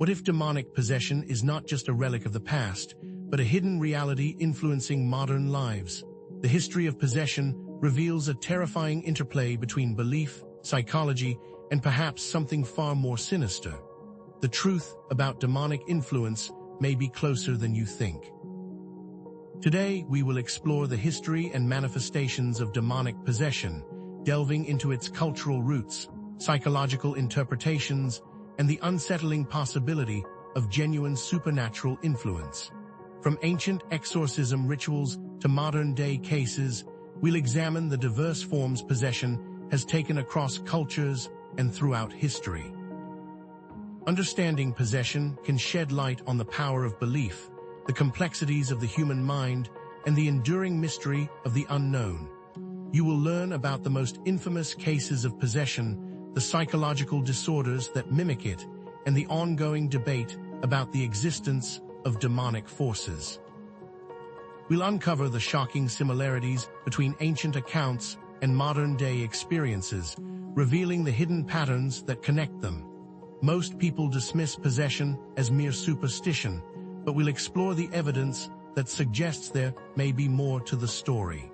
What if demonic possession is not just a relic of the past, but a hidden reality influencing modern lives? The history of possession reveals a terrifying interplay between belief, psychology, and perhaps something far more sinister. The truth about demonic influence may be closer than you think. Today, we will explore the history and manifestations of demonic possession, delving into its cultural roots, psychological interpretations, and the unsettling possibility of genuine supernatural influence. From ancient exorcism rituals to modern-day cases, we'll examine the diverse forms possession has taken across cultures and throughout history. Understanding possession can shed light on the power of belief, the complexities of the human mind, and the enduring mystery of the unknown. You will learn about the most infamous cases of possession, the psychological disorders that mimic it, and the ongoing debate about the existence of demonic forces. We'll uncover the shocking similarities between ancient accounts and modern-day experiences, revealing the hidden patterns that connect them. Most people dismiss possession as mere superstition, but we'll explore the evidence that suggests there may be more to the story.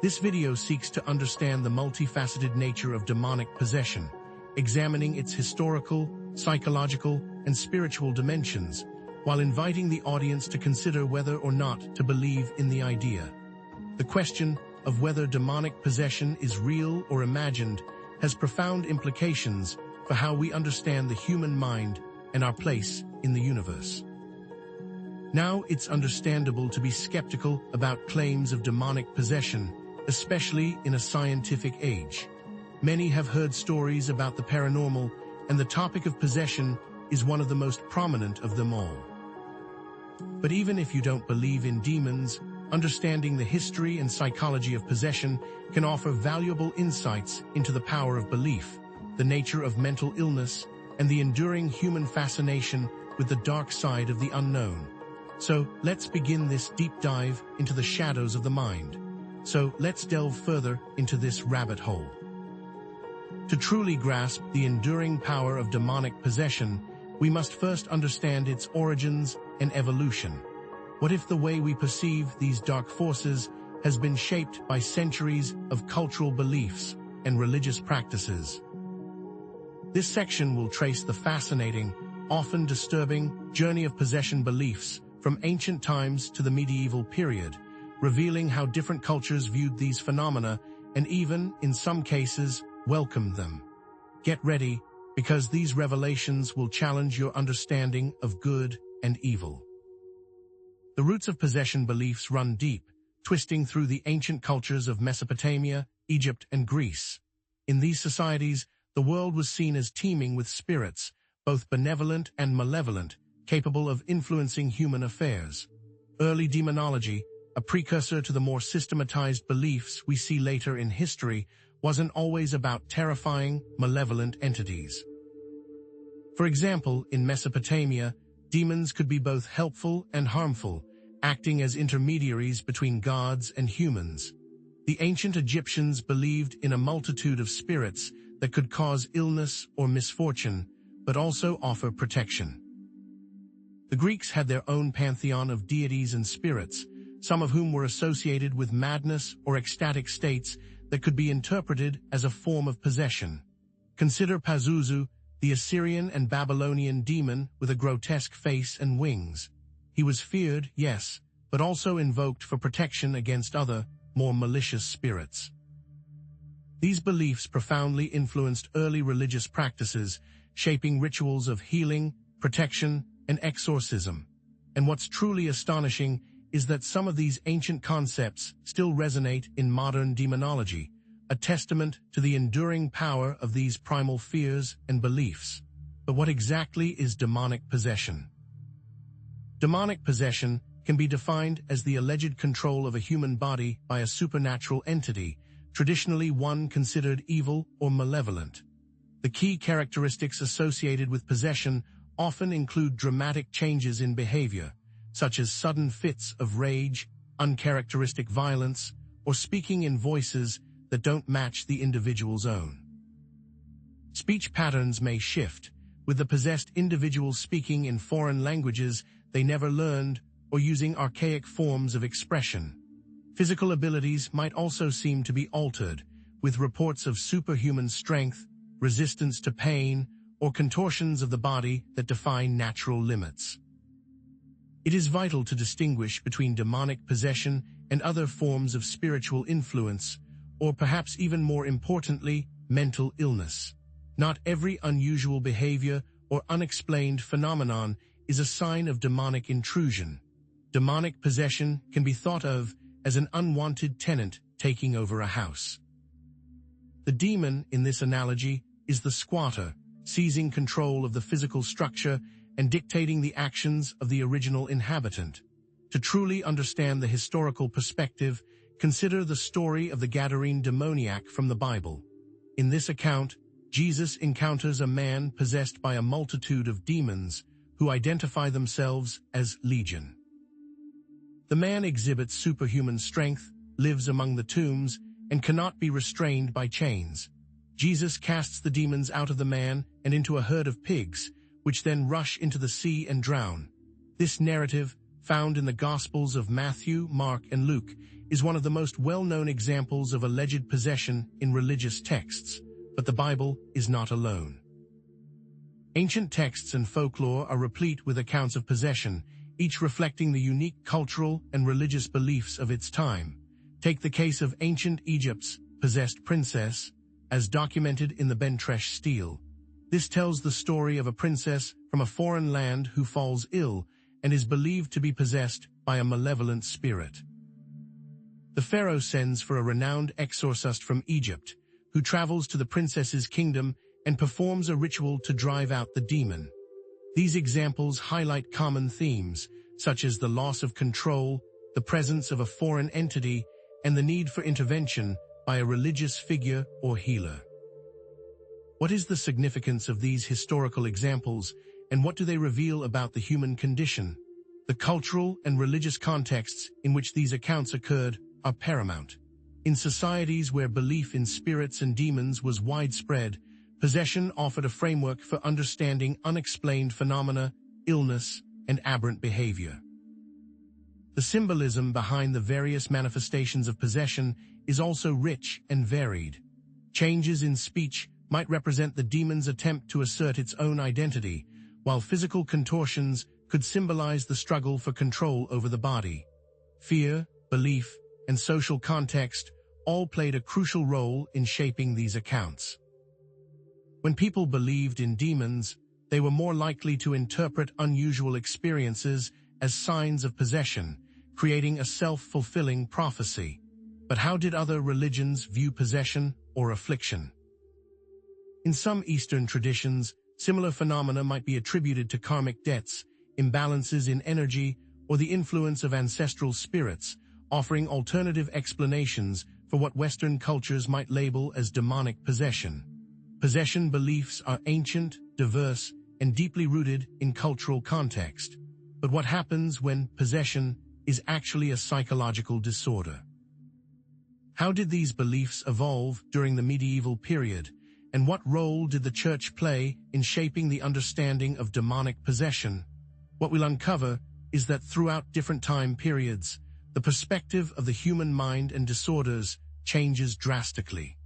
This video seeks to understand the multifaceted nature of demonic possession, examining its historical, psychological, and spiritual dimensions, while inviting the audience to consider whether or not to believe in the idea. The question of whether demonic possession is real or imagined has profound implications for how we understand the human mind and our place in the universe. Now, it's understandable to be skeptical about claims of demonic possession, especially in a scientific age. Many have heard stories about the paranormal, and the topic of possession is one of the most prominent of them all. But even if you don't believe in demons, understanding the history and psychology of possession can offer valuable insights into the power of belief, the nature of mental illness, and the enduring human fascination with the dark side of the unknown. So, let's begin this deep dive into the shadows of the mind. So, let's delve further into this rabbit hole. To truly grasp the enduring power of demonic possession, we must first understand its origins and evolution. What if the way we perceive these dark forces has been shaped by centuries of cultural beliefs and religious practices? This section will trace the fascinating, often disturbing, journey of possession beliefs from ancient times to the medieval period, revealing how different cultures viewed these phenomena and even, in some cases, welcomed them. Get ready, because these revelations will challenge your understanding of good and evil. The roots of possession beliefs run deep, twisting through the ancient cultures of Mesopotamia, Egypt, and Greece. In these societies, the world was seen as teeming with spirits, both benevolent and malevolent, capable of influencing human affairs. Early demonology, a precursor to the more systematized beliefs we see later in history, wasn't always about terrifying, malevolent entities. For example, in Mesopotamia, demons could be both helpful and harmful, acting as intermediaries between gods and humans. The ancient Egyptians believed in a multitude of spirits that could cause illness or misfortune, but also offer protection. The Greeks had their own pantheon of deities and spirits, some of whom were associated with madness or ecstatic states that could be interpreted as a form of possession. Consider Pazuzu, the Assyrian and Babylonian demon with a grotesque face and wings. He was feared, yes, but also invoked for protection against other, more malicious spirits. These beliefs profoundly influenced early religious practices, shaping rituals of healing, protection, and exorcism. And what's truly astonishing is that some of these ancient concepts still resonate in modern demonology, a testament to the enduring power of these primal fears and beliefs. But what exactly is demonic possession? Demonic possession can be defined as the alleged control of a human body by a supernatural entity, traditionally one considered evil or malevolent. The key characteristics associated with possession often include dramatic changes in behavior, such as sudden fits of rage, uncharacteristic violence, or speaking in voices that don't match the individual's own. Speech patterns may shift, with the possessed individuals speaking in foreign languages they never learned or using archaic forms of expression. Physical abilities might also seem to be altered, with reports of superhuman strength, resistance to pain, or contortions of the body that defy natural limits. It is vital to distinguish between demonic possession and other forms of spiritual influence, or perhaps even more importantly, mental illness. Not every unusual behavior or unexplained phenomenon is a sign of demonic intrusion. Demonic possession can be thought of as an unwanted tenant taking over a house. The demon, in this analogy, is the squatter, seizing control of the physical structure and dictating the actions of the original inhabitant. To truly understand the historical perspective, consider the story of the Gadarene demoniac from the Bible. In this account, Jesus encounters a man possessed by a multitude of demons who identify themselves as Legion. The man exhibits superhuman strength, lives among the tombs, and cannot be restrained by chains. Jesus casts the demons out of the man and into a herd of pigs, which then rush into the sea and drown. This narrative, found in the Gospels of Matthew, Mark, and Luke, is one of the most well-known examples of alleged possession in religious texts, but the Bible is not alone. Ancient texts and folklore are replete with accounts of possession, each reflecting the unique cultural and religious beliefs of its time. Take the case of ancient Egypt's possessed princess, as documented in the Bentresh stele. This tells the story of a princess from a foreign land who falls ill and is believed to be possessed by a malevolent spirit. The pharaoh sends for a renowned exorcist from Egypt, who travels to the princess's kingdom and performs a ritual to drive out the demon. These examples highlight common themes, such as the loss of control, the presence of a foreign entity, and the need for intervention by a religious figure or healer. What is the significance of these historical examples, and what do they reveal about the human condition? The cultural and religious contexts in which these accounts occurred are paramount. In societies where belief in spirits and demons was widespread, possession offered a framework for understanding unexplained phenomena, illness, and aberrant behavior. The symbolism behind the various manifestations of possession is also rich and varied. Changes in speech might represent the demon's attempt to assert its own identity, while physical contortions could symbolize the struggle for control over the body. Fear, belief, and social context all played a crucial role in shaping these accounts. When people believed in demons, they were more likely to interpret unusual experiences as signs of possession, creating a self-fulfilling prophecy. But how did other religions view possession or affliction? In some Eastern traditions, similar phenomena might be attributed to karmic debts, imbalances in energy, or the influence of ancestral spirits, offering alternative explanations for what Western cultures might label as demonic possession. Possession beliefs are ancient, diverse, and deeply rooted in cultural context. But what happens when possession is actually a psychological disorder? How did these beliefs evolve during the medieval period, and what role did the Church play in shaping the understanding of demonic possession? What we'll uncover is that throughout different time periods, the perspective of the human mind and disorders changes drastically.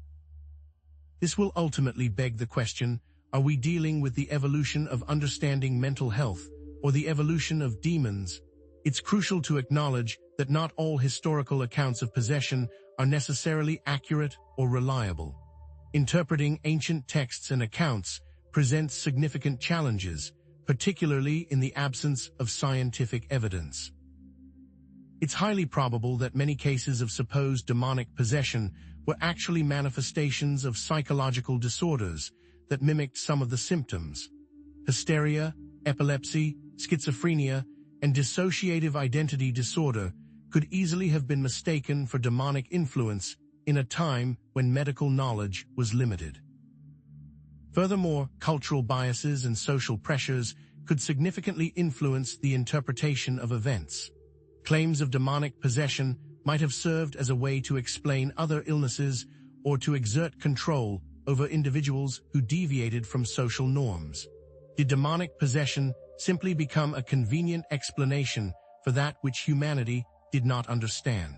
This will ultimately beg the question, are we dealing with the evolution of understanding mental health or the evolution of demons? It's crucial to acknowledge that not all historical accounts of possession are necessarily accurate or reliable. Interpreting ancient texts and accounts presents significant challenges, particularly in the absence of scientific evidence. It's highly probable that many cases of supposed demonic possession were actually manifestations of psychological disorders that mimicked some of the symptoms. Hysteria, epilepsy, schizophrenia, and dissociative identity disorder could easily have been mistaken for demonic influence in a time when medical knowledge was limited. Furthermore, cultural biases and social pressures could significantly influence the interpretation of events. Claims of demonic possession might have served as a way to explain other illnesses or to exert control over individuals who deviated from social norms. did demonic possession simply become a convenient explanation for that which humanity did not understand.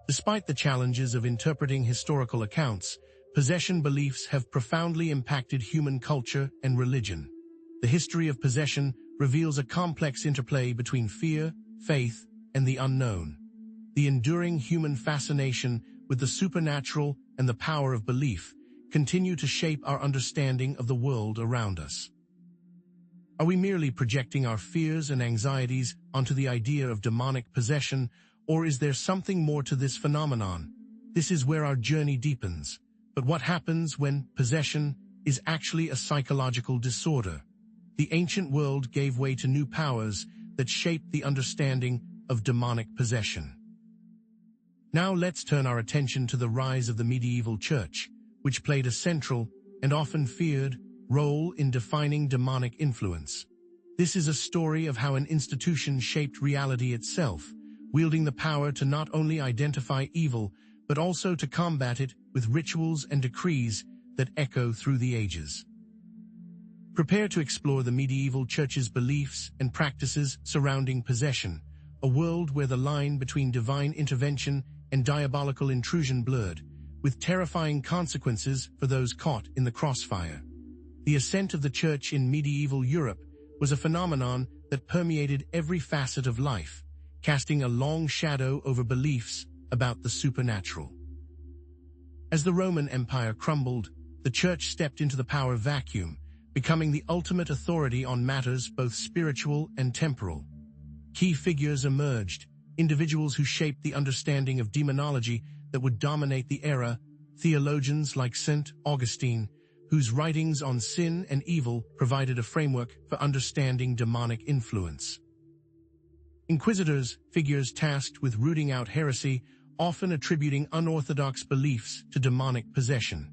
Despite the challenges of interpreting historical accounts, possession beliefs have profoundly impacted human culture and religion. The history of possession reveals a complex interplay between fear, faith, and the unknown. The enduring human fascination with the supernatural and the power of belief continue to shape our understanding of the world around us. Are we merely projecting our fears and anxieties onto the idea of demonic possession, or is there something more to this phenomenon? This is where our journey deepens. But what happens when possession is actually a psychological disorder? The ancient world gave way to new powers that shaped the understanding of demonic possession. Now let's turn our attention to the rise of the medieval church, which played a central and often feared role in defining demonic influence. This is a story of how an institution shaped reality itself, wielding the power to not only identify evil, but also to combat it with rituals and decrees that echo through the ages. Prepare to explore the medieval church's beliefs and practices surrounding possession, a world where the line between divine intervention and diabolical intrusion blurred, with terrifying consequences for those caught in the crossfire. The ascent of the church in medieval Europe was a phenomenon that permeated every facet of life, casting a long shadow over beliefs about the supernatural. As the Roman Empire crumbled, the church stepped into the power vacuum, becoming the ultimate authority on matters both spiritual and temporal. Key figures emerged, individuals who shaped the understanding of demonology that would dominate the era, theologians like St. Augustine, whose writings on sin and evil provided a framework for understanding demonic influence. Inquisitors, figures tasked with rooting out heresy, often attributing unorthodox beliefs to demonic possession.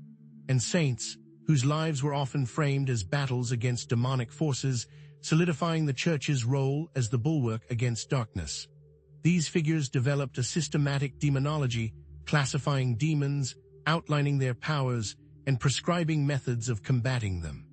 And saints, whose lives were often framed as battles against demonic forces, solidifying the church's role as the bulwark against darkness. These figures developed a systematic demonology, classifying demons, outlining their powers, and prescribing methods of combating them.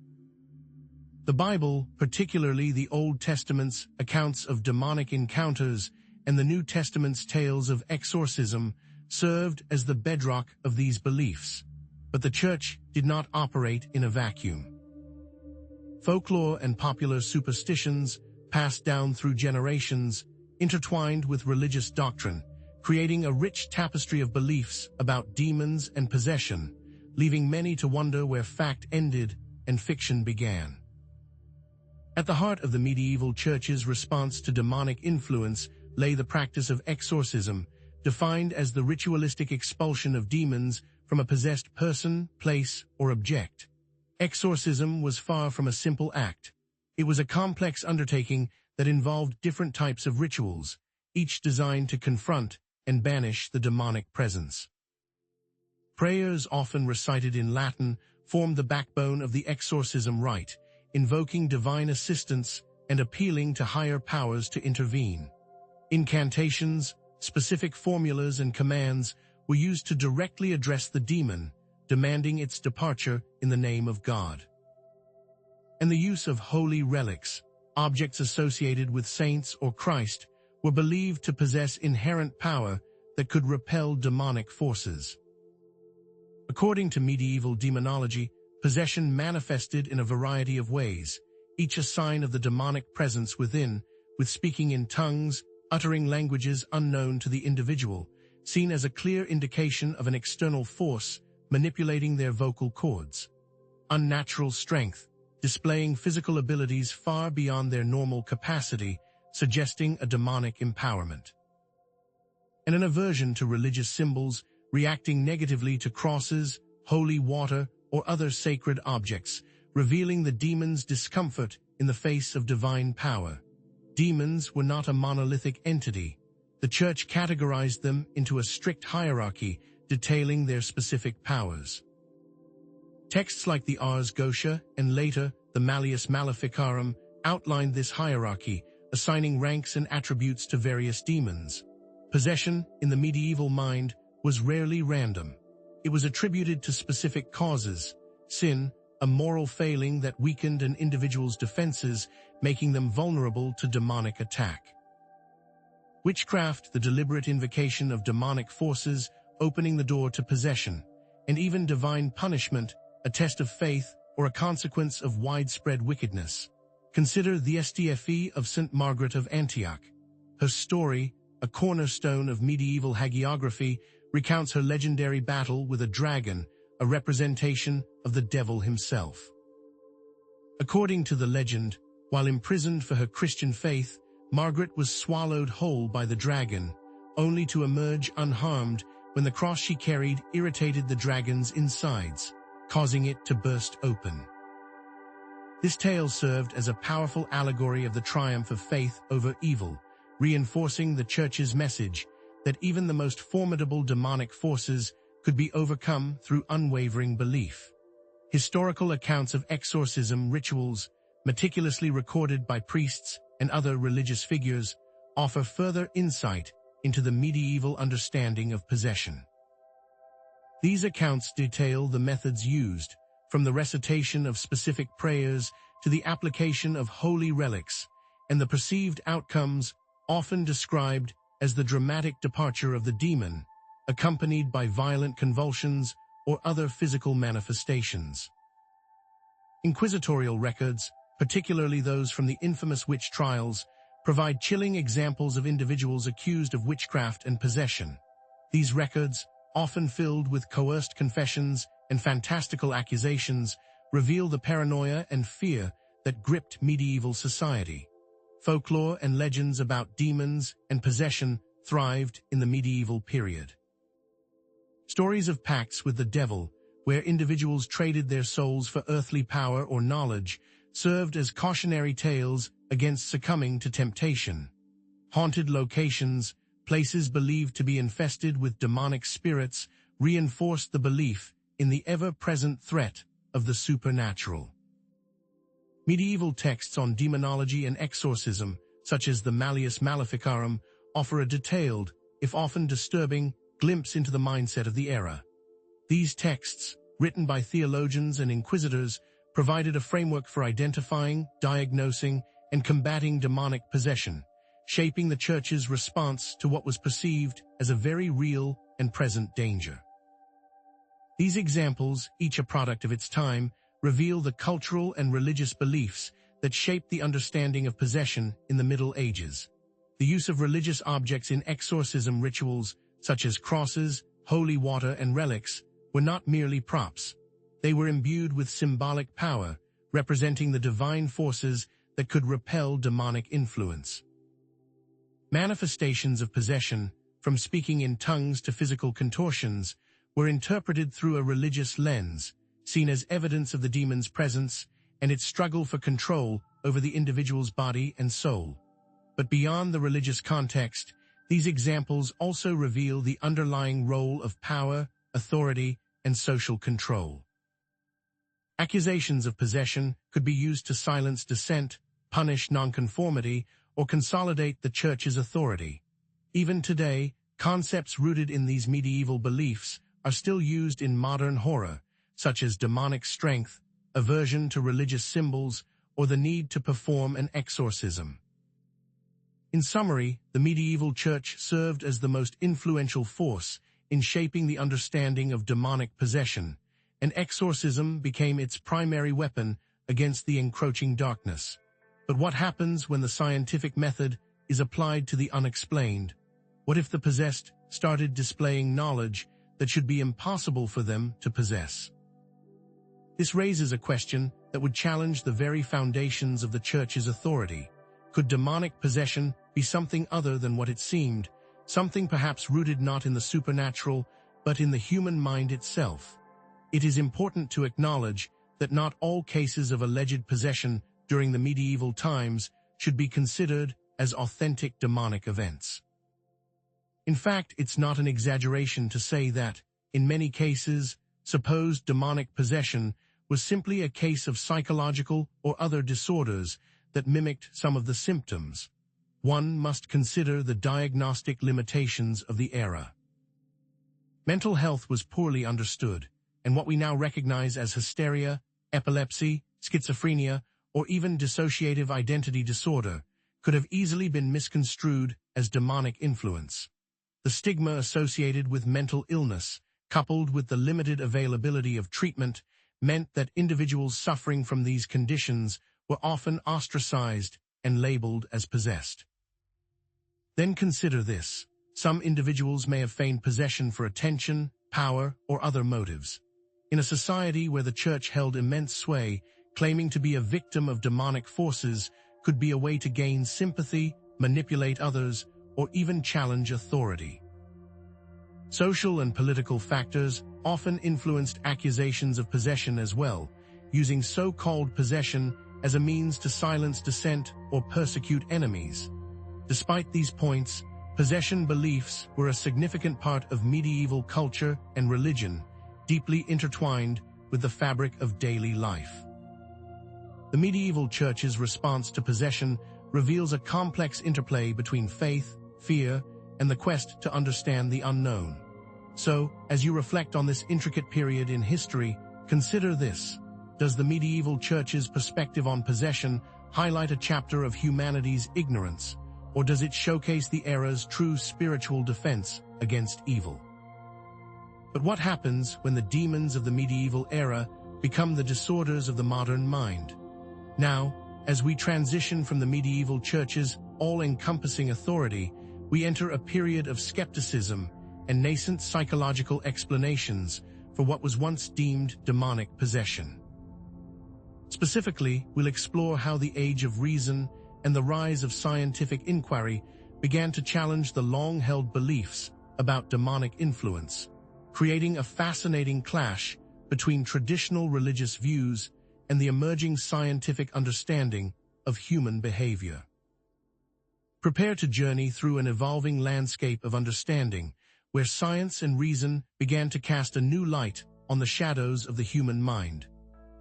The Bible, particularly the Old Testament's accounts of demonic encounters and the New Testament's tales of exorcism, served as the bedrock of these beliefs. But the church did not operate in a vacuum. Folklore and popular superstitions, passed down through generations, intertwined with religious doctrine, creating a rich tapestry of beliefs about demons and possession, leaving many to wonder where fact ended and fiction began. At the heart of the medieval church's response to demonic influence lay the practice of exorcism, defined as the ritualistic expulsion of demons from a possessed person, place, or object. Exorcism was far from a simple act. It was a complex undertaking that involved different types of rituals, each designed to confront and banish the demonic presence. Prayers, often recited in Latin, formed the backbone of the exorcism rite, invoking divine assistance and appealing to higher powers to intervene. Incantations, specific formulas and commands were used to directly address the demon, demanding its departure in the name of God. And the use of holy relics, objects associated with saints or Christ, were believed to possess inherent power that could repel demonic forces. According to medieval demonology, possession manifested in a variety of ways, each a sign of the demonic presence within, with speaking in tongues, uttering languages unknown to the individual, seen as a clear indication of an external force manipulating their vocal cords. Unnatural strength, displaying physical abilities far beyond their normal capacity, suggesting a demonic empowerment. And an aversion to religious symbols, reacting negatively to crosses, holy water, or other sacred objects, revealing the demon's discomfort in the face of divine power. Demons were not a monolithic entity. The church categorized them into a strict hierarchy, detailing their specific powers. Texts like the Ars Gotia and later the Malleus Maleficarum outlined this hierarchy, assigning ranks and attributes to various demons. Possession, in the medieval mind, was rarely random. It was attributed to specific causes: sin, a moral failing that weakened an individual's defenses, making them vulnerable to demonic attack. Witchcraft, the deliberate invocation of demonic forces, opening the door to possession, and even divine punishment, a test of faith or a consequence of widespread wickedness. Consider the STFE of St. Margaret of Antioch. Her story, a cornerstone of medieval hagiography, recounts her legendary battle with a dragon, a representation of the devil himself. According to the legend, while imprisoned for her Christian faith, Margaret was swallowed whole by the dragon, only to emerge unharmed when the cross she carried irritated the dragon's insides, causing it to burst open. This tale served as a powerful allegory of the triumph of faith over evil, reinforcing the Church's message that even the most formidable demonic forces could be overcome through unwavering belief. Historical accounts of exorcism rituals, meticulously recorded by priests and other religious figures, offer further insight into the medieval understanding of possession. These accounts detail the methods used, from the recitation of specific prayers to the application of holy relics, and the perceived outcomes, often described as the dramatic departure of the demon, accompanied by violent convulsions or other physical manifestations. Inquisitorial records, particularly those from the infamous witch trials, provide chilling examples of individuals accused of witchcraft and possession. These records, often filled with coerced confessions and fantastical accusations, reveal the paranoia and fear that gripped medieval society. Folklore and legends about demons and possession thrived in the medieval period. Stories of pacts with the devil, where individuals traded their souls for earthly power or knowledge, served as cautionary tales against succumbing to temptation. Haunted locations, places believed to be infested with demonic spirits, reinforced the belief in the ever-present threat of the supernatural. Medieval texts on demonology and exorcism, such as the Malleus Maleficarum, offer a detailed, if often disturbing, glimpse into the mindset of the era. These texts, written by theologians and inquisitors, provided a framework for identifying, diagnosing, and combating demonic possession, shaping the Church's response to what was perceived as a very real and present danger. These examples, each a product of its time, reveal the cultural and religious beliefs that shaped the understanding of possession in the Middle Ages. The use of religious objects in exorcism rituals, such as crosses, holy water, and relics, were not merely props. They were imbued with symbolic power, representing the divine forces that could repel demonic influence. Manifestations of possession, from speaking in tongues to physical contortions, were interpreted through a religious lens, seen as evidence of the demon's presence and its struggle for control over the individual's body and soul. But beyond the religious context, these examples also reveal the underlying role of power, authority, and social control. Accusations of possession could be used to silence dissent, punish nonconformity, or consolidate the Church's authority. Even today, concepts rooted in these medieval beliefs are still used in modern horror, such as demonic strength, aversion to religious symbols, or the need to perform an exorcism. In summary, the medieval Church served as the most influential force in shaping the understanding of demonic possession, and exorcism became its primary weapon against the encroaching darkness. But what happens when the scientific method is applied to the unexplained? What if the possessed started displaying knowledge that should be impossible for them to possess? This raises a question that would challenge the very foundations of the Church's authority. Could demonic possession be something other than what it seemed, something perhaps rooted not in the supernatural, but in the human mind itself? It is important to acknowledge that not all cases of alleged possession during the medieval times should be considered as authentic demonic events. In fact, it's not an exaggeration to say that, in many cases, supposed demonic possession was simply a case of psychological or other disorders that mimicked some of the symptoms. One must consider the diagnostic limitations of the era. Mental health was poorly understood, and what we now recognize as hysteria, epilepsy, schizophrenia, or even dissociative identity disorder, could have easily been misconstrued as demonic influence. The stigma associated with mental illness, coupled with the limited availability of treatment, meant that individuals suffering from these conditions were often ostracized and labeled as possessed. Then consider this. Some individuals may have feigned possession for attention, power, or other motives. In a society where the church held immense sway, claiming to be a victim of demonic forces could be a way to gain sympathy, manipulate others, or even challenge authority. Social and political factors often influenced accusations of possession as well, using so-called possession as a means to silence dissent or persecute enemies. Despite these points, possession beliefs were a significant part of medieval culture and religion, deeply intertwined with the fabric of daily life. The medieval church's response to possession reveals a complex interplay between faith, fear, and the quest to understand the unknown. So, as you reflect on this intricate period in history, consider this. Does the medieval church's perspective on possession highlight a chapter of humanity's ignorance, or does it showcase the era's true spiritual defense against evil? But what happens when the demons of the medieval era become the disorders of the modern mind? Now, as we transition from the medieval church's all-encompassing authority, we enter a period of skepticism and nascent psychological explanations for what was once deemed demonic possession. Specifically, we'll explore how the age of reason and the rise of scientific inquiry began to challenge the long-held beliefs about demonic influence, creating a fascinating clash between traditional religious views and the emerging scientific understanding of human behavior. Prepare to journey through an evolving landscape of understanding where science and reason began to cast a new light on the shadows of the human mind.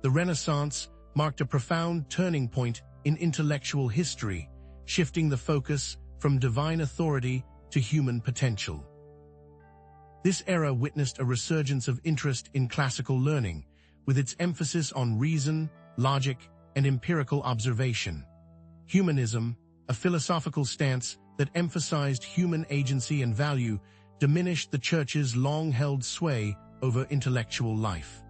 The Renaissance marked a profound turning point in intellectual history, shifting the focus from divine authority to human potential. This era witnessed a resurgence of interest in classical learning, with its emphasis on reason, logic, and empirical observation. Humanism, a philosophical stance that emphasized human agency and value, diminished the church's long-held sway over intellectual life.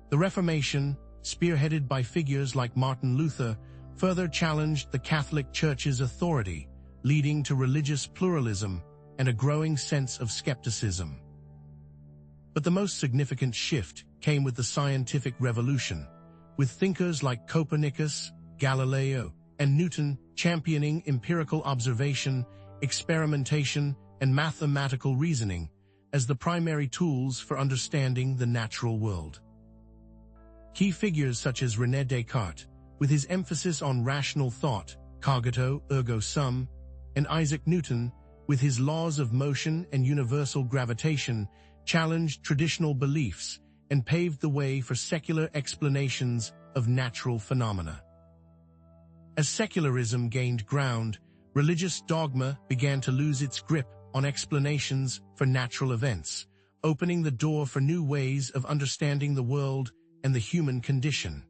The Reformation, spearheaded by figures like Martin Luther, further challenged the Catholic Church's authority, leading to religious pluralism and a growing sense of skepticism. But the most significant shift came with the scientific revolution, with thinkers like Copernicus, Galileo, and Newton championing empirical observation, experimentation, and mathematical reasoning as the primary tools for understanding the natural world. Key figures such as René Descartes, with his emphasis on rational thought, cogito ergo sum, and Isaac Newton, with his laws of motion and universal gravitation, challenged traditional beliefs and paved the way for secular explanations of natural phenomena. As secularism gained ground, religious dogma began to lose its grip on explanations for natural events, opening the door for new ways of understanding the world and the human condition.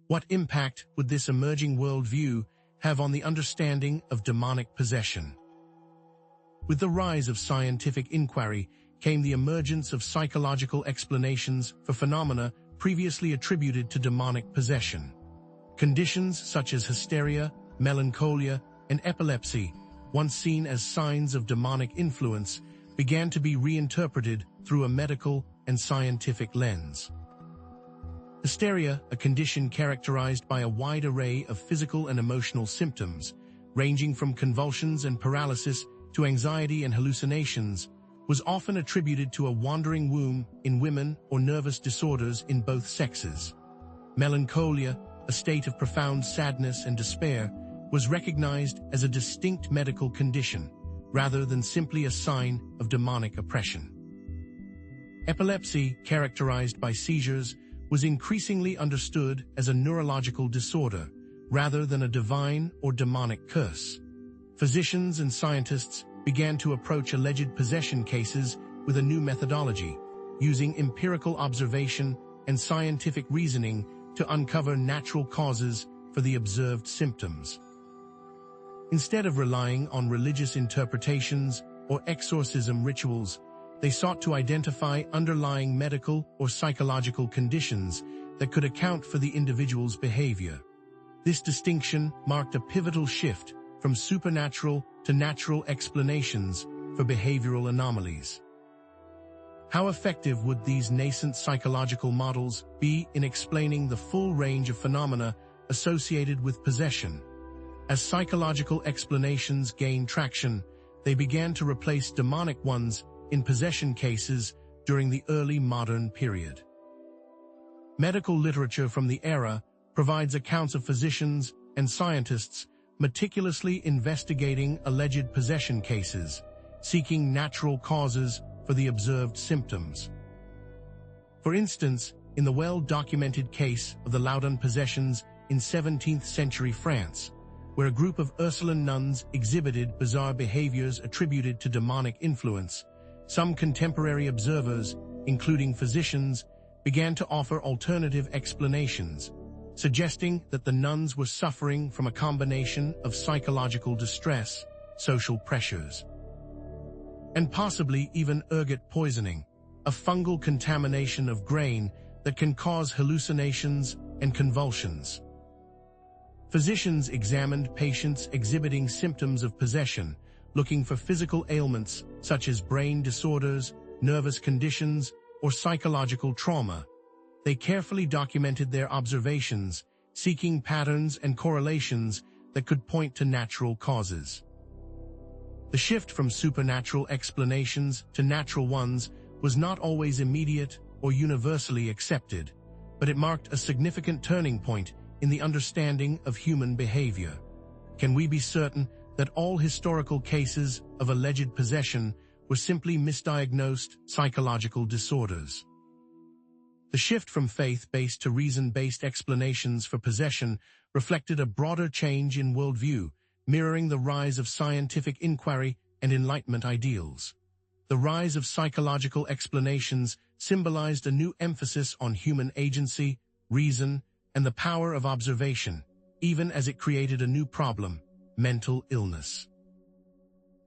What impact would this emerging worldview have on the understanding of demonic possession? With the rise of scientific inquiry came the emergence of psychological explanations for phenomena previously attributed to demonic possession. Conditions such as hysteria, melancholia, and epilepsy, once seen as signs of demonic influence, began to be reinterpreted through a medical and scientific lens. Hysteria, a condition characterized by a wide array of physical and emotional symptoms, ranging from convulsions and paralysis to anxiety and hallucinations, was often attributed to a wandering womb in women or nervous disorders in both sexes. Melancholia, a state of profound sadness and despair, was recognized as a distinct medical condition, rather than simply a sign of demonic oppression. Epilepsy, characterized by seizures, was increasingly understood as a neurological disorder, rather than a divine or demonic curse. Physicians and scientists began to approach alleged possession cases with a new methodology, using empirical observation and scientific reasoning to uncover natural causes for the observed symptoms. Instead of relying on religious interpretations or exorcism rituals, they sought to identify underlying medical or psychological conditions that could account for the individual's behavior. This distinction marked a pivotal shift from supernatural to natural explanations for behavioral anomalies. How effective would these nascent psychological models be in explaining the full range of phenomena associated with possession? As psychological explanations gained traction, they began to replace demonic ones in possession cases during the early modern period. Medical literature from the era provides accounts of physicians and scientists meticulously investigating alleged possession cases, seeking natural causes for the observed symptoms. For instance, in the well-documented case of the Loudun possessions in 17th century France, where a group of Ursuline nuns exhibited bizarre behaviors attributed to demonic influence, some contemporary observers, including physicians, began to offer alternative explanations, suggesting that the nuns were suffering from a combination of psychological distress, social pressures, and possibly even ergot poisoning, a fungal contamination of grain that can cause hallucinations and convulsions. Physicians examined patients exhibiting symptoms of possession, looking for physical ailments such as brain disorders, nervous conditions, or psychological trauma. They carefully documented their observations, seeking patterns and correlations that could point to natural causes. The shift from supernatural explanations to natural ones was not always immediate or universally accepted, but it marked a significant turning point in the understanding of human behavior. Can we be certain that all historical cases of alleged possession were simply misdiagnosed psychological disorders? The shift from faith-based to reason-based explanations for possession reflected a broader change in worldview, mirroring the rise of scientific inquiry and Enlightenment ideals. The rise of psychological explanations symbolized a new emphasis on human agency, reason, and the power of observation, even as it created a new problem: mental illness.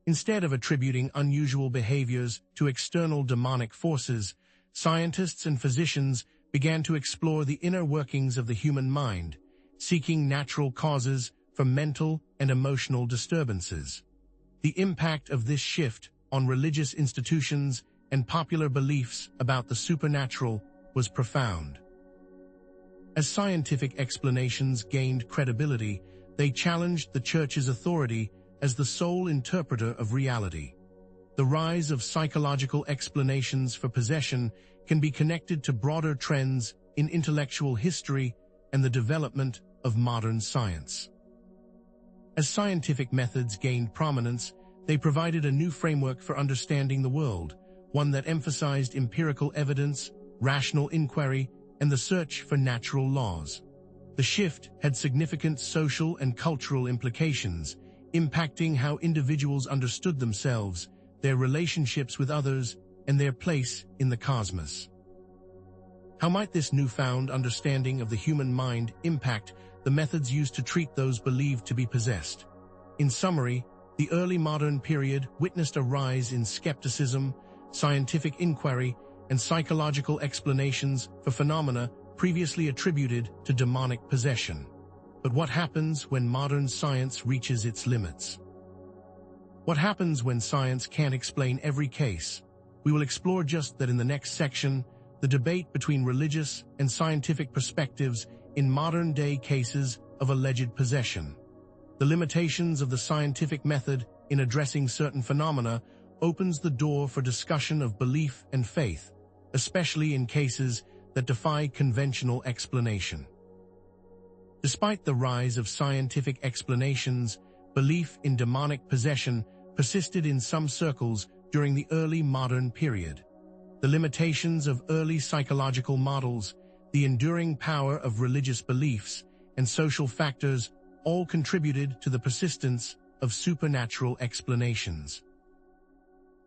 Instead of attributing unusual behaviors to external demonic forces, scientists and physicians began to explore the inner workings of the human mind, seeking natural causes for mental and emotional disturbances. The impact of this shift on religious institutions and popular beliefs about the supernatural was profound. As scientific explanations gained credibility, they challenged the Church's authority as the sole interpreter of reality. The rise of psychological explanations for possession can be connected to broader trends in intellectual history and the development of modern science. As scientific methods gained prominence, they provided a new framework for understanding the world, one that emphasized empirical evidence, rational inquiry, and the search for natural laws. The shift had significant social and cultural implications, impacting how individuals understood themselves, their relationships with others, and their place in the cosmos. How might this newfound understanding of the human mind impact the methods used to treat those believed to be possessed? In summary, the early modern period witnessed a rise in skepticism, scientific inquiry, and psychological explanations for phenomena previously attributed to demonic possession. But what happens when modern science reaches its limits? What happens when science can't explain every case? We will explore just that in the next section, the debate between religious and scientific perspectives in modern-day cases of alleged possession. The limitations of the scientific method in addressing certain phenomena opens the door for discussion of belief and faith, especially in cases that defy conventional explanation. Despite the rise of scientific explanations, belief in demonic possession persisted in some circles during the early modern period. The limitations of early psychological models, the enduring power of religious beliefs, and social factors all contributed to the persistence of supernatural explanations.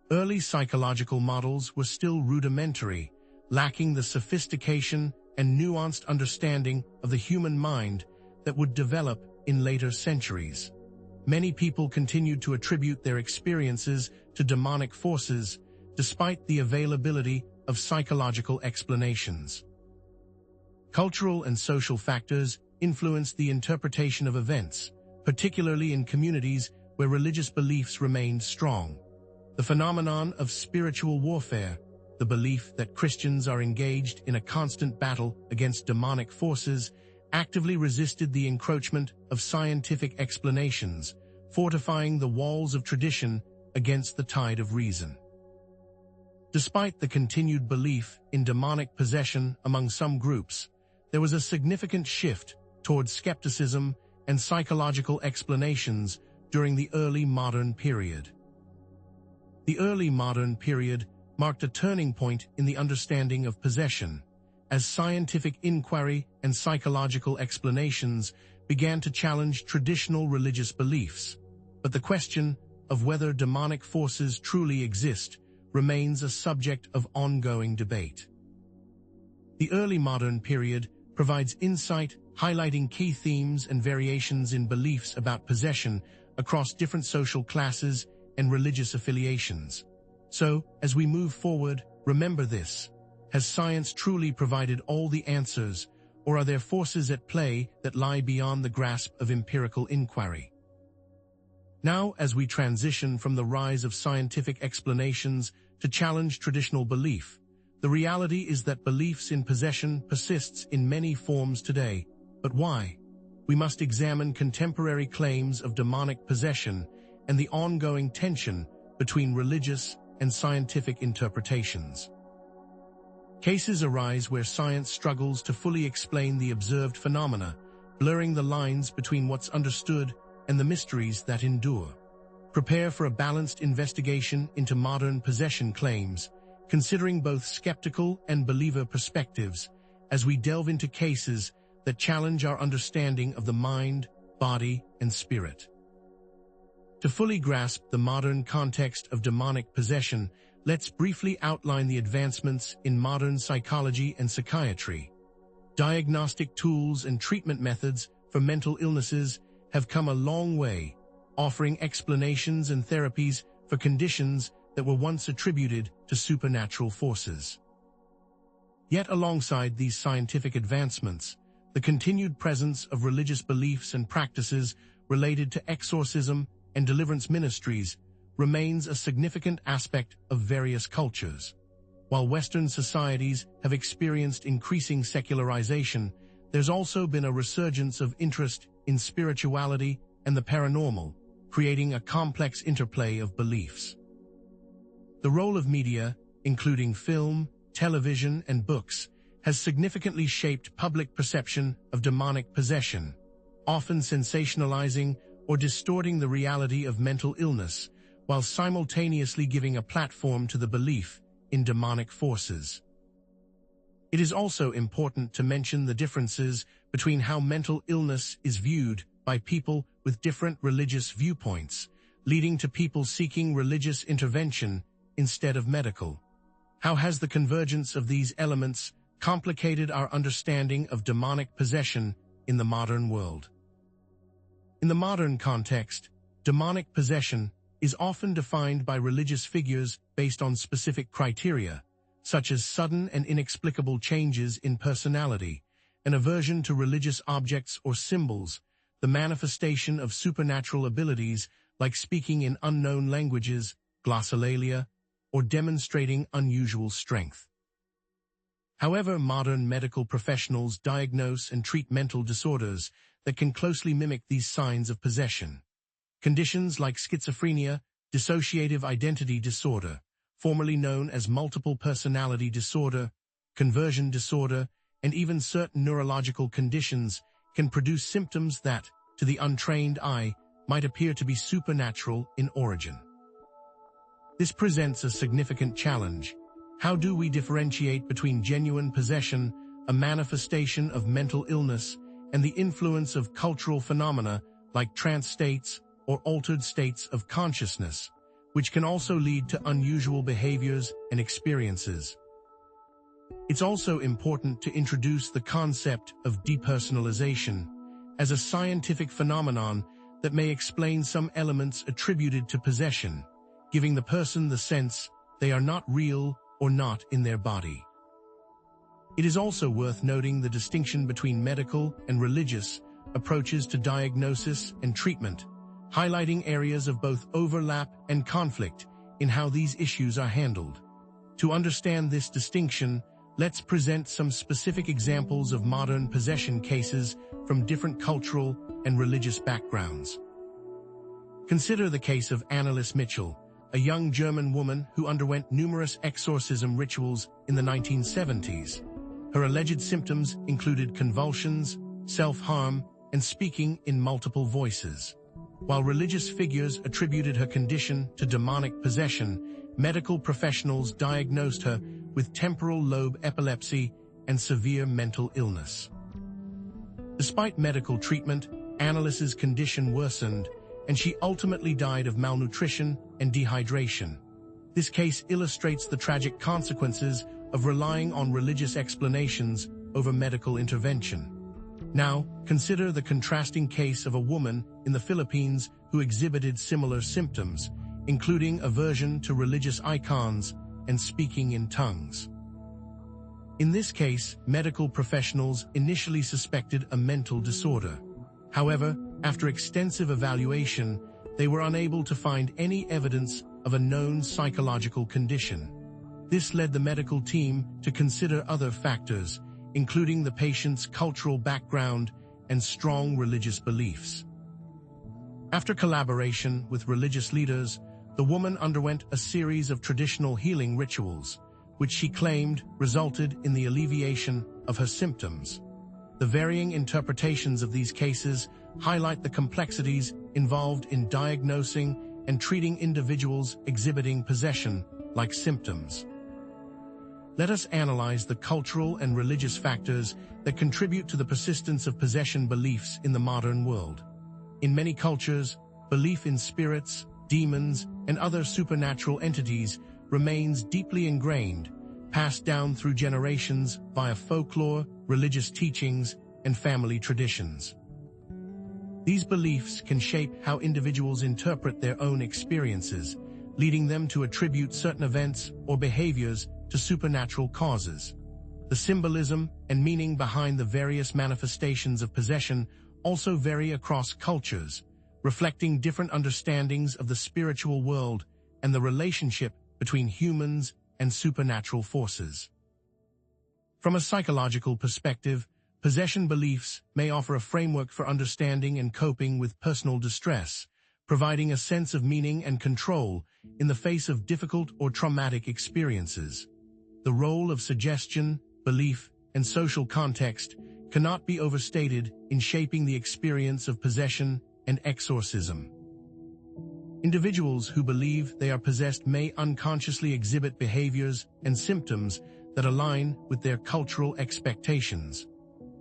Early psychological models were still rudimentary, lacking the sophistication and nuanced understanding of the human mind that would develop in later centuries. Many people continued to attribute their experiences to demonic forces, despite the availability of psychological explanations. Cultural and social factors influenced the interpretation of events, particularly in communities where religious beliefs remained strong. The phenomenon of spiritual warfare, the belief that Christians are engaged in a constant battle against demonic forces, actively resisted the encroachment of scientific explanations, fortifying the walls of tradition against the tide of reason. Despite the continued belief in demonic possession among some groups, there was a significant shift towards skepticism and psychological explanations during the early modern period. The early modern period marked a turning point in the understanding of possession, as scientific inquiry and psychological explanations began to challenge traditional religious beliefs. But the question of whether demonic forces truly exist remains a subject of ongoing debate. The early modern period provides insight highlighting key themes and variations in beliefs about possession across different social classes and religious affiliations. So, as we move forward, remember this: has science truly provided all the answers, or are there forces at play that lie beyond the grasp of empirical inquiry? Now, as we transition from the rise of scientific explanations to challenge traditional belief, the reality is that beliefs in possession persists in many forms today. But why? We must examine contemporary claims of demonic possession and the ongoing tension between religious and scientific interpretations. Cases arise where science struggles to fully explain the observed phenomena, blurring the lines between what's understood and the mysteries that endure. Prepare for a balanced investigation into modern possession claims, considering both skeptical and believer perspectives, as we delve into cases that challenge our understanding of the mind, body, and spirit. To fully grasp the modern context of demonic possession, let's briefly outline the advancements in modern psychology and psychiatry. Diagnostic tools and treatment methods for mental illnesses have come a long way, offering explanations and therapies for conditions that were once attributed to supernatural forces. Yet alongside these scientific advancements, the continued presence of religious beliefs and practices related to exorcism and deliverance ministries remains a significant aspect of various cultures. While Western societies have experienced increasing secularization, there's also been a resurgence of interest in spirituality and the paranormal, creating a complex interplay of beliefs. The role of media, including film, television, and books, has significantly shaped public perception of demonic possession, often sensationalizing or distorting the reality of mental illness, while simultaneously giving a platform to the belief in demonic forces. It is also important to mention the differences between how mental illness is viewed by people with different religious viewpoints, leading to people seeking religious intervention instead of medical. How has the convergence of these elements complicated our understanding of demonic possession in the modern world? In the modern context, demonic possession is often defined by religious figures based on specific criteria, such as sudden and inexplicable changes in personality, an aversion to religious objects or symbols, the manifestation of supernatural abilities like speaking in unknown languages, glossolalia, or demonstrating unusual strength. However, modern medical professionals diagnose and treat mental disorders that can closely mimic these signs of possession. Conditions like schizophrenia, dissociative identity disorder, formerly known as multiple personality disorder, conversion disorder, and even certain neurological conditions can produce symptoms that, to the untrained eye, might appear to be supernatural in origin. This presents a significant challenge. How do we differentiate between genuine possession, a manifestation of mental illness, and the influence of cultural phenomena like trance states or altered states of consciousness, which can also lead to unusual behaviors and experiences? It's also important to introduce the concept of depersonalization as a scientific phenomenon that may explain some elements attributed to possession, giving the person the sense they are not real or not in their body. It is also worth noting the distinction between medical and religious approaches to diagnosis and treatment, highlighting areas of both overlap and conflict in how these issues are handled. To understand this distinction, let's present some specific examples of modern possession cases from different cultural and religious backgrounds. Consider the case of Anneliese Mitchell, a young German woman who underwent numerous exorcism rituals in the 1970s. Her alleged symptoms included convulsions, self-harm, and speaking in multiple voices. While religious figures attributed her condition to demonic possession, medical professionals diagnosed her with temporal lobe epilepsy and severe mental illness. Despite medical treatment, Anneliese's condition worsened, and she ultimately died of malnutrition and dehydration. This case illustrates the tragic consequences of relying on religious explanations over medical intervention. Now, consider the contrasting case of a woman in the Philippines who exhibited similar symptoms, including aversion to religious icons and speaking in tongues. In this case, medical professionals initially suspected a mental disorder. However, after extensive evaluation, they were unable to find any evidence of a known psychological condition. This led the medical team to consider other factors, including the patient's cultural background and strong religious beliefs. After collaboration with religious leaders, the woman underwent a series of traditional healing rituals, which she claimed resulted in the alleviation of her symptoms. The varying interpretations of these cases highlight the complexities involved in diagnosing and treating individuals exhibiting possession-like symptoms. Let us analyze the cultural and religious factors that contribute to the persistence of possession beliefs in the modern world. In many cultures, belief in spirits, demons, and other supernatural entities remains deeply ingrained, passed down through generations via folklore, religious teachings, and family traditions. These beliefs can shape how individuals interpret their own experiences, leading them to attribute certain events or behaviors to supernatural causes. The symbolism and meaning behind the various manifestations of possession also vary across cultures, reflecting different understandings of the spiritual world and the relationship between humans and supernatural forces. From a psychological perspective, possession beliefs may offer a framework for understanding and coping with personal distress, providing a sense of meaning and control in the face of difficult or traumatic experiences. The role of suggestion, belief, and social context cannot be overstated in shaping the experience of possession and exorcism. Individuals who believe they are possessed may unconsciously exhibit behaviors and symptoms that align with their cultural expectations.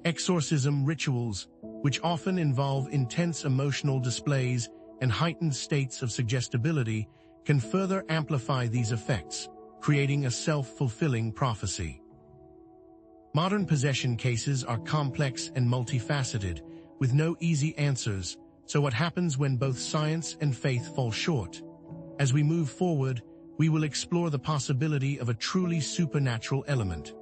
Exorcism rituals, which often involve intense emotional displays and heightened states of suggestibility, can further amplify these effects, creating a self-fulfilling prophecy. Modern possession cases are complex and multifaceted, with no easy answers. So what happens when both science and faith fall short? As we move forward, we will explore the possibility of a truly supernatural element.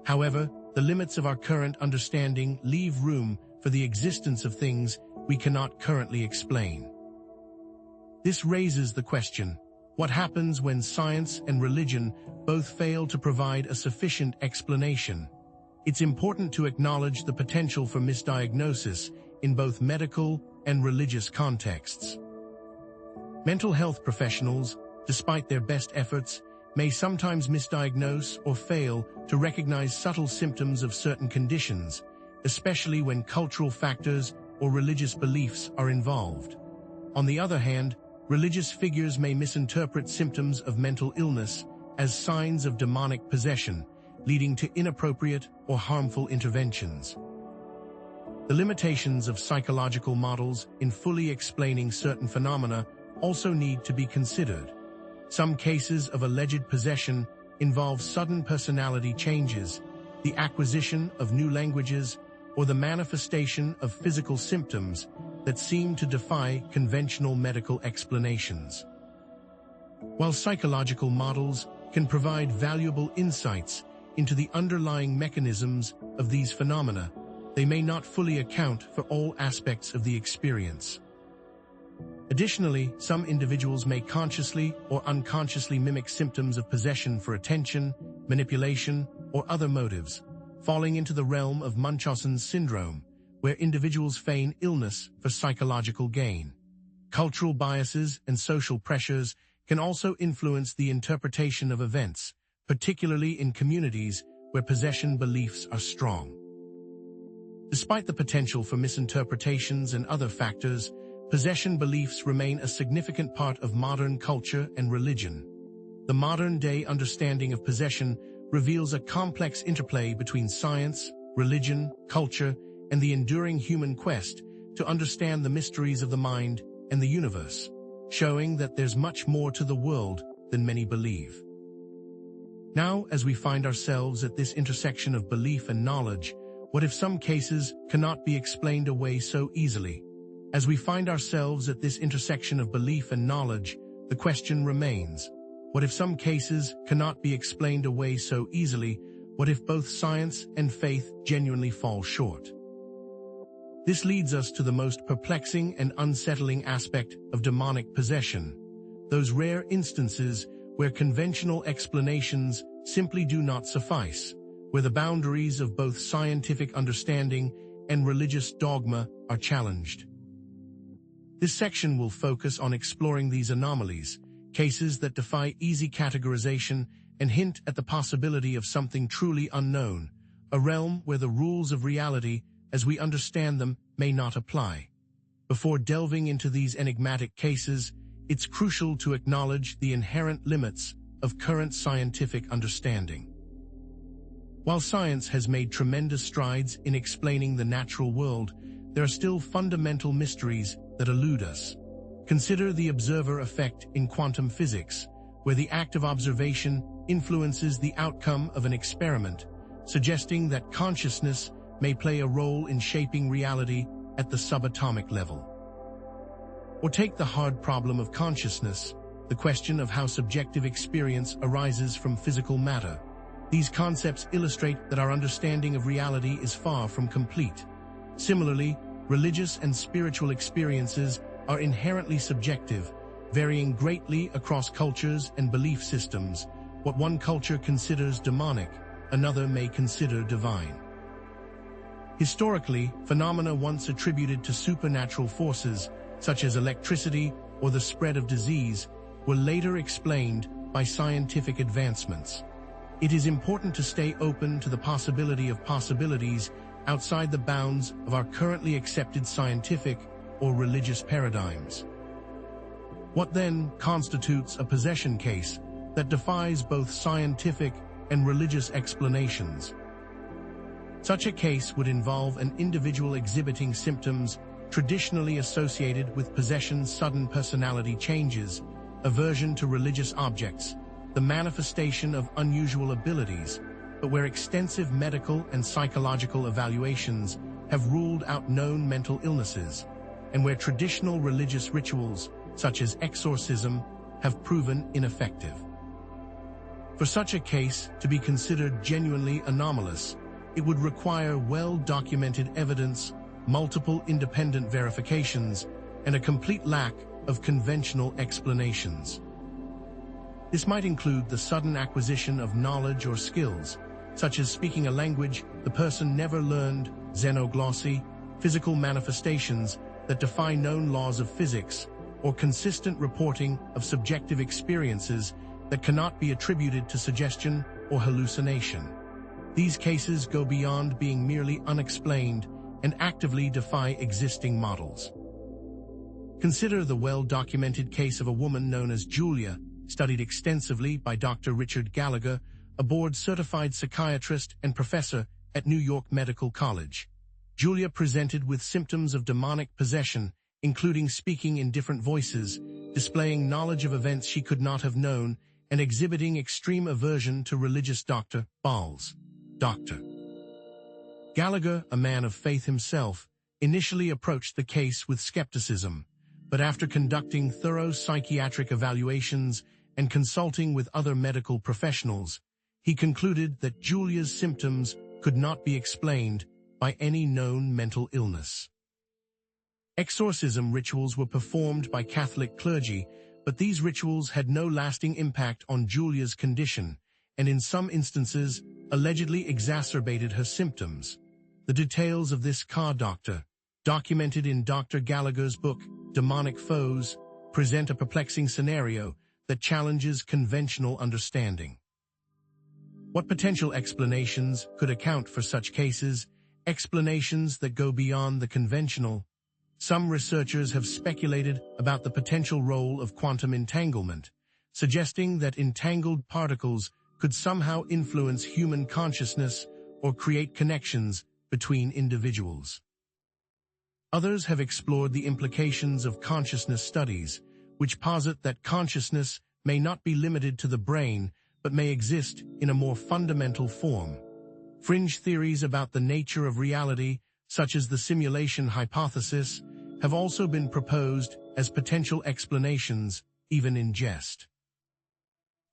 However, the limits of our current understanding leave room for the existence of things we cannot currently explain. This raises the question, what happens when science and religion both fail to provide a sufficient explanation? It's important to acknowledge the potential for misdiagnosis in both medical and religious contexts. Mental health professionals, despite their best efforts, may sometimes misdiagnose or fail to recognize subtle symptoms of certain conditions, especially when cultural factors or religious beliefs are involved. On the other hand, religious figures may misinterpret symptoms of mental illness as signs of demonic possession, leading to inappropriate or harmful interventions. The limitations of psychological models in fully explaining certain phenomena also need to be considered. Some cases of alleged possession involve sudden personality changes, the acquisition of new languages, or the manifestation of physical symptoms that seem to defy conventional medical explanations. While psychological models can provide valuable insights into the underlying mechanisms of these phenomena, they may not fully account for all aspects of the experience. Additionally, some individuals may consciously or unconsciously mimic symptoms of possession for attention, manipulation, or other motives, falling into the realm of Munchausen's syndrome, where individuals feign illness for psychological gain. Cultural biases and social pressures can also influence the interpretation of events, particularly in communities where possession beliefs are strong. Despite the potential for misinterpretations and other factors, possession beliefs remain a significant part of modern culture and religion. The modern-day understanding of possession reveals a complex interplay between science, religion, culture, and the enduring human quest to understand the mysteries of the mind and the universe, showing that there's much more to the world than many believe. Now, as we find ourselves at this intersection of belief and knowledge, what if some cases cannot be explained away so easily? As we find ourselves at this intersection of belief and knowledge, the question remains, what if some cases cannot be explained away so easily? What if both science and faith genuinely fall short? This leads us to the most perplexing and unsettling aspect of demonic possession, those rare instances where conventional explanations simply do not suffice, where the boundaries of both scientific understanding and religious dogma are challenged. This section will focus on exploring these anomalies, cases that defy easy categorization and hint at the possibility of something truly unknown, a realm where the rules of reality, as we understand them, may not apply. Before delving into these enigmatic cases, it's crucial to acknowledge the inherent limits of current scientific understanding. While science has made tremendous strides in explaining the natural world, there are still fundamental mysteries that elude us. Consider the observer effect in quantum physics, where the act of observation influences the outcome of an experiment, suggesting that consciousness may play a role in shaping reality at the subatomic level. Or take the hard problem of consciousness, the question of how subjective experience arises from physical matter. These concepts illustrate that our understanding of reality is far from complete. Similarly, religious and spiritual experiences are inherently subjective, varying greatly across cultures and belief systems. What one culture considers demonic, another may consider divine. Historically, phenomena once attributed to supernatural forces, such as electricity or the spread of disease, were later explained by scientific advancements. It is important to stay open to the possibility of possibilities outside the bounds of our currently accepted scientific or religious paradigms. What then constitutes a possession case that defies both scientific and religious explanations? Such a case would involve an individual exhibiting symptoms traditionally associated with possession's sudden personality changes, aversion to religious objects, the manifestation of unusual abilities, but where extensive medical and psychological evaluations have ruled out known mental illnesses, and where traditional religious rituals, such as exorcism, have proven ineffective. For such a case to be considered genuinely anomalous, it would require well-documented evidence, multiple independent verifications, and a complete lack of conventional explanations. This might include the sudden acquisition of knowledge or skills, such as speaking a language the person never learned, xenoglossy, physical manifestations that defy known laws of physics, or consistent reporting of subjective experiences that cannot be attributed to suggestion or hallucination. These cases go beyond being merely unexplained and actively defy existing models. Consider the well-documented case of a woman known as Julia, studied extensively by Dr. Richard Gallagher, a board-certified psychiatrist and professor at New York Medical College. Julia presented with symptoms of demonic possession, including speaking in different voices, displaying knowledge of events she could not have known, and exhibiting extreme aversion to religious Dr. Balls. Dr. Gallagher, a man of faith himself, initially approached the case with skepticism, but after conducting thorough psychiatric evaluations and consulting with other medical professionals, he concluded that Julia's symptoms could not be explained by any known mental illness. Exorcism rituals were performed by Catholic clergy, but these rituals had no lasting impact on Julia's condition, and in some instances, allegedly exacerbated her symptoms. The details of this car doctor, documented in Dr. Gallagher's book, Demonic Foes, present a perplexing scenario that challenges conventional understanding. What potential explanations could account for such cases, explanations that go beyond the conventional? Some researchers have speculated about the potential role of quantum entanglement, suggesting that entangled particles could somehow influence human consciousness or create connections between individuals. Others have explored the implications of consciousness studies, which posit that consciousness may not be limited to the brain, but may exist in a more fundamental form. Fringe theories about the nature of reality, such as the simulation hypothesis, have also been proposed as potential explanations, even in jest.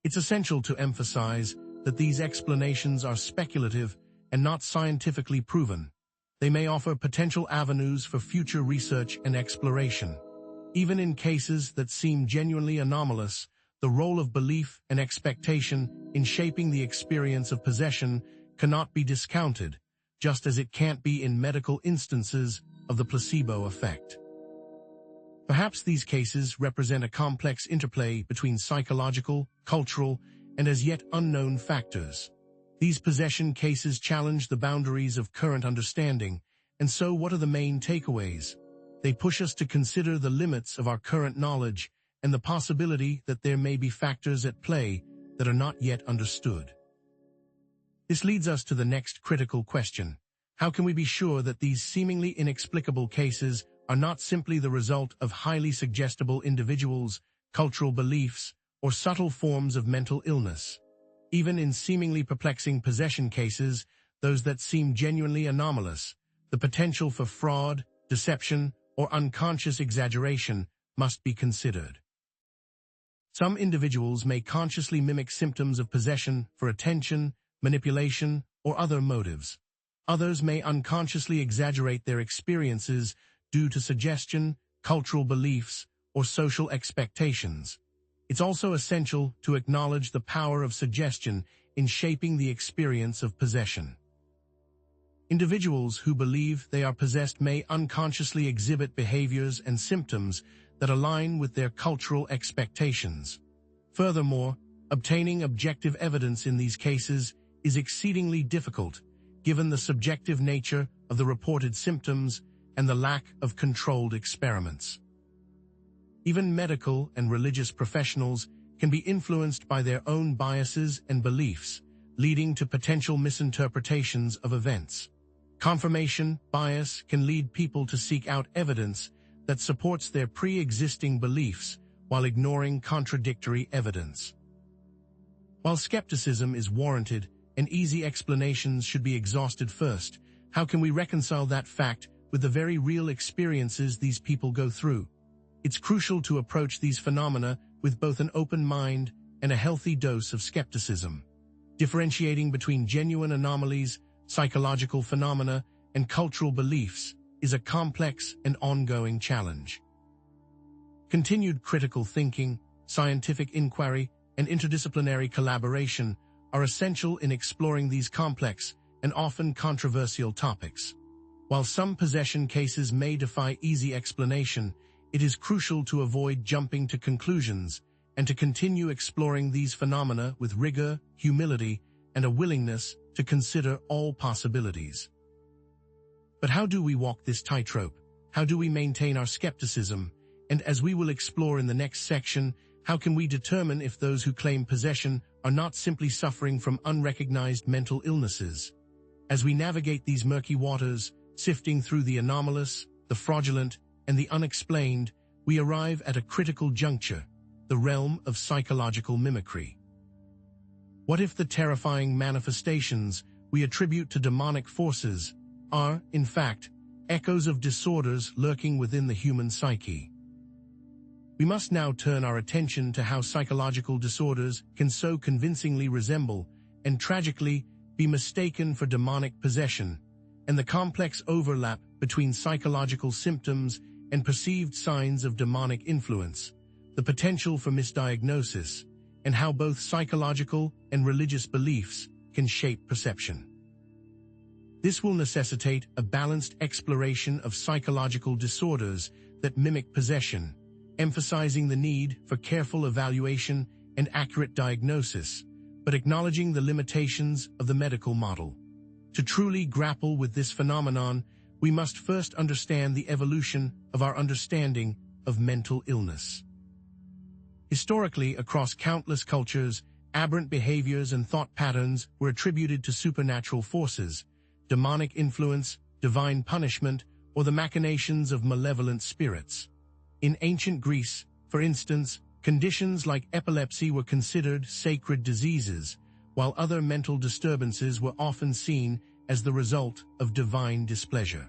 It's essential to emphasize that these explanations are speculative and not scientifically proven. They may offer potential avenues for future research and exploration. Even in cases that seem genuinely anomalous, the role of belief and expectation in shaping the experience of possession cannot be discounted, just as it can't be in medical instances of the placebo effect. Perhaps these cases represent a complex interplay between psychological, cultural, and as yet unknown factors. These possession cases challenge the boundaries of current understanding, and so what are the main takeaways? They push us to consider the limits of our current knowledge and the possibility that there may be factors at play that are not yet understood. This leads us to the next critical question. How can we be sure that these seemingly inexplicable cases are not simply the result of highly suggestible individuals, cultural beliefs, or subtle forms of mental illness? Even in seemingly perplexing possession cases, those that seem genuinely anomalous, the potential for fraud, deception, or unconscious exaggeration must be considered. Some individuals may consciously mimic symptoms of possession for attention, manipulation, or other motives. Others may unconsciously exaggerate their experiences due to suggestion, cultural beliefs, or social expectations. It's also essential to acknowledge the power of suggestion in shaping the experience of possession. Individuals who believe they are possessed may unconsciously exhibit behaviors and symptoms that align with their cultural expectations. Furthermore, obtaining objective evidence in these cases is exceedingly difficult, given the subjective nature of the reported symptoms and the lack of controlled experiments. Even medical and religious professionals can be influenced by their own biases and beliefs, leading to potential misinterpretations of events. Confirmation bias can lead people to seek out evidence that supports their pre-existing beliefs while ignoring contradictory evidence. While skepticism is warranted and easy explanations should be exhausted first, how can we reconcile that fact with the very real experiences these people go through? It's crucial to approach these phenomena with both an open mind and a healthy dose of skepticism. Differentiating between genuine anomalies, psychological phenomena, and cultural beliefs is a complex and ongoing challenge. Continued critical thinking, scientific inquiry, and interdisciplinary collaboration are essential in exploring these complex and often controversial topics. While some possession cases may defy easy explanation, it is crucial to avoid jumping to conclusions and to continue exploring these phenomena with rigor, humility, and a willingness to consider all possibilities. But how do we walk this tightrope? How do we maintain our skepticism? And as we will explore in the next section, how can we determine if those who claim possession are not simply suffering from unrecognized mental illnesses? As we navigate these murky waters, sifting through the anomalous, the fraudulent, and the unexplained, we arrive at a critical juncture, the realm of psychological mimicry. What if the terrifying manifestations we attribute to demonic forces are, in fact, echoes of disorders lurking within the human psyche. We must now turn our attention to how psychological disorders can so convincingly resemble and tragically be mistaken for demonic possession, and the complex overlap between psychological symptoms and perceived signs of demonic influence, the potential for misdiagnosis, and how both psychological and religious beliefs can shape perception. This will necessitate a balanced exploration of psychological disorders that mimic possession, emphasizing the need for careful evaluation and accurate diagnosis, but acknowledging the limitations of the medical model. To truly grapple with this phenomenon, we must first understand the evolution of our understanding of mental illness. Historically, across countless cultures, aberrant behaviors and thought patterns were attributed to supernatural forces, demonic influence, divine punishment, or the machinations of malevolent spirits. In ancient Greece, for instance, conditions like epilepsy were considered sacred diseases, while other mental disturbances were often seen as the result of divine displeasure.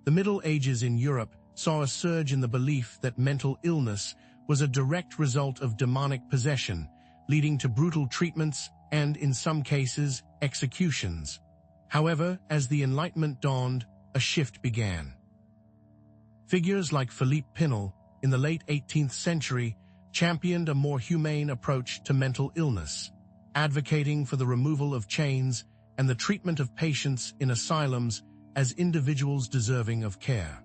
The Middle Ages in Europe saw a surge in the belief that mental illness was a direct result of demonic possession, leading to brutal treatments and, in some cases, executions. However, as the Enlightenment dawned, a shift began. Figures like Philippe Pinel, in the late 18th century, championed a more humane approach to mental illness, advocating for the removal of chains and the treatment of patients in asylums as individuals deserving of care.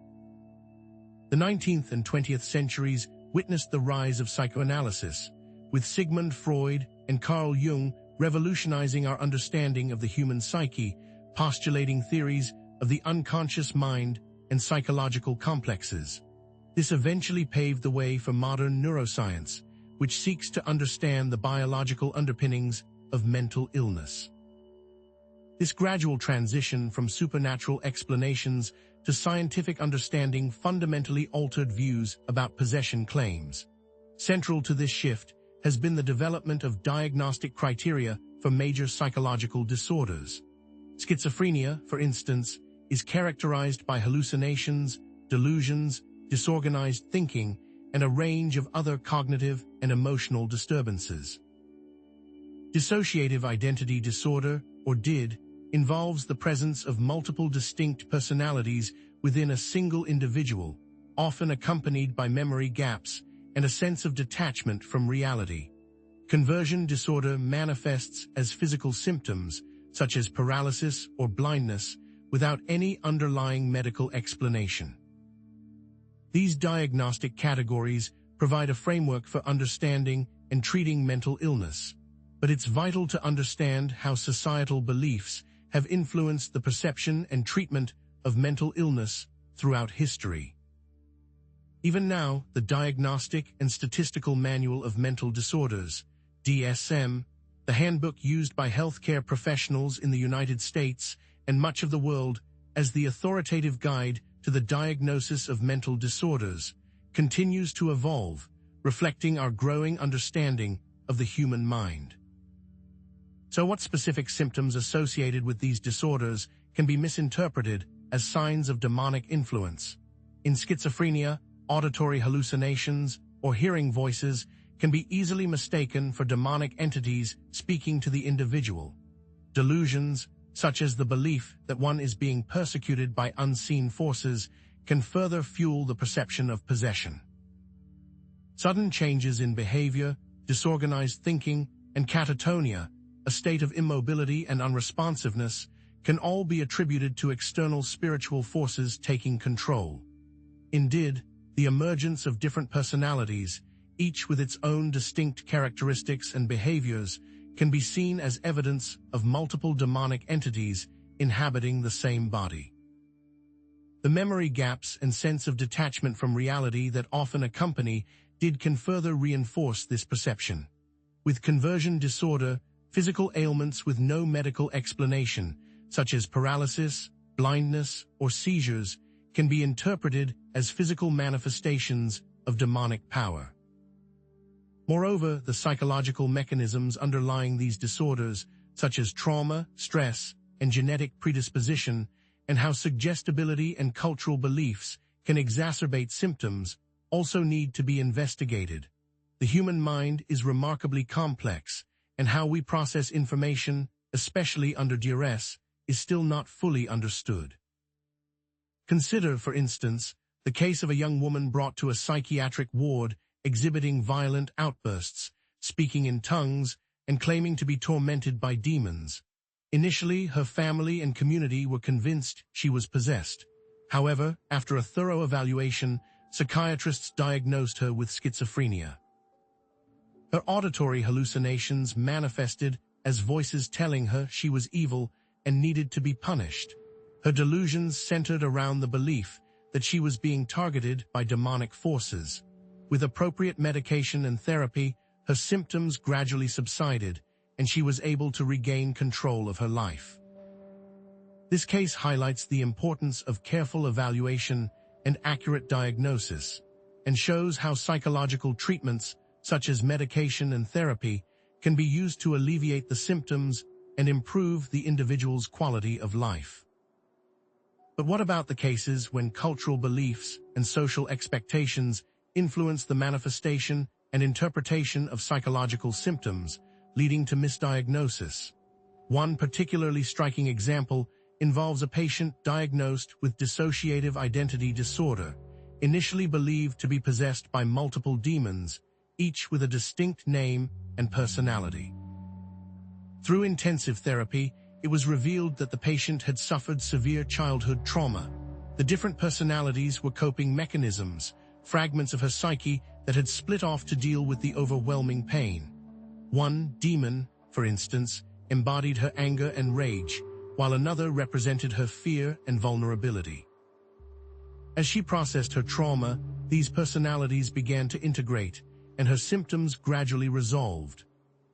The 19th and 20th centuries witnessed the rise of psychoanalysis, with Sigmund Freud and Carl Jung revolutionizing our understanding of the human psyche, postulating theories of the unconscious mind and psychological complexes. This eventually paved the way for modern neuroscience, which seeks to understand the biological underpinnings of mental illness. This gradual transition from supernatural explanations to scientific understanding fundamentally altered views about possession claims. Central to this shift has been the development of diagnostic criteria for major psychological disorders. Schizophrenia, for instance, is characterized by hallucinations, delusions, disorganized thinking, and a range of other cognitive and emotional disturbances. Dissociative identity disorder, or DID, involves the presence of multiple distinct personalities within a single individual, often accompanied by memory gaps and a sense of detachment from reality. Conversion disorder manifests as physical symptoms, such as paralysis or blindness, without any underlying medical explanation. These diagnostic categories provide a framework for understanding and treating mental illness, but it's vital to understand how societal beliefs have influenced the perception and treatment of mental illness throughout history. Even now, the Diagnostic and Statistical Manual of Mental Disorders, DSM, the handbook used by healthcare professionals in the United States and much of the world as the authoritative guide to the diagnosis of mental disorders, continues to evolve, reflecting our growing understanding of the human mind. So what specific symptoms associated with these disorders can be misinterpreted as signs of demonic influence? In schizophrenia, auditory hallucinations or hearing voices can be easily mistaken for demonic entities speaking to the individual. Delusions, such as the belief that one is being persecuted by unseen forces, can further fuel the perception of possession. Sudden changes in behavior, disorganized thinking, and catatonia, a state of immobility and unresponsiveness, can all be attributed to external spiritual forces taking control. Indeed, the emergence of different personalities, each with its own distinct characteristics and behaviors, can be seen as evidence of multiple demonic entities inhabiting the same body. The memory gaps and sense of detachment from reality that often accompany DID can further reinforce this perception. With conversion disorder, physical ailments with no medical explanation, such as paralysis, blindness, or seizures, can be interpreted as physical manifestations of demonic power. Moreover, the psychological mechanisms underlying these disorders, such as trauma, stress, and genetic predisposition, and how suggestibility and cultural beliefs can exacerbate symptoms also need to be investigated. The human mind is remarkably complex, and how we process information, especially under duress, is still not fully understood. Consider, for instance, the case of a young woman brought to a psychiatric ward exhibiting violent outbursts, speaking in tongues, and claiming to be tormented by demons. Initially, her family and community were convinced she was possessed. However, after a thorough evaluation, psychiatrists diagnosed her with schizophrenia. Her auditory hallucinations manifested as voices telling her she was evil and needed to be punished. Her delusions centered around the belief that she was being targeted by demonic forces. With appropriate medication and therapy, her symptoms gradually subsided, and she was able to regain control of her life. This case highlights the importance of careful evaluation and accurate diagnosis, and shows how psychological treatments, such as medication and therapy, can be used to alleviate the symptoms and improve the individual's quality of life. But what about the cases when cultural beliefs and social expectations influence the manifestation and interpretation of psychological symptoms, leading to misdiagnosis? One particularly striking example involves a patient diagnosed with dissociative identity disorder, initially believed to be possessed by multiple demons, each with a distinct name and personality. Through intensive therapy, it was revealed that the patient had suffered severe childhood trauma. The different personalities were coping mechanisms, fragments of her psyche that had split off to deal with the overwhelming pain. One demon, for instance, embodied her anger and rage, while another represented her fear and vulnerability. As she processed her trauma, these personalities began to integrate, and her symptoms gradually resolved.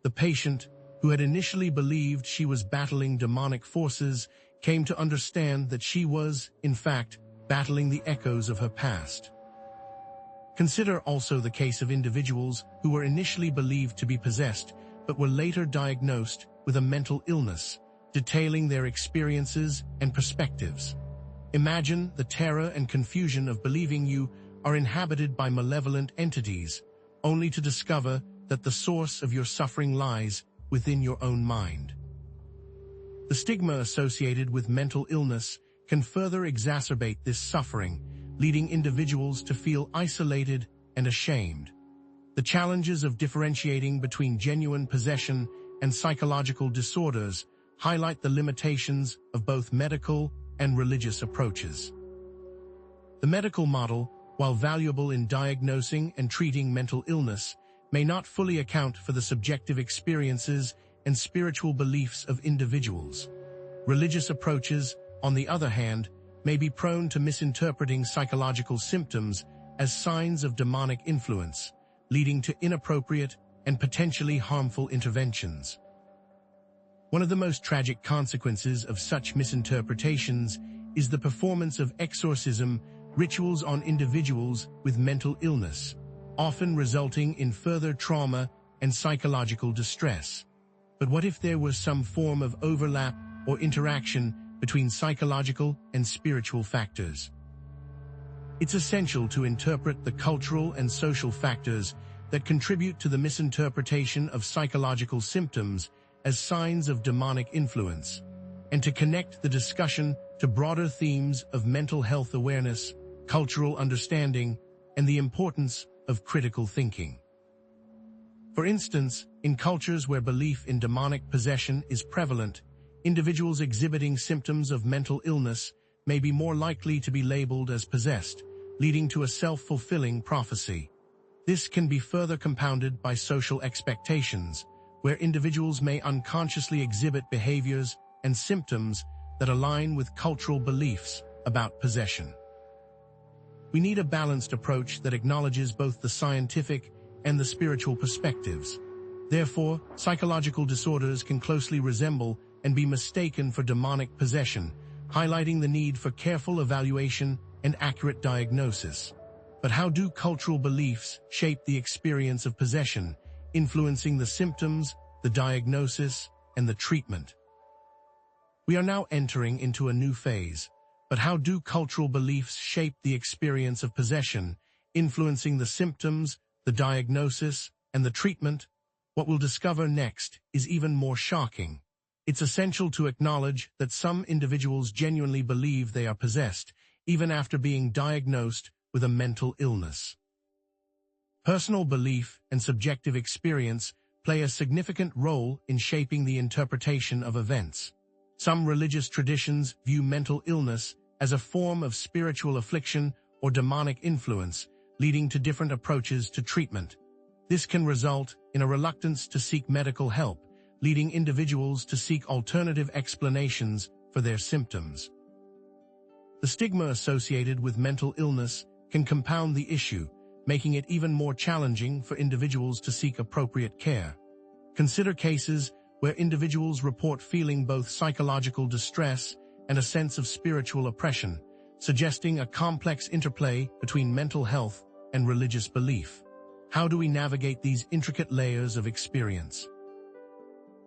The patient, who had initially believed she was battling demonic forces, came to understand that she was, in fact, battling the echoes of her past. Consider also the case of individuals who were initially believed to be possessed, but were later diagnosed with a mental illness, detailing their experiences and perspectives. Imagine the terror and confusion of believing you are inhabited by malevolent entities, only to discover that the source of your suffering lies within your own mind. The stigma associated with mental illness can further exacerbate this suffering, leading individuals to feel isolated and ashamed. The challenges of differentiating between genuine possession and psychological disorders highlight the limitations of both medical and religious approaches. The medical model, while valuable in diagnosing and treating mental illness, may not fully account for the subjective experiences and spiritual beliefs of individuals. Religious approaches, on the other hand, may be prone to misinterpreting psychological symptoms as signs of demonic influence, leading to inappropriate and potentially harmful interventions. One of the most tragic consequences of such misinterpretations is the performance of exorcism rituals on individuals with mental illness, often resulting in further trauma and psychological distress. But what if there was some form of overlap or interaction between psychological and spiritual factors? It's essential to interpret the cultural and social factors that contribute to the misinterpretation of psychological symptoms as signs of demonic influence, and to connect the discussion to broader themes of mental health awareness, cultural understanding, and the importance of critical thinking. For instance, in cultures where belief in demonic possession is prevalent, individuals exhibiting symptoms of mental illness may be more likely to be labeled as possessed, leading to a self-fulfilling prophecy. This can be further compounded by social expectations, where individuals may unconsciously exhibit behaviors and symptoms that align with cultural beliefs about possession. We need a balanced approach that acknowledges both the scientific and the spiritual perspectives. Therefore, psychological disorders can closely resemble and be mistaken for demonic possession, highlighting the need for careful evaluation and accurate diagnosis. But how do cultural beliefs shape the experience of possession, influencing the symptoms, the diagnosis, and the treatment? We are now entering into a new phase, But how do cultural beliefs shape the experience of possession, influencing the symptoms, the diagnosis, and the treatment? What we'll discover next is even more shocking. It's essential to acknowledge that some individuals genuinely believe they are possessed, even after being diagnosed with a mental illness. Personal belief and subjective experience play a significant role in shaping the interpretation of events. Some religious traditions view mental illness as a form of spiritual affliction or demonic influence, leading to different approaches to treatment. This can result in a reluctance to seek medical help, leading individuals to seek alternative explanations for their symptoms. The stigma associated with mental illness can compound the issue, making it even more challenging for individuals to seek appropriate care. Consider cases where individuals report feeling both psychological distress and a sense of spiritual oppression, suggesting a complex interplay between mental health and religious belief. How do we navigate these intricate layers of experience?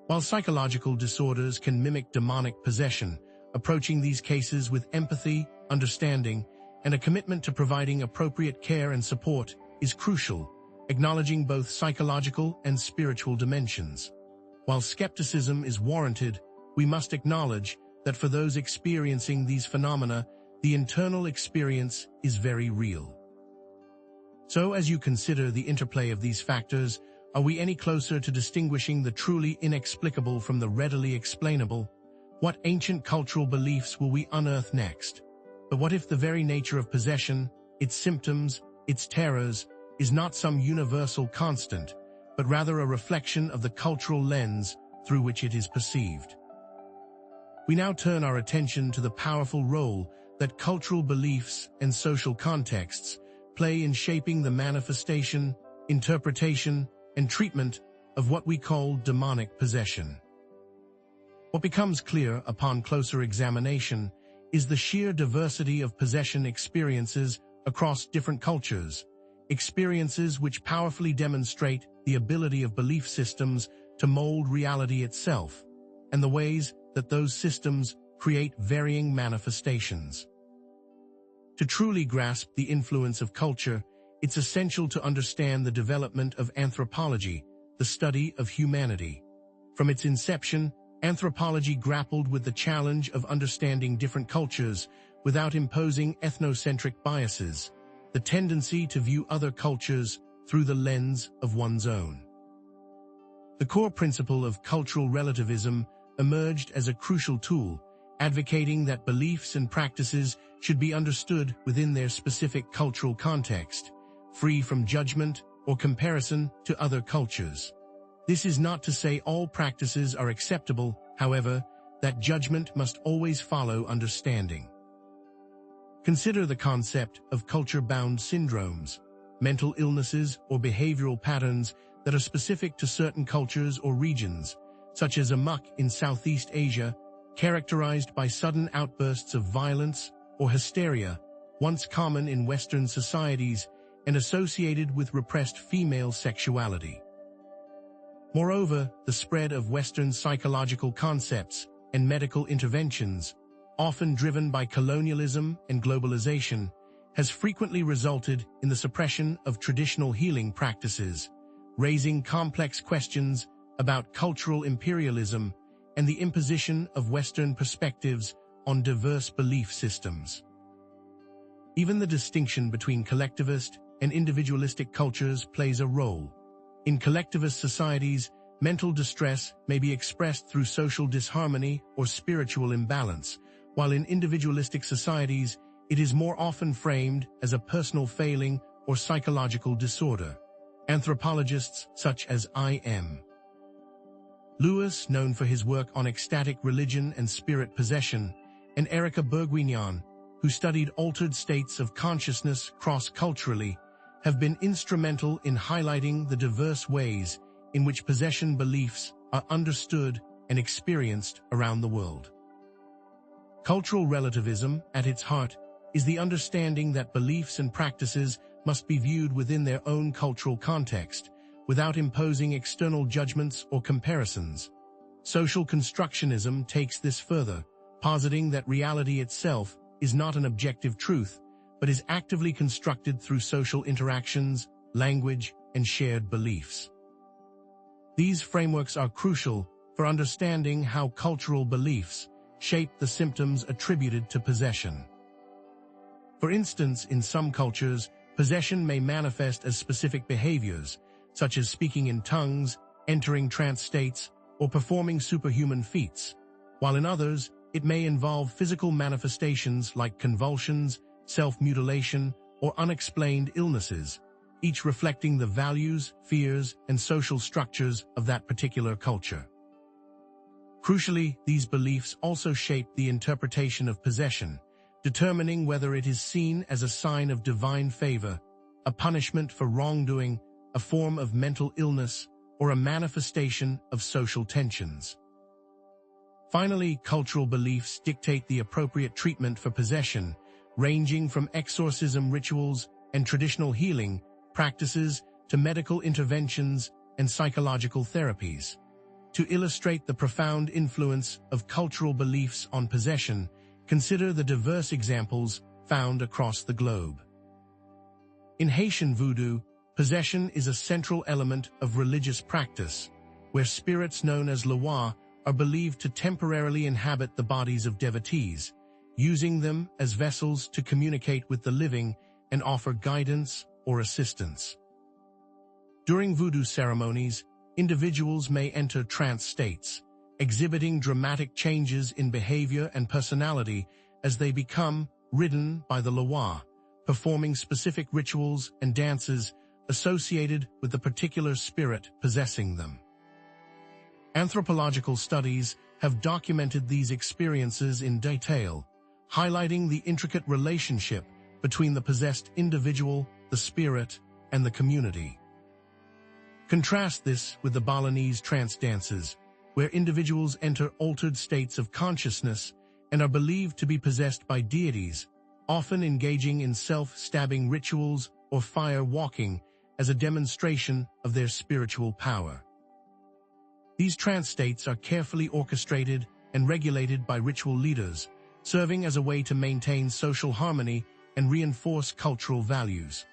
While psychological disorders can mimic demonic possession, approaching these cases with empathy, understanding, and a commitment to providing appropriate care and support is crucial, acknowledging both psychological and spiritual dimensions. While skepticism is warranted, we must acknowledge that for those experiencing these phenomena, the internal experience is very real. So, as you consider the interplay of these factors, are we any closer to distinguishing the truly inexplicable from the readily explainable? What ancient cultural beliefs will we unearth next? But what if the very nature of possession, its symptoms, its terrors, is not some universal constant, but rather a reflection of the cultural lens through which it is perceived? We now turn our attention to the powerful role that cultural beliefs and social contexts play in shaping the manifestation, interpretation, and treatment of what we call demonic possession. What becomes clear upon closer examination is the sheer diversity of possession experiences across different cultures, experiences which powerfully demonstrate the ability of belief systems to mold reality itself, and the ways that those systems create varying manifestations. To truly grasp the influence of culture, it's essential to understand the development of anthropology, the study of humanity. From its inception, anthropology grappled with the challenge of understanding different cultures without imposing ethnocentric biases, the tendency to view other cultures through the lens of one's own. The core principle of cultural relativism emerged as a crucial tool, advocating that beliefs and practices should be understood within their specific cultural context, free from judgment or comparison to other cultures. This is not to say all practices are acceptable, however, that judgment must always follow understanding. Consider the concept of culture-bound syndromes, mental illnesses or behavioral patterns that are specific to certain cultures or regions, such as amok in Southeast Asia, characterized by sudden outbursts of violence or hysteria, once common in Western societies and associated with repressed female sexuality. Moreover, the spread of Western psychological concepts and medical interventions, often driven by colonialism and globalization, has frequently resulted in the suppression of traditional healing practices, raising complex questions about cultural imperialism and the imposition of Western perspectives on diverse belief systems. Even the distinction between collectivist and individualistic cultures plays a role. In collectivist societies, mental distress may be expressed through social disharmony or spiritual imbalance, while in individualistic societies, it is more often framed as a personal failing or psychological disorder. Anthropologists such as I.M. Louise, known for his work on ecstatic religion and spirit possession, and Erica Berguignan, who studied altered states of consciousness cross-culturally, have been instrumental in highlighting the diverse ways in which possession beliefs are understood and experienced around the world. Cultural relativism, at its heart, is the understanding that beliefs and practices must be viewed within their own cultural context, without imposing external judgments or comparisons. Social constructionism takes this further, positing that reality itself is not an objective truth, but is actively constructed through social interactions, language, and shared beliefs. These frameworks are crucial for understanding how cultural beliefs shape the symptoms attributed to possession. For instance, in some cultures, possession may manifest as specific behaviors, such as speaking in tongues, entering trance states, or performing superhuman feats, while in others, it may involve physical manifestations like convulsions, self-mutilation, or unexplained illnesses, each reflecting the values, fears, and social structures of that particular culture. Crucially, these beliefs also shape the interpretation of possession, determining whether it is seen as a sign of divine favor, a punishment for wrongdoing, a form of mental illness, or a manifestation of social tensions. Finally, cultural beliefs dictate the appropriate treatment for possession, ranging from exorcism rituals and traditional healing practices to medical interventions and psychological therapies. To illustrate the profound influence of cultural beliefs on possession, consider the diverse examples found across the globe. In Haitian voodoo, possession is a central element of religious practice, where spirits known as Loa are believed to temporarily inhabit the bodies of devotees, using them as vessels to communicate with the living and offer guidance or assistance. During voodoo ceremonies, individuals may enter trance states, exhibiting dramatic changes in behavior and personality as they become ridden by the Loa, performing specific rituals and dances associated with the particular spirit possessing them. Anthropological studies have documented these experiences in detail, highlighting the intricate relationship between the possessed individual, the spirit, and the community. Contrast this with the Balinese trance dances, where individuals enter altered states of consciousness and are believed to be possessed by deities, often engaging in self-stabbing rituals or fire walking as a demonstration of their spiritual power. These trance states are carefully orchestrated and regulated by ritual leaders, serving as a way to maintain social harmony and reinforce cultural values.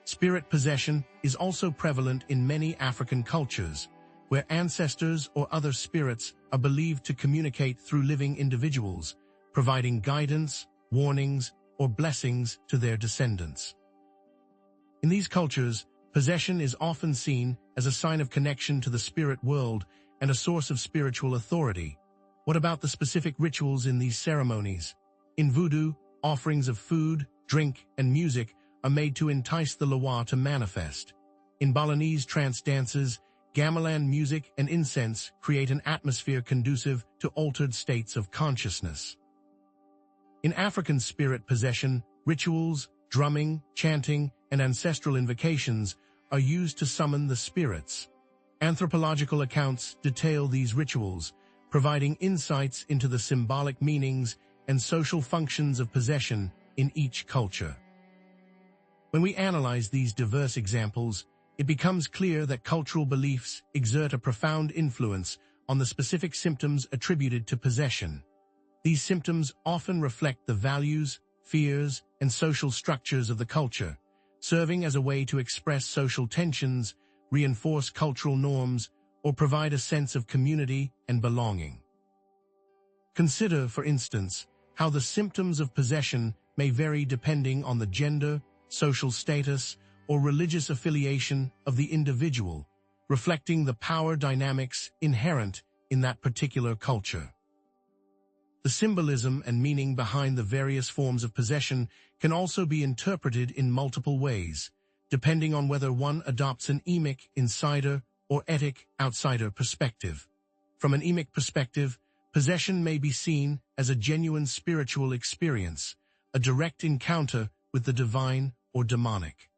Spirit possession is also prevalent in many African cultures, where ancestors or other spirits are believed to communicate through living individuals, providing guidance, warnings, or blessings to their descendants. In these cultures, possession is often seen as a sign of connection to the spirit world and a source of spiritual authority. What about the specific rituals in these ceremonies? In voodoo, offerings of food, drink, and music are made to entice the Loa to manifest. In Balinese trance dances, gamelan music and incense create an atmosphere conducive to altered states of consciousness. In African spirit possession, rituals, drumming, chanting, and ancestral invocations are used to summon the spirits. Anthropological accounts detail these rituals, providing insights into the symbolic meanings and social functions of possession in each culture. When we analyze these diverse examples, it becomes clear that cultural beliefs exert a profound influence on the specific symptoms attributed to possession. These symptoms often reflect the values, fears, and social structures of the culture, serving as a way to express social tensions, reinforce cultural norms, or provide a sense of community and belonging. Consider, for instance, how the symptoms of possession may vary depending on the gender, social status, or religious affiliation of the individual, reflecting the power dynamics inherent in that particular culture. The symbolism and meaning behind the various forms of possession can also be interpreted in multiple ways, depending on whether one adopts an emic insider or etic outsider perspective. From an emic perspective, possession may be seen as a genuine spiritual experience, a direct encounter with the divine or demonic.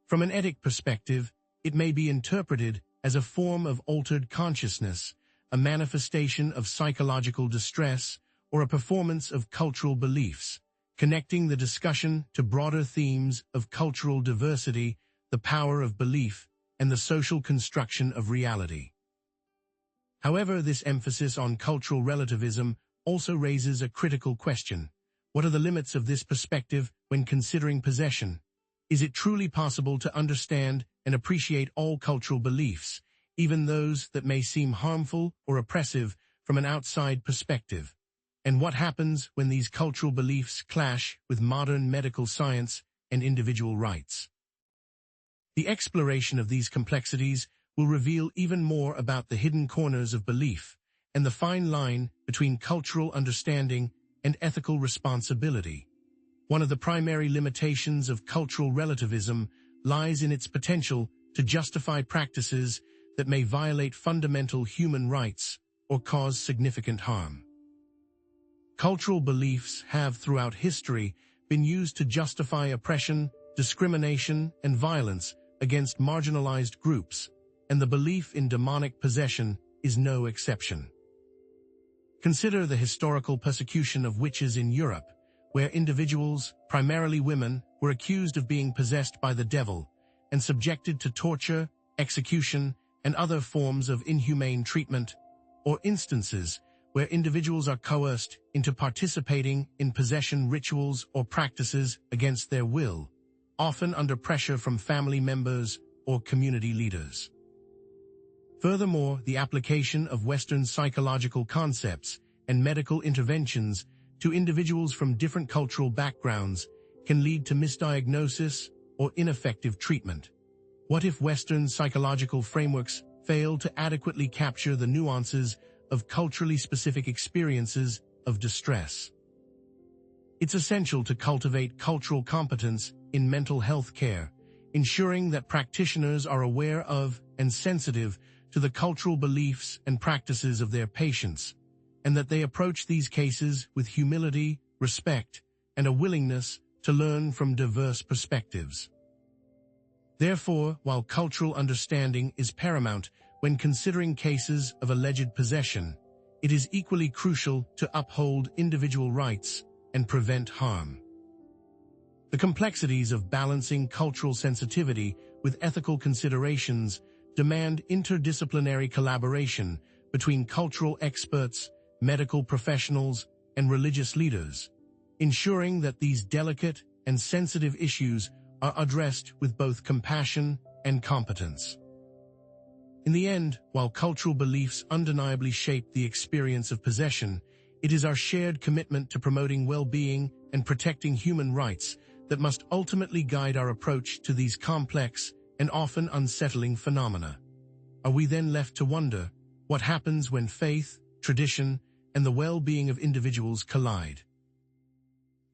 From an etic perspective, it may be interpreted as a form of altered consciousness, a manifestation of psychological distress, or a performance of cultural beliefs, connecting the discussion to broader themes of cultural diversity, the power of belief, and the social construction of reality. However, this emphasis on cultural relativism also raises a critical question. What are the limits of this perspective when considering possession? Is it truly possible to understand and appreciate all cultural beliefs, even those that may seem harmful or oppressive from an outside perspective? And what happens when these cultural beliefs clash with modern medical science and individual rights? The exploration of these complexities will reveal even more about the hidden corners of belief and the fine line between cultural understanding and ethical responsibility. One of the primary limitations of cultural relativism lies in its potential to justify practices that may violate fundamental human rights or cause significant harm. Cultural beliefs have, throughout history, been used to justify oppression, discrimination, and violence against marginalized groups, and the belief in demonic possession is no exception. Consider the historical persecution of witches in Europe, where individuals, primarily women, were accused of being possessed by the devil and subjected to torture, execution, and other forms of inhumane treatment, or instances where individuals are coerced into participating in possession rituals or practices against their will, often under pressure from family members or community leaders. Furthermore, the application of Western psychological concepts and medical interventions to individuals from different cultural backgrounds can lead to misdiagnosis or ineffective treatment. What if Western psychological frameworks fail to adequately capture the nuances of culturally specific experiences of distress? It's essential to cultivate cultural competence in mental health care, ensuring that practitioners are aware of and sensitive to the cultural beliefs and practices of their patients, and that they approach these cases with humility, respect, and a willingness to learn from diverse perspectives. Therefore, while cultural understanding is paramount when considering cases of alleged possession, it is equally crucial to uphold individual rights and prevent harm. The complexities of balancing cultural sensitivity with ethical considerations demand interdisciplinary collaboration between cultural experts, medical professionals, and religious leaders, ensuring that these delicate and sensitive issues are addressed with both compassion and competence. In the end, while cultural beliefs undeniably shape the experience of possession, it is our shared commitment to promoting well-being and protecting human rights that must ultimately guide our approach to these complex and often unsettling phenomena. Are we then left to wonder what happens when faith, tradition, and the well-being of individuals collide?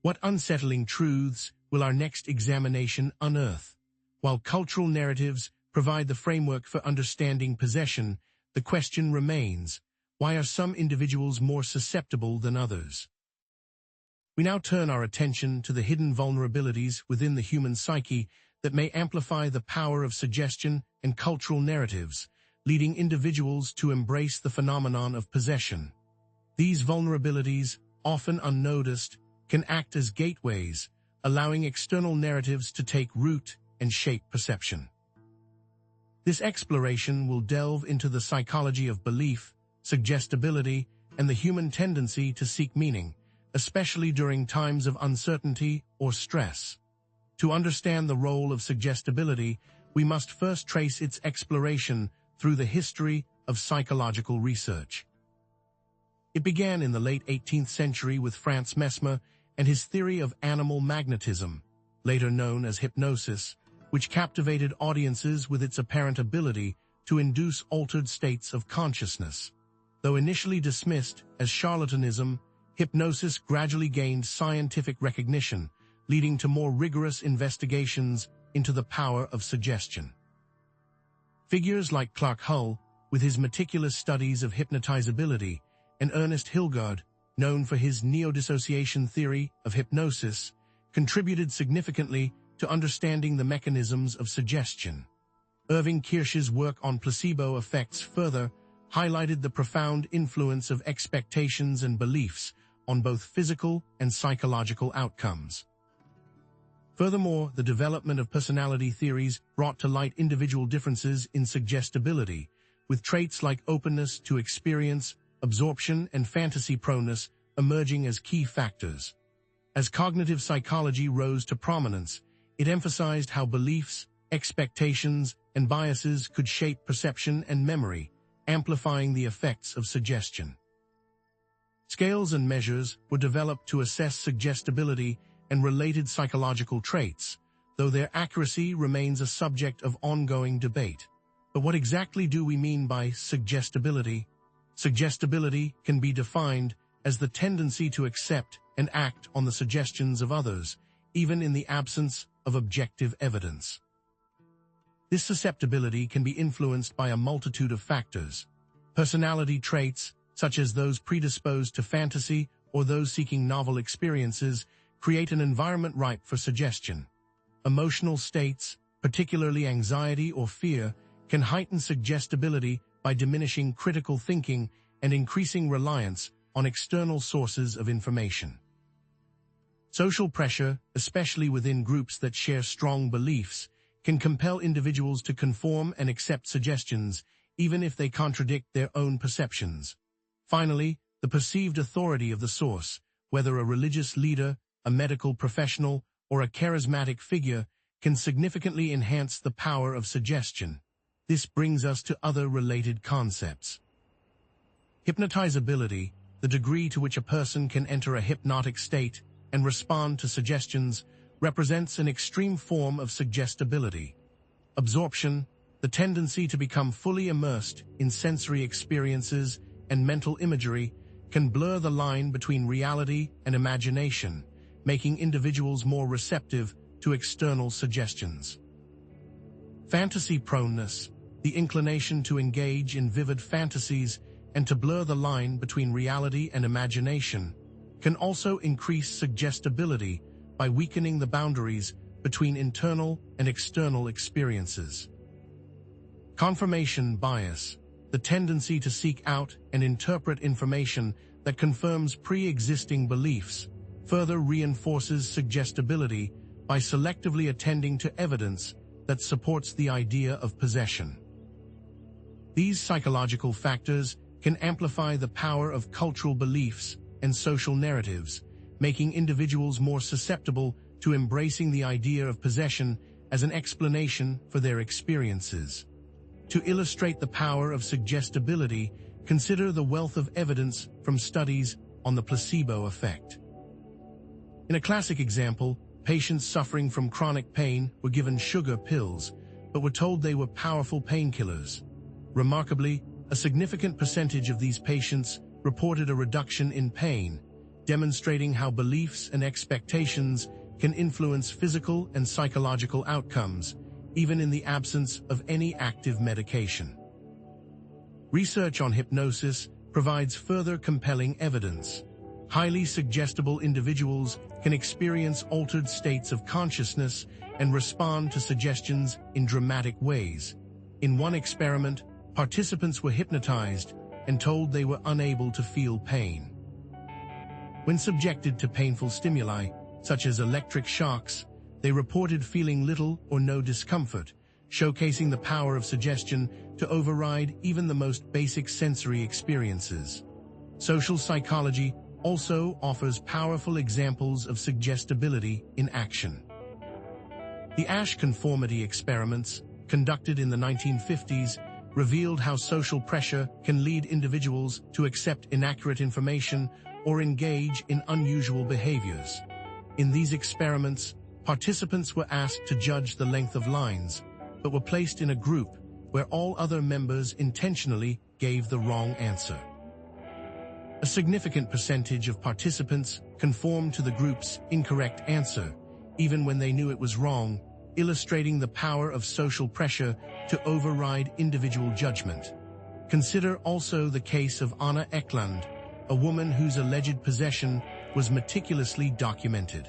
What unsettling truths will our next examination unearth? While cultural narratives provide the framework for understanding possession, the question remains, why are some individuals more susceptible than others? We now turn our attention to the hidden vulnerabilities within the human psyche that may amplify the power of suggestion and cultural narratives, leading individuals to embrace the phenomenon of possession. These vulnerabilities, often unnoticed, can act as gateways, allowing external narratives to take root and shape perception. This exploration will delve into the psychology of belief, suggestibility, and the human tendency to seek meaning, especially during times of uncertainty or stress. To understand the role of suggestibility, we must first trace its exploration through the history of psychological research. It began in the late 18th century with Franz Mesmer and his theory of animal magnetism, later known as hypnosis, which captivated audiences with its apparent ability to induce altered states of consciousness. Though initially dismissed as charlatanism, hypnosis gradually gained scientific recognition, leading to more rigorous investigations into the power of suggestion. Figures like Clark Hull, with his meticulous studies of hypnotizability, and Ernest Hilgard, known for his neo-dissociation theory of hypnosis, contributed significantly to understanding the mechanisms of suggestion. Irving Kirsch's work on placebo effects further highlighted the profound influence of expectations and beliefs on both physical and psychological outcomes. Furthermore, the development of personality theories brought to light individual differences in suggestibility, with traits like openness to experience, absorption, and fantasy proneness emerging as key factors. As cognitive psychology rose to prominence, it emphasized how beliefs, expectations, and biases could shape perception and memory, amplifying the effects of suggestion. Scales and measures were developed to assess suggestibility and related psychological traits, though their accuracy remains a subject of ongoing debate. But what exactly do we mean by suggestibility? Suggestibility can be defined as the tendency to accept and act on the suggestions of others, even in the absence of objective evidence. This susceptibility can be influenced by a multitude of factors. Personality traits, such as those predisposed to fantasy or those seeking novel experiences, create an environment ripe for suggestion. Emotional states, particularly anxiety or fear, can heighten suggestibility by diminishing critical thinking and increasing reliance on external sources of information. Social pressure, especially within groups that share strong beliefs, can compel individuals to conform and accept suggestions, even if they contradict their own perceptions. Finally, the perceived authority of the source, whether a religious leader, a medical professional, or a charismatic figure, can significantly enhance the power of suggestion. This brings us to other related concepts. Hypnotizability, the degree to which a person can enter a hypnotic state and respond to suggestions, represents an extreme form of suggestibility. Absorption, the tendency to become fully immersed in sensory experiences and mental imagery, can blur the line between reality and imagination, making individuals more receptive to external suggestions. Fantasy proneness, the inclination to engage in vivid fantasies and to blur the line between reality and imagination, can also increase suggestibility by weakening the boundaries between internal and external experiences. Confirmation bias, the tendency to seek out and interpret information that confirms pre-existing beliefs, further reinforces suggestibility by selectively attending to evidence that supports the idea of possession. These psychological factors can amplify the power of cultural beliefs and social narratives, making individuals more susceptible to embracing the idea of possession as an explanation for their experiences. To illustrate the power of suggestibility, consider the wealth of evidence from studies on the placebo effect. In a classic example, patients suffering from chronic pain were given sugar pills, but were told they were powerful painkillers. Remarkably, a significant percentage of these patients reported a reduction in pain, demonstrating how beliefs and expectations can influence physical and psychological outcomes, even in the absence of any active medication. Research on hypnosis provides further compelling evidence. Highly suggestible individuals can experience altered states of consciousness and respond to suggestions in dramatic ways. In one experiment, participants were hypnotized and told they were unable to feel pain. When subjected to painful stimuli, such as electric shocks, they reported feeling little or no discomfort, showcasing the power of suggestion to override even the most basic sensory experiences. Social psychology also offers powerful examples of suggestibility in action. The Asch conformity experiments, conducted in the 1950s, revealed how social pressure can lead individuals to accept inaccurate information or engage in unusual behaviors. In these experiments, participants were asked to judge the length of lines, but were placed in a group where all other members intentionally gave the wrong answer. A significant percentage of participants conformed to the group's incorrect answer, even when they knew it was wrong, illustrating the power of social pressure to override individual judgment. Consider also the case of Anna Eklund, a woman whose alleged possession was meticulously documented.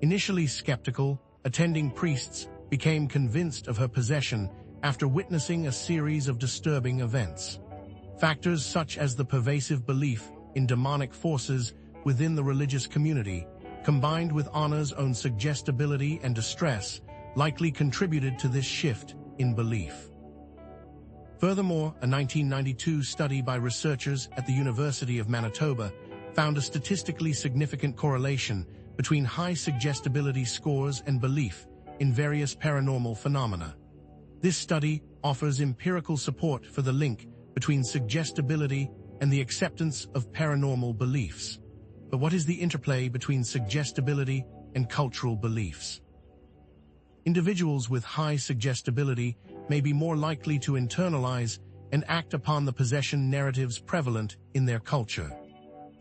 Initially skeptical, attending priests became convinced of her possession after witnessing a series of disturbing events. Factors such as the pervasive belief in demonic forces within the religious community, combined with Anna's own suggestibility and distress, likely contributed to this shift in belief. Furthermore, a 1992 study by researchers at the University of Manitoba found a statistically significant correlation between high suggestibility scores and belief in various paranormal phenomena. This study offers empirical support for the link between suggestibility and the acceptance of paranormal beliefs. But what is the interplay between suggestibility and cultural beliefs? Individuals with high suggestibility may be more likely to internalize and act upon the possession narratives prevalent in their culture.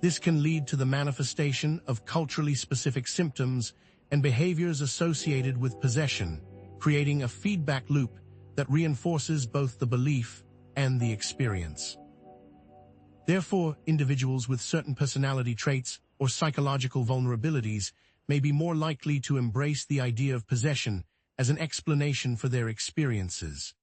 This can lead to the manifestation of culturally specific symptoms and behaviors associated with possession, creating a feedback loop that reinforces both the belief and the experience. Therefore, individuals with certain personality traits or psychological vulnerabilities may be more likely to embrace the idea of possession as an explanation for their experiences.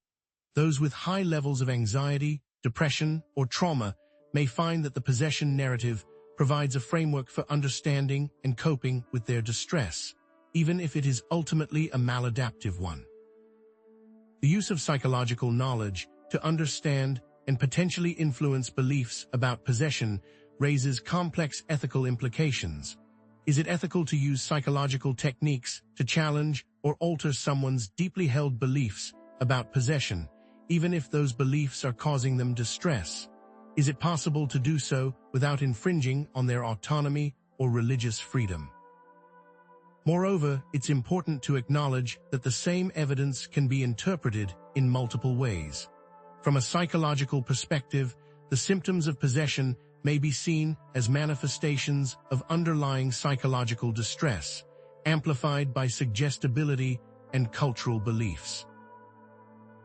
Those with high levels of anxiety, depression, or trauma may find that the possession narrative provides a framework for understanding and coping with their distress, even if it is ultimately a maladaptive one. The use of psychological knowledge to understand and potentially influence beliefs about possession raises complex ethical implications. Is it ethical to use psychological techniques to challenge or alter someone's deeply held beliefs about possession, even if those beliefs are causing them distress? Is it possible to do so without infringing on their autonomy or religious freedom? Moreover, it's important to acknowledge that the same evidence can be interpreted in multiple ways. From a psychological perspective, the symptoms of possession may be seen as manifestations of underlying psychological distress, amplified by suggestibility and cultural beliefs.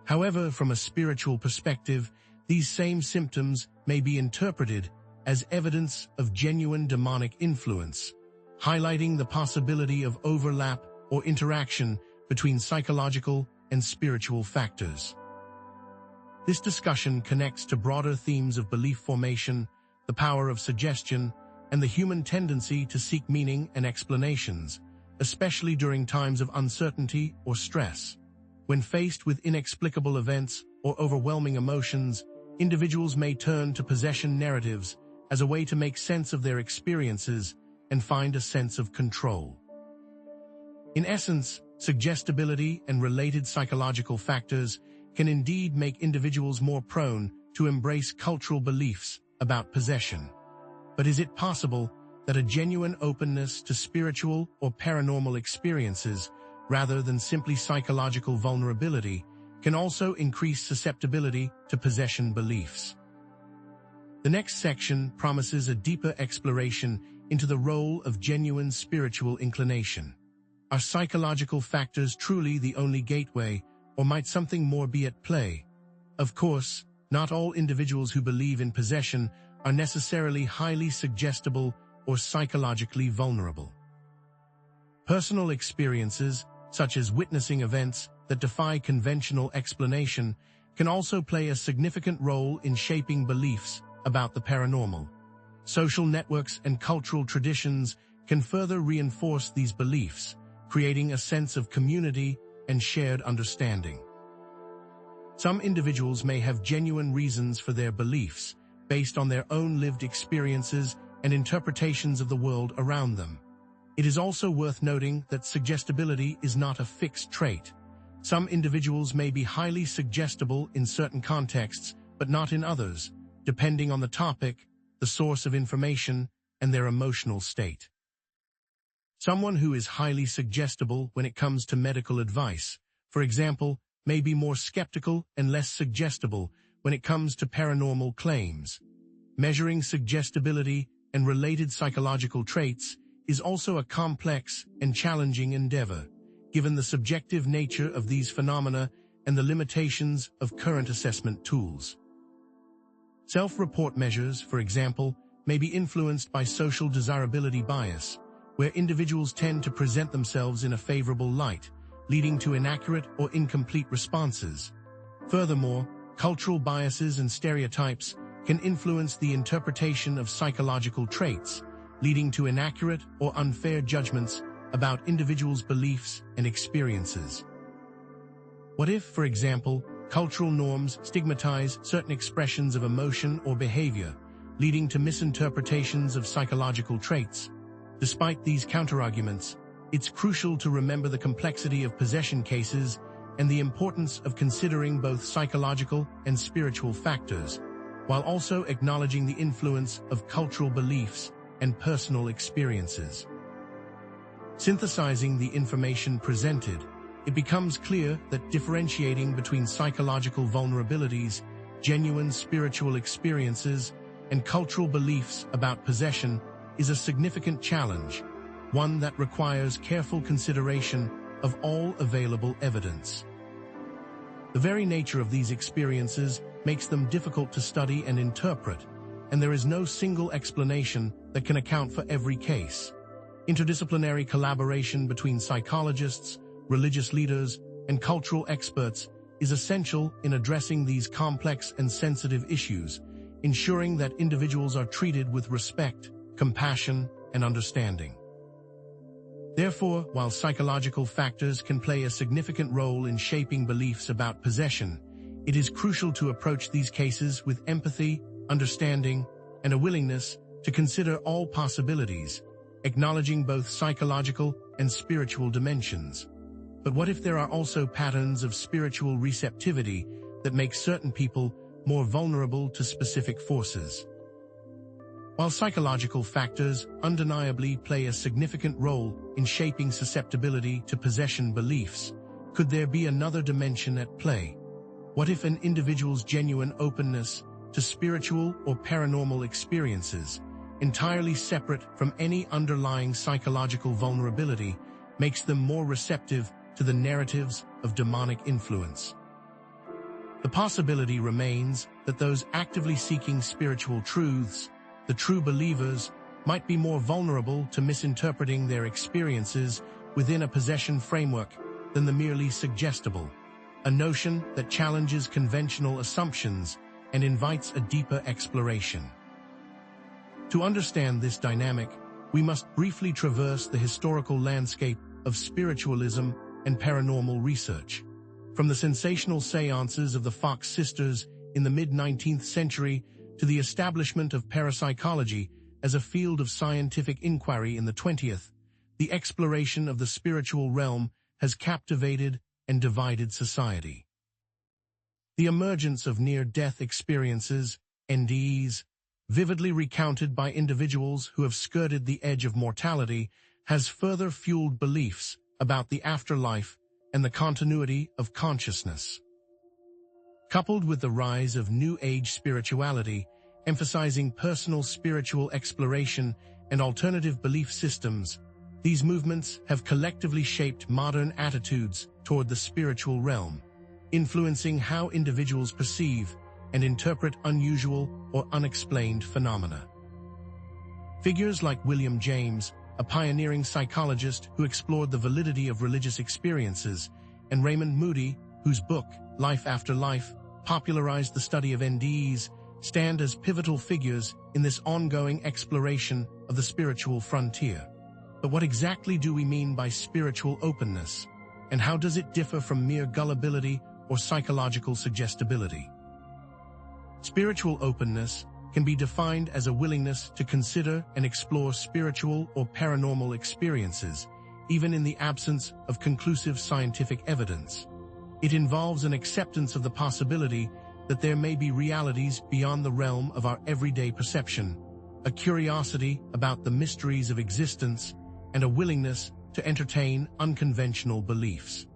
However, from a spiritual perspective, these same symptoms may be interpreted as evidence of genuine demonic influence, highlighting the possibility of overlap or interaction between psychological and spiritual factors. This discussion connects to broader themes of belief formation, the power of suggestion, and the human tendency to seek meaning and explanations, especially during times of uncertainty or stress. When faced with inexplicable events or overwhelming emotions, individuals may turn to possession narratives as a way to make sense of their experiences and find a sense of control. In essence, suggestibility and related psychological factors can indeed make individuals more prone to embrace cultural beliefs about possession. But is it possible that a genuine openness to spiritual or paranormal experiences, rather than simply psychological vulnerability, can also increase susceptibility to possession beliefs? The next section promises a deeper exploration into the role of genuine spiritual inclination. Are psychological factors truly the only gateway, or might something more be at play? Of course, not all individuals who believe in possession are necessarily highly suggestible or psychologically vulnerable. Personal experiences, such as witnessing events that defy conventional explanation, can also play a significant role in shaping beliefs about the paranormal. Social networks and cultural traditions can further reinforce these beliefs, creating a sense of community and shared understanding. Some individuals may have genuine reasons for their beliefs, based on their own lived experiences and interpretations of the world around them. It is also worth noting that suggestibility is not a fixed trait. Some individuals may be highly suggestible in certain contexts, but not in others, depending on the topic, the source of information, and their emotional state. Someone who is highly suggestible when it comes to medical advice, for example, may be more skeptical and less suggestible when it comes to paranormal claims. Measuring suggestibility and related psychological traits is also a complex and challenging endeavor, given the subjective nature of these phenomena and the limitations of current assessment tools. Self-report measures, for example, may be influenced by social desirability bias, where individuals tend to present themselves in a favorable light, leading to inaccurate or incomplete responses. Furthermore, cultural biases and stereotypes can influence the interpretation of psychological traits, leading to inaccurate or unfair judgments about individuals' beliefs and experiences. What if, for example, cultural norms stigmatize certain expressions of emotion or behavior, leading to misinterpretations of psychological traits. Despite these counterarguments, it's crucial to remember the complexity of possession cases and the importance of considering both psychological and spiritual factors, while also acknowledging the influence of cultural beliefs and personal experiences. Synthesizing the information presented, it becomes clear that differentiating between psychological vulnerabilities, genuine spiritual experiences, and cultural beliefs about possession is a significant challenge, one that requires careful consideration of all available evidence. The very nature of these experiences makes them difficult to study and interpret, and there is no single explanation that can account for every case. Interdisciplinary collaboration between psychologists, religious leaders, and cultural experts is essential in addressing these complex and sensitive issues, ensuring that individuals are treated with respect, compassion, and understanding. Therefore, while psychological factors can play a significant role in shaping beliefs about possession, it is crucial to approach these cases with empathy, understanding, and a willingness to consider all possibilities, acknowledging both psychological and spiritual dimensions. But what if there are also patterns of spiritual receptivity that make certain people more vulnerable to specific forces? While psychological factors undeniably play a significant role in shaping susceptibility to possession beliefs, could there be another dimension at play? What if an individual's genuine openness to spiritual or paranormal experiences, entirely separate from any underlying psychological vulnerability, makes them more receptive to the narratives of demonic influence? The possibility remains that those actively seeking spiritual truths, the true believers, might be more vulnerable to misinterpreting their experiences within a possession framework than the merely suggestible, a notion that challenges conventional assumptions and invites a deeper exploration. To understand this dynamic, we must briefly traverse the historical landscape of spiritualism and paranormal research. From the sensational seances of the Fox sisters in the mid-19th century to the establishment of parapsychology as a field of scientific inquiry in the 20th, the exploration of the spiritual realm has captivated and divided society. The emergence of near-death experiences, NDEs, vividly recounted by individuals who have skirted the edge of mortality, has further fueled beliefs about the afterlife and the continuity of consciousness. Coupled with the rise of New Age spirituality, emphasizing personal spiritual exploration and alternative belief systems, these movements have collectively shaped modern attitudes toward the spiritual realm, influencing how individuals perceive and interpret unusual or unexplained phenomena. Figures like William James, a pioneering psychologist who explored the validity of religious experiences, and Raymond Moody, whose book, Life After Life, popularized the study of NDEs, stand as pivotal figures in this ongoing exploration of the spiritual frontier. But what exactly do we mean by spiritual openness, and how does it differ from mere gullibility or psychological suggestibility? Spiritual openness can be defined as a willingness to consider and explore spiritual or paranormal experiences, even in the absence of conclusive scientific evidence. It involves an acceptance of the possibility that there may be realities beyond the realm of our everyday perception, a curiosity about the mysteries of existence, and a willingness to entertain unconventional beliefs.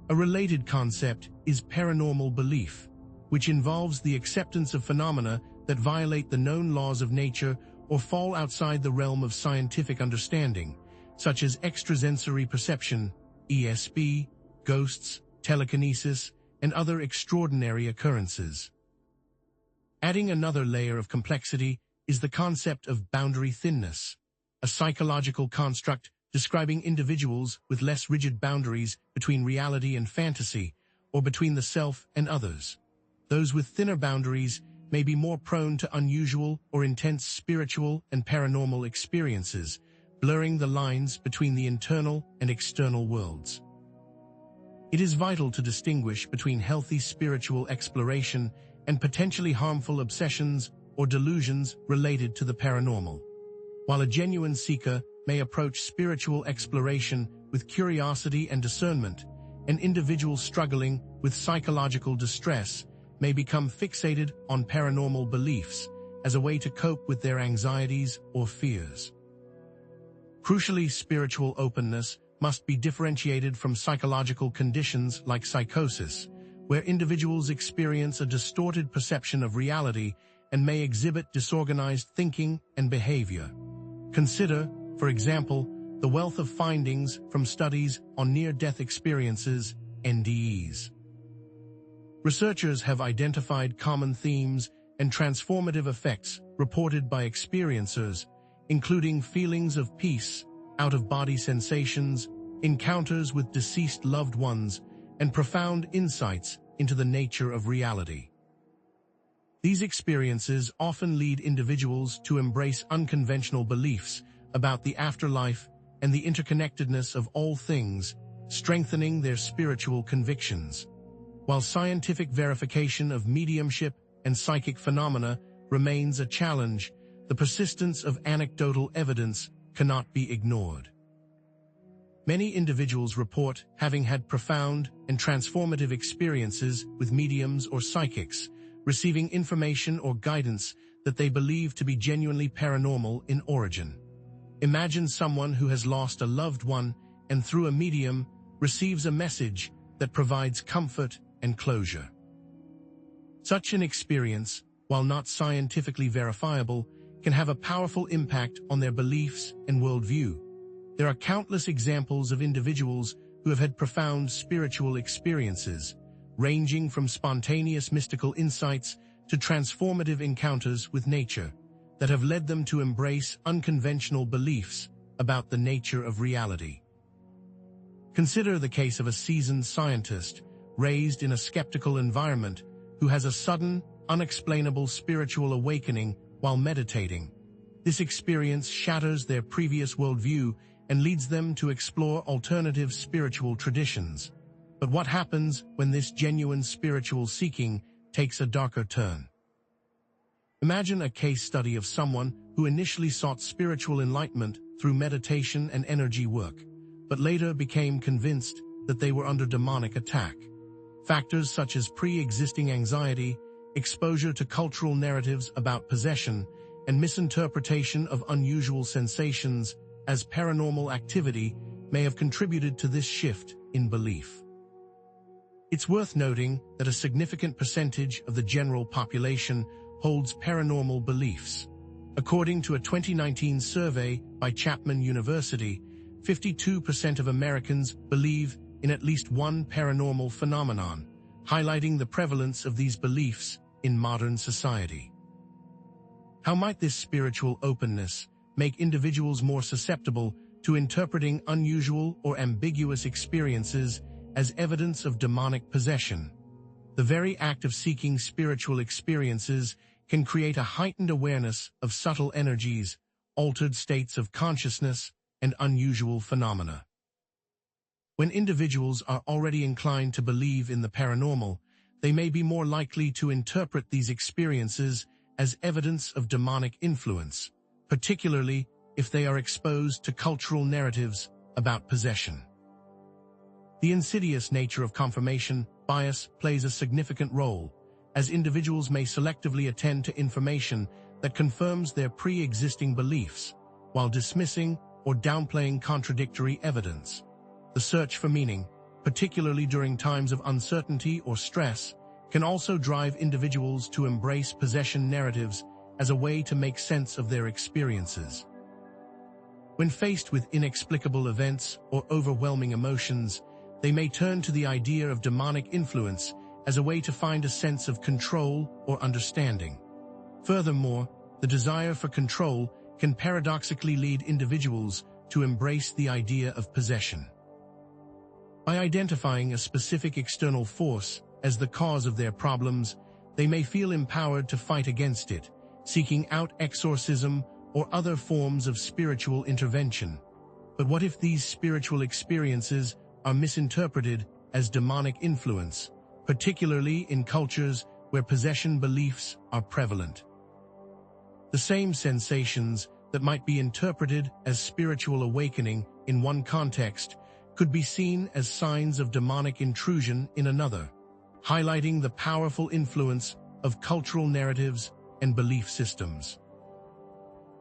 A related concept is paranormal belief, which involves the acceptance of phenomena that violate the known laws of nature or fall outside the realm of scientific understanding, such as extrasensory perception, ESP, ghosts, telekinesis, and other extraordinary occurrences. Adding another layer of complexity is the concept of boundary thinness, a psychological construct describing individuals with less rigid boundaries between reality and fantasy, or between the self and others. Those with thinner boundaries may be more prone to unusual or intense spiritual and paranormal experiences, blurring the lines between the internal and external worlds. It is vital to distinguish between healthy spiritual exploration and potentially harmful obsessions or or delusions related to the paranormal. While a genuine seeker may approach spiritual exploration with curiosity and discernment, an individual struggling with psychological distress may become fixated on paranormal beliefs as a way to cope with their anxieties or fears. Crucially, spiritual openness must be differentiated from psychological conditions like psychosis, where individuals experience a distorted perception of reality and may exhibit disorganized thinking and behavior. Consider, for example, the wealth of findings from studies on near-death experiences, NDEs. Researchers have identified common themes and transformative effects reported by experiencers, including feelings of peace, out-of-body sensations, encounters with deceased loved ones, and profound insights into the nature of reality. These experiences often lead individuals to embrace unconventional beliefs about the afterlife and the interconnectedness of all things, strengthening their spiritual convictions. While scientific verification of mediumship and psychic phenomena remains a challenge, the persistence of anecdotal evidence cannot be ignored. Many individuals report having had profound and transformative experiences with mediums or psychics, receiving information or guidance that they believe to be genuinely paranormal in origin. Imagine someone who has lost a loved one and through a medium receives a message that provides comfort and closure. Such an experience, while not scientifically verifiable, can have a powerful impact on their beliefs and worldview. There are countless examples of individuals who have had profound spiritual experiences, ranging from spontaneous mystical insights to transformative encounters with nature, that have led them to embrace unconventional beliefs about the nature of reality. Consider the case of a seasoned scientist raised in a skeptical environment who has a sudden, unexplainable spiritual awakening while meditating. This experience shatters their previous worldview and leads them to explore alternative spiritual traditions. But what happens when this genuine spiritual seeking takes a darker turn? Imagine a case study of someone who initially sought spiritual enlightenment through meditation and energy work, but later became convinced that they were under demonic attack. Factors such as pre-existing anxiety, exposure to cultural narratives about possession, and misinterpretation of unusual sensations as paranormal activity may have contributed to this shift in belief. It's worth noting that a significant percentage of the general population holds paranormal beliefs. According to a 2019 survey by Chapman University, 52% of Americans believe in at least one paranormal phenomenon, highlighting the prevalence of these beliefs in modern society. How might this spiritual openness make individuals more susceptible to interpreting unusual or ambiguous experiences as evidence of demonic possession? The very act of seeking spiritual experiences can create a heightened awareness of subtle energies, altered states of consciousness, and unusual phenomena. When individuals are already inclined to believe in the paranormal, they may be more likely to interpret these experiences as evidence of demonic influence, particularly if they are exposed to cultural narratives about possession. The insidious nature of confirmation bias plays a significant role, as individuals may selectively attend to information that confirms their pre-existing beliefs, while dismissing or downplaying contradictory evidence. The search for meaning, particularly during times of uncertainty or stress, can also drive individuals to embrace possession narratives as a way to make sense of their experiences. When faced with inexplicable events or overwhelming emotions, they may turn to the idea of demonic influence as a way to find a sense of control or understanding. Furthermore, the desire for control can paradoxically lead individuals to embrace the idea of possession. By identifying a specific external force as the cause of their problems, they may feel empowered to fight against it, seeking out exorcism or other forms of spiritual intervention. But what if these spiritual experiences are misinterpreted as demonic influence, particularly in cultures where possession beliefs are prevalent? The same sensations that might be interpreted as spiritual awakening in one context could be seen as signs of demonic intrusion in another, highlighting the powerful influence of cultural narratives and belief systems.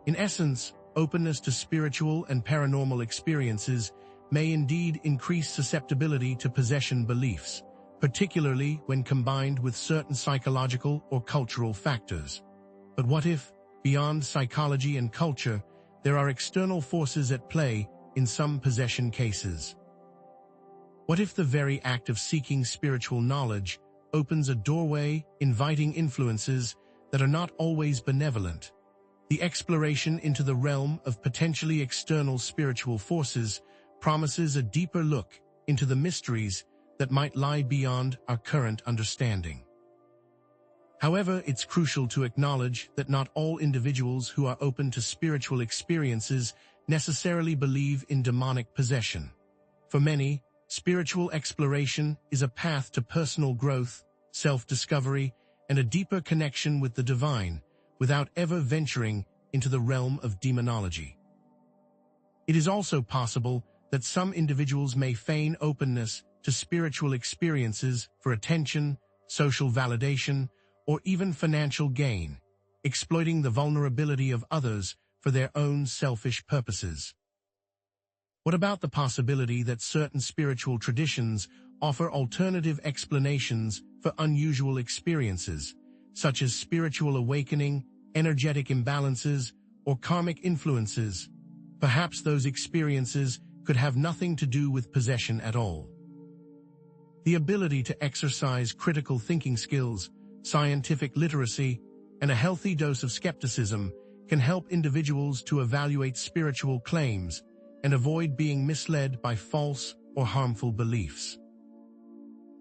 In essence, openness to spiritual and paranormal experiences may indeed increase susceptibility to possession beliefs, particularly when combined with certain psychological or cultural factors. But what if, beyond psychology and culture, there are external forces at play in some possession cases? What if the very act of seeking spiritual knowledge opens a doorway inviting influences that are not always benevolent? The exploration into the realm of potentially external spiritual forces promises a deeper look into the mysteries that might lie beyond our current understanding. However, it's crucial to acknowledge that not all individuals who are open to spiritual experiences necessarily believe in demonic possession. For many, spiritual exploration is a path to personal growth, self-discovery, and a deeper connection with the divine, without ever venturing into the realm of demonology. It is also possible that some individuals may feign openness to spiritual experiences for attention, social validation, or even financial gain, exploiting the vulnerability of others for their own selfish purposes. What about the possibility that certain spiritual traditions offer alternative explanations for unusual experiences, such as spiritual awakening, energetic imbalances, or karmic influences? Perhaps those experiences could have nothing to do with possession at all. The ability to exercise critical thinking skills, scientific literacy, and a healthy dose of skepticism can help individuals to evaluate spiritual claims and avoid being misled by false or harmful beliefs.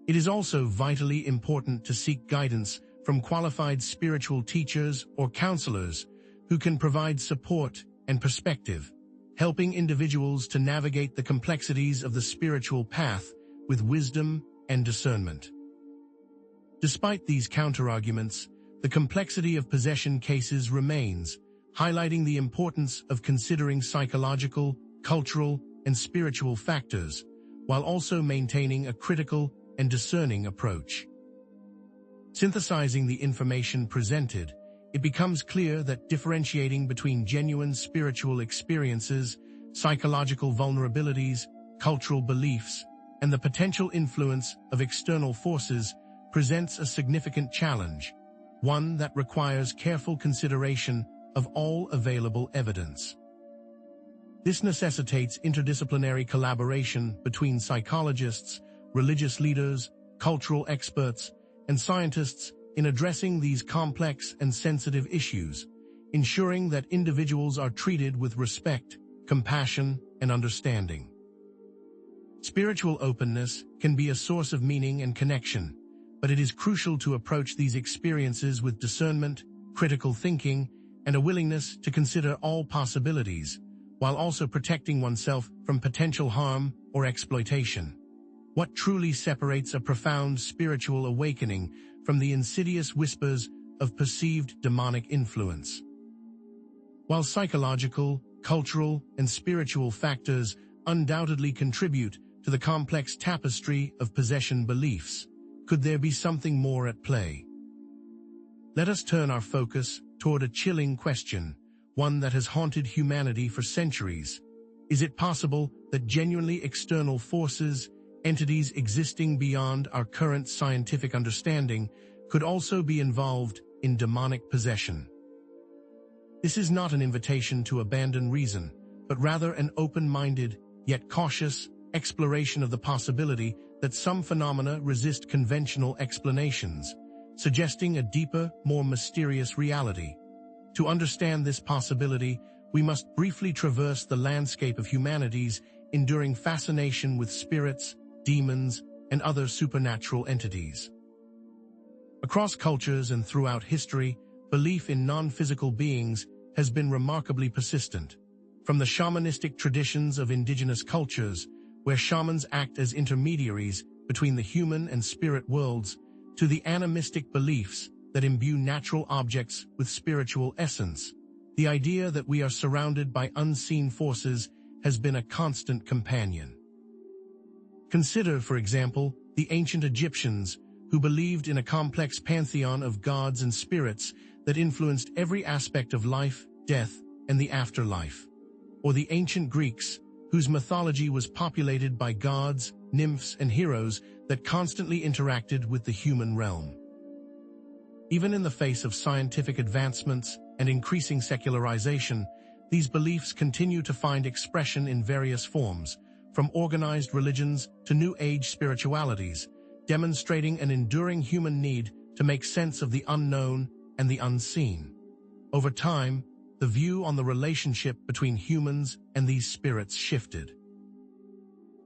It is also vitally important to seek guidance from qualified spiritual teachers or counselors who can provide support and perspective, helping individuals to navigate the complexities of the spiritual path with wisdom and discernment. Despite these counterarguments, the complexity of possession cases remains, highlighting the importance of considering psychological, cultural, and spiritual factors, while also maintaining a critical and discerning approach. Synthesizing the information presented, it becomes clear that differentiating between genuine spiritual experiences, psychological vulnerabilities, cultural beliefs, and the potential influence of external forces presents a significant challenge, one that requires careful consideration of all available evidence. This necessitates interdisciplinary collaboration between psychologists, religious leaders, cultural experts, and scientists in addressing these complex and sensitive issues, ensuring that individuals are treated with respect, compassion, and understanding. Spiritual openness can be a source of meaning and connection, but it is crucial to approach these experiences with discernment, critical thinking, and a willingness to consider all possibilities, while also protecting oneself from potential harm or exploitation. What truly separates a profound spiritual awakening from the insidious whispers of perceived demonic influence? While psychological, cultural, and spiritual factors undoubtedly contribute to the complex tapestry of possession beliefs, could there be something more at play? Let us turn our focus toward a chilling question, one that has haunted humanity for centuries. Is it possible that genuinely external forces, entities existing beyond our current scientific understanding, could also be involved in demonic possession? This is not an invitation to abandon reason, but rather an open-minded, yet cautious, exploration of the possibility that some phenomena resist conventional explanations, suggesting a deeper, more mysterious reality. To understand this possibility, we must briefly traverse the landscape of humanity's enduring fascination with spirits, demons, and other supernatural entities. Across cultures and throughout history, belief in non-physical beings has been remarkably persistent. From the shamanistic traditions of indigenous cultures, where shamans act as intermediaries between the human and spirit worlds, to the animistic beliefs that imbue natural objects with spiritual essence, the idea that we are surrounded by unseen forces has been a constant companion. Consider, for example, the ancient Egyptians, who believed in a complex pantheon of gods and spirits that influenced every aspect of life, death, and the afterlife. Or the ancient Greeks, whose mythology was populated by gods, nymphs, and heroes that constantly interacted with the human realm. Even in the face of scientific advancements and increasing secularization, these beliefs continue to find expression in various forms, from organized religions to New Age spiritualities, demonstrating an enduring human need to make sense of the unknown and the unseen. Over time, the view on the relationship between humans and these spirits shifted.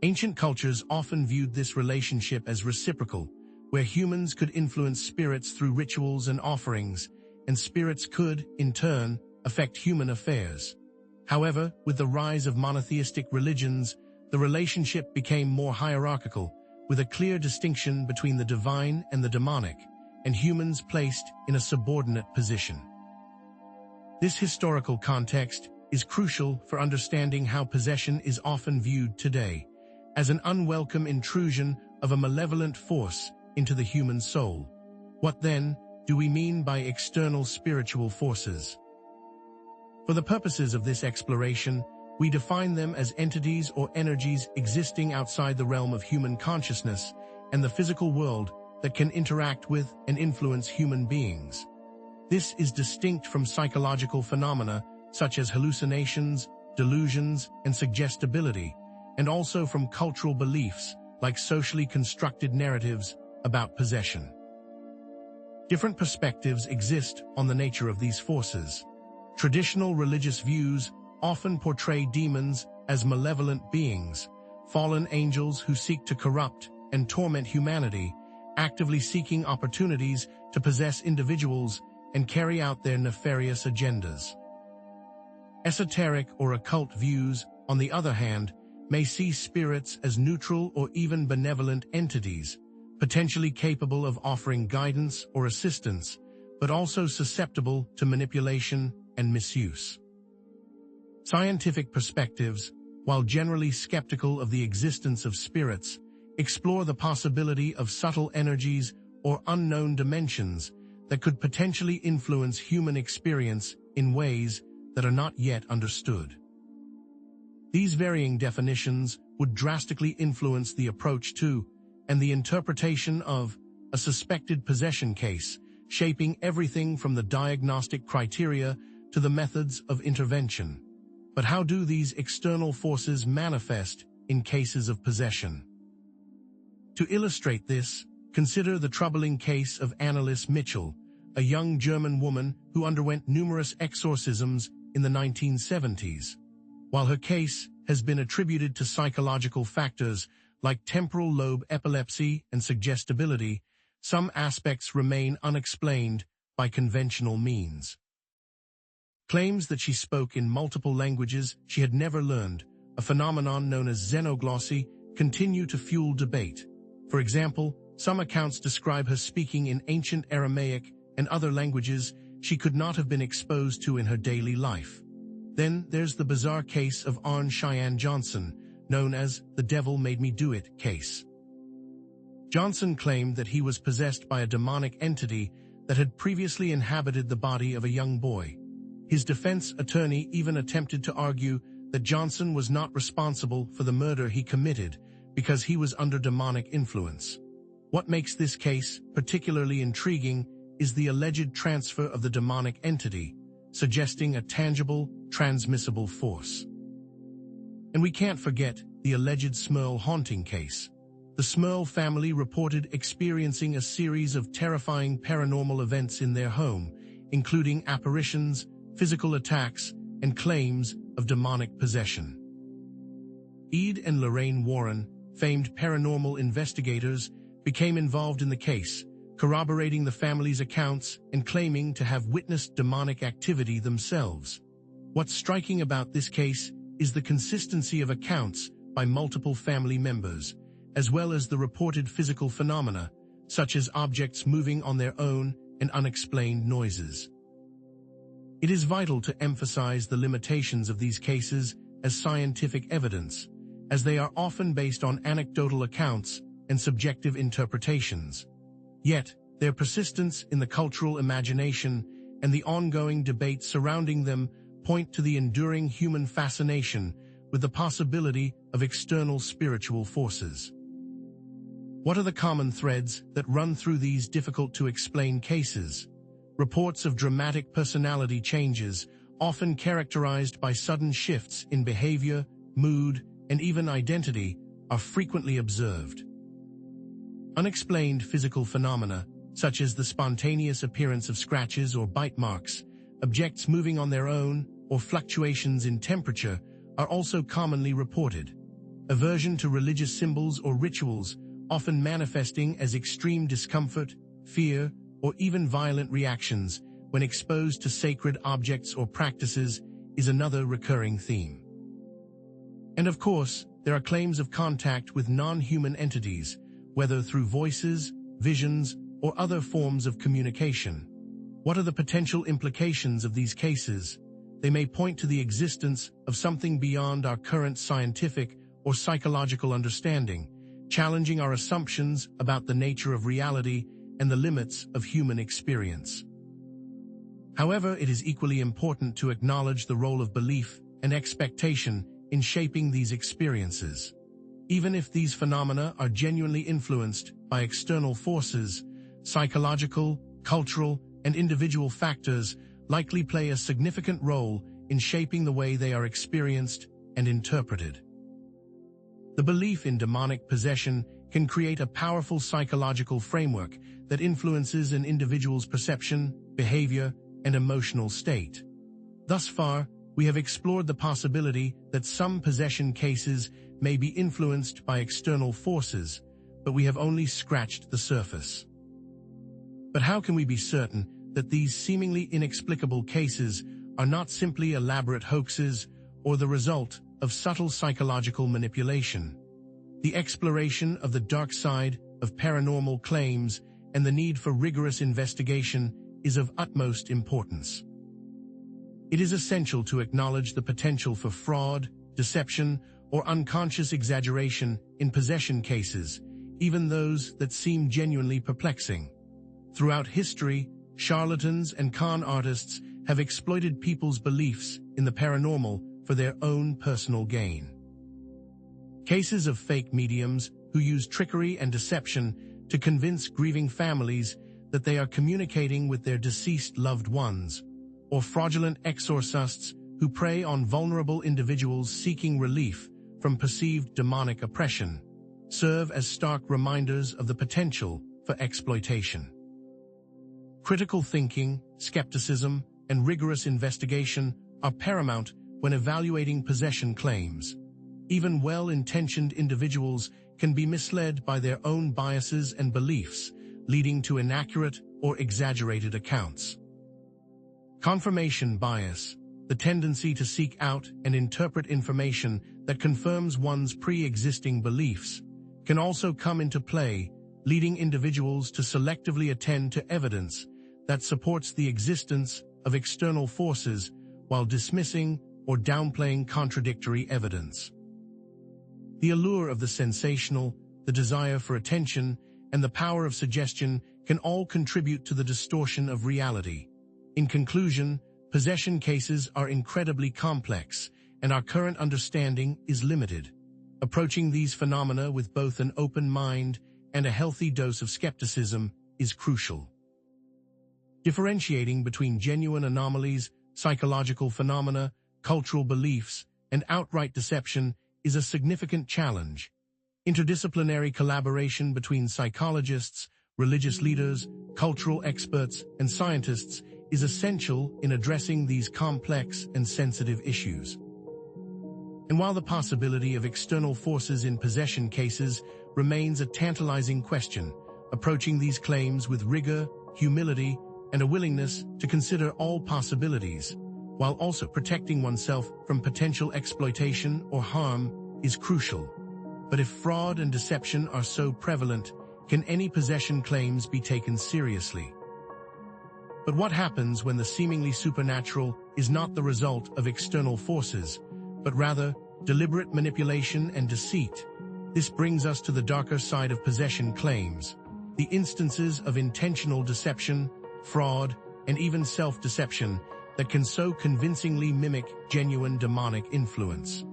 Ancient cultures often viewed this relationship as reciprocal, where humans could influence spirits through rituals and offerings, and spirits could, in turn, affect human affairs. However, with the rise of monotheistic religions, the relationship became more hierarchical, with a clear distinction between the divine and the demonic, and humans placed in a subordinate position. This historical context is crucial for understanding how possession is often viewed today, as an unwelcome intrusion of a malevolent force into the human soul. What then do we mean by external spiritual forces? For the purposes of this exploration, we define them as entities or energies existing outside the realm of human consciousness and the physical world that can interact with and influence human beings. This is distinct from psychological phenomena such as hallucinations, delusions, and suggestibility, and also from cultural beliefs like socially constructed narratives about possession. Different perspectives exist on the nature of these forces. Traditional religious views often portray demons as malevolent beings, fallen angels who seek to corrupt and torment humanity, actively seeking opportunities to possess individuals and carry out their nefarious agendas. Esoteric or occult views, on the other hand, may see spirits as neutral or even benevolent entities, potentially capable of offering guidance or assistance, but also susceptible to manipulation and misuse. Scientific perspectives, while generally skeptical of the existence of spirits, explore the possibility of subtle energies or unknown dimensions that could potentially influence human experience in ways that are not yet understood. These varying definitions would drastically influence the approach to and the interpretation of a suspected possession case, shaping everything from the diagnostic criteria to the methods of intervention. But how do these external forces manifest in cases of possession? To illustrate this, consider the troubling case of Anneliese Mitchell, a young German woman who underwent numerous exorcisms in the 1970s. While her case has been attributed to psychological factors like temporal lobe epilepsy and suggestibility, some aspects remain unexplained by conventional means. Claims that she spoke in multiple languages she had never learned, a phenomenon known as xenoglossy, continue to fuel debate. For example, some accounts describe her speaking in ancient Aramaic and other languages she could not have been exposed to in her daily life. Then there's the bizarre case of Arne Cheyenne Johnson, known as the "Devil Made Me Do It" case. Johnson claimed that he was possessed by a demonic entity that had previously inhabited the body of a young boy. His defense attorney even attempted to argue that Johnson was not responsible for the murder he committed because he was under demonic influence. What makes this case particularly intriguing is the alleged transfer of the demonic entity, suggesting a tangible, transmissible force. And we can't forget the alleged Smurl haunting case. The Smurl family reported experiencing a series of terrifying paranormal events in their home, including apparitions, physical attacks, and claims of demonic possession. Ed and Lorraine Warren, famed paranormal investigators, became involved in the case, corroborating the family's accounts and claiming to have witnessed demonic activity themselves. What's striking about this case is the consistency of accounts by multiple family members, as well as the reported physical phenomena, such as objects moving on their own and unexplained noises. It is vital to emphasize the limitations of these cases as scientific evidence, as they are often based on anecdotal accounts and subjective interpretations. Yet, their persistence in the cultural imagination and the ongoing debates surrounding them point to the enduring human fascination with the possibility of external spiritual forces. What are the common threads that run through these difficult-to-explain cases? Reports of dramatic personality changes, often characterized by sudden shifts in behavior, mood, and even identity, are frequently observed. Unexplained physical phenomena, such as the spontaneous appearance of scratches or bite marks, objects moving on their own, or fluctuations in temperature, are also commonly reported. Aversion to religious symbols or rituals, often manifesting as extreme discomfort, fear, or even violent reactions when exposed to sacred objects or practices, is another recurring theme. And of course, there are claims of contact with non-human entities, whether through voices, visions, or other forms of communication. What are the potential implications of these cases? They may point to the existence of something beyond our current scientific or psychological understanding, challenging our assumptions about the nature of reality and the limits of human experience. However, it is equally important to acknowledge the role of belief and expectation in shaping these experiences. Even if these phenomena are genuinely influenced by external forces, psychological, cultural, and individual factors likely play a significant role in shaping the way they are experienced and interpreted. The belief in demonic possession can create a powerful psychological framework that influences an individual's perception, behavior, and emotional state. Thus far, we have explored the possibility that some possession cases may be influenced by external forces, but we have only scratched the surface. But how can we be certain that these seemingly inexplicable cases are not simply elaborate hoaxes or the result of subtle psychological manipulation? The exploration of the dark side of paranormal claims and the need for rigorous investigation is of utmost importance. It is essential to acknowledge the potential for fraud, deception, or unconscious exaggeration in possession cases, even those that seem genuinely perplexing. Throughout history, charlatans and con artists have exploited people's beliefs in the paranormal for their own personal gain. Cases of fake mediums who use trickery and deception to convince grieving families that they are communicating with their deceased loved ones, or fraudulent exorcists who prey on vulnerable individuals seeking relief from perceived demonic oppression, serve as stark reminders of the potential for exploitation. Critical thinking, skepticism, and rigorous investigation are paramount when evaluating possession claims. Even well-intentioned individuals can be misled by their own biases and beliefs, leading to inaccurate or exaggerated accounts. Confirmation bias, the tendency to seek out and interpret information that confirms one's pre-existing beliefs, can also come into play, leading individuals to selectively attend to evidence that supports the existence of external forces while dismissing or downplaying contradictory evidence. The allure of the sensational, the desire for attention, and the power of suggestion can all contribute to the distortion of reality. In conclusion, possession cases are incredibly complex, and our current understanding is limited. Approaching these phenomena with both an open mind and a healthy dose of skepticism is crucial. Differentiating between genuine anomalies, psychological phenomena, cultural beliefs, and outright deception is a significant challenge. Interdisciplinary collaboration between psychologists, religious leaders, cultural experts, and scientists is essential in addressing these complex and sensitive issues. And while the possibility of external forces in possession cases remains a tantalizing question, approaching these claims with rigor, humility, and a willingness to consider all possibilities, while also protecting oneself from potential exploitation or harm, is crucial. But if fraud and deception are so prevalent, can any possession claims be taken seriously? But what happens when the seemingly supernatural is not the result of external forces, but rather deliberate manipulation and deceit? This brings us to the darker side of possession claims, the instances of intentional deception, fraud, and even self-deception that can so convincingly mimic genuine demonic influence.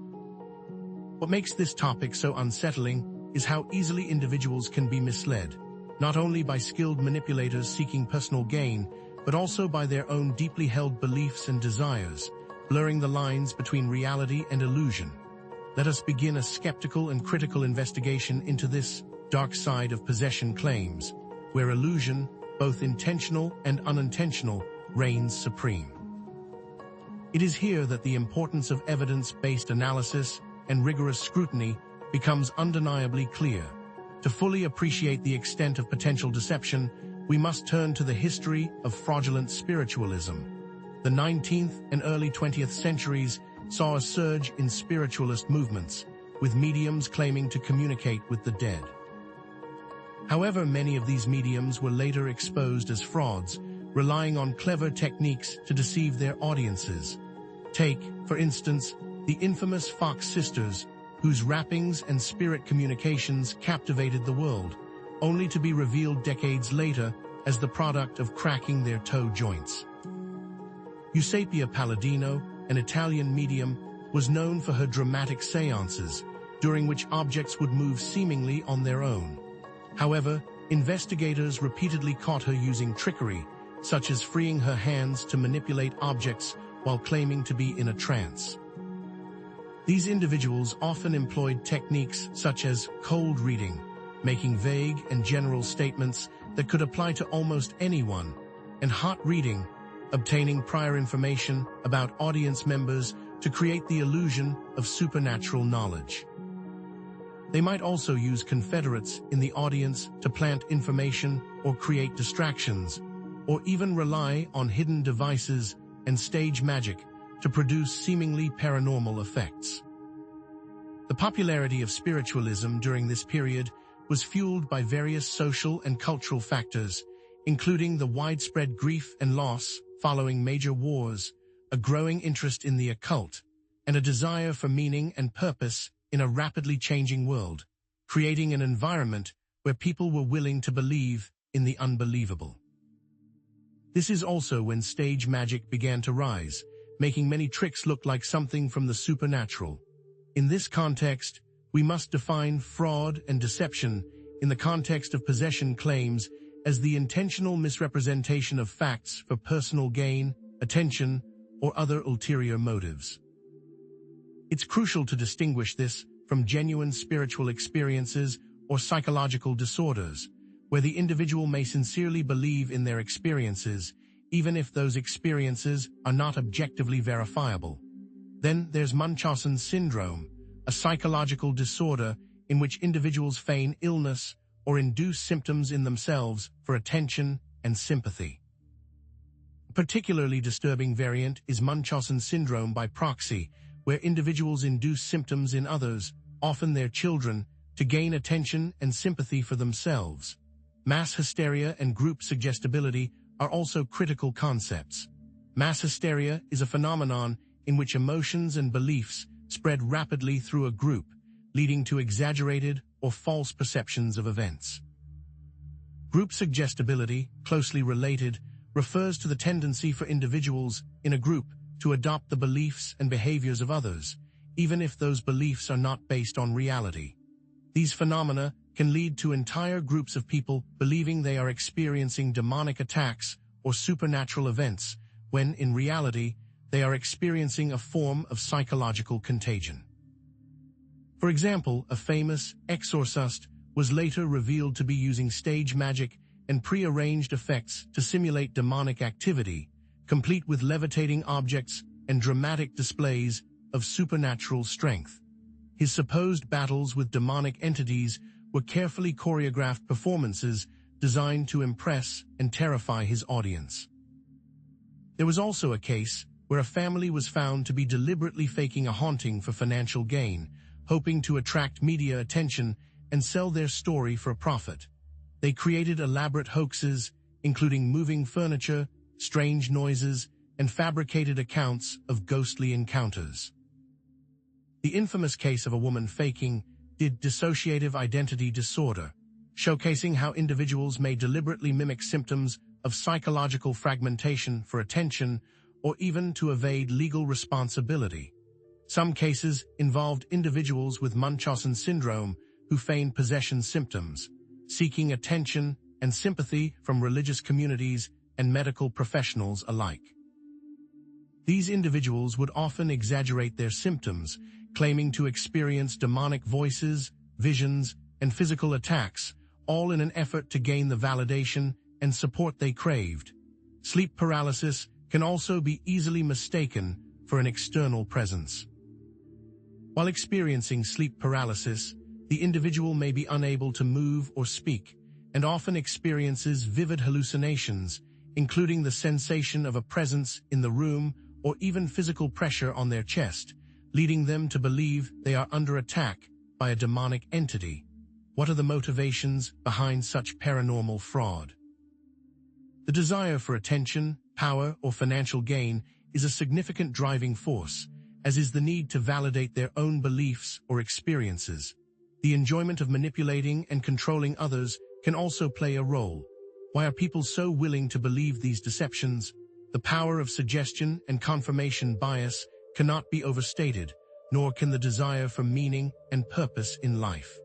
What makes this topic so unsettling is how easily individuals can be misled, not only by skilled manipulators seeking personal gain, but also by their own deeply held beliefs and desires, blurring the lines between reality and illusion. Let us begin a skeptical and critical investigation into this dark side of possession claims, where illusion, both intentional and unintentional, reigns supreme. It is here that the importance of evidence-based analysis and rigorous scrutiny becomes undeniably clear. To fully appreciate the extent of potential deception, we must turn to the history of fraudulent spiritualism. The 19th and early 20th centuries saw a surge in spiritualist movements, with mediums claiming to communicate with the dead. However, many of these mediums were later exposed as frauds, relying on clever techniques to deceive their audiences. Take, for instance, the infamous Fox sisters, whose rappings and spirit communications captivated the world, only to be revealed decades later as the product of cracking their toe joints. Eusapia Palladino, an Italian medium, was known for her dramatic seances, during which objects would move seemingly on their own. However, investigators repeatedly caught her using trickery, such as freeing her hands to manipulate objects while claiming to be in a trance. These individuals often employed techniques such as cold reading, making vague and general statements that could apply to almost anyone, and hot reading, obtaining prior information about audience members to create the illusion of supernatural knowledge. They might also use confederates in the audience to plant information or create distractions, or even rely on hidden devices and stage magic to produce seemingly paranormal effects. The popularity of spiritualism during this period was fueled by various social and cultural factors, including the widespread grief and loss following major wars, a growing interest in the occult, and a desire for meaning and purpose in a rapidly changing world, creating an environment where people were willing to believe in the unbelievable. This is also when stage magic began to rise, making many tricks look like something from the supernatural. In this context, we must define fraud and deception in the context of possession claims as the intentional misrepresentation of facts for personal gain, attention, or other ulterior motives. It's crucial to distinguish this from genuine spiritual experiences or psychological disorders, where the individual may sincerely believe in their experiences, even if those experiences are not objectively verifiable. Then there's Munchausen syndrome, a psychological disorder in which individuals feign illness or induce symptoms in themselves for attention and sympathy. A particularly disturbing variant is Munchausen syndrome by proxy, where individuals induce symptoms in others, often their children, to gain attention and sympathy for themselves. Mass hysteria and group suggestibility are also critical concepts. Mass hysteria is a phenomenon in which emotions and beliefs spread rapidly through a group, leading to exaggerated or false perceptions of events. Group suggestibility, closely related, refers to the tendency for individuals in a group to adopt the beliefs and behaviors of others, even if those beliefs are not based on reality. These phenomena can lead to entire groups of people believing they are experiencing demonic attacks or supernatural events, when in reality, they are experiencing a form of psychological contagion. For example, a famous exorcist was later revealed to be using stage magic and pre-arranged effects to simulate demonic activity, complete with levitating objects and dramatic displays of supernatural strength. His supposed battles with demonic entities were carefully choreographed performances designed to impress and terrify his audience. There was also a case where a family was found to be deliberately faking a haunting for financial gain, hoping to attract media attention and sell their story for a profit. They created elaborate hoaxes, including moving furniture, strange noises, and fabricated accounts of ghostly encounters. The infamous case of a woman faking dissociative identity disorder, showcasing how individuals may deliberately mimic symptoms of psychological fragmentation for attention or even to evade legal responsibility. Some cases involved individuals with Munchausen syndrome who feigned possession symptoms, seeking attention and sympathy from religious communities and medical professionals alike. These individuals would often exaggerate their symptoms, claiming to experience demonic voices, visions, and physical attacks, all in an effort to gain the validation and support they craved. Sleep paralysis can also be easily mistaken for an external presence. While experiencing sleep paralysis, the individual may be unable to move or speak, and often experiences vivid hallucinations, including the sensation of a presence in the room or even physical pressure on their chest, leading them to believe they are under attack by a demonic entity. What are the motivations behind such paranormal fraud? The desire for attention, power, or financial gain is a significant driving force, as is the need to validate their own beliefs or experiences. The enjoyment of manipulating and controlling others can also play a role. Why are people so willing to believe these deceptions? The power of suggestion and confirmation bias cannot be overstated, nor can the desire for meaning and purpose in life.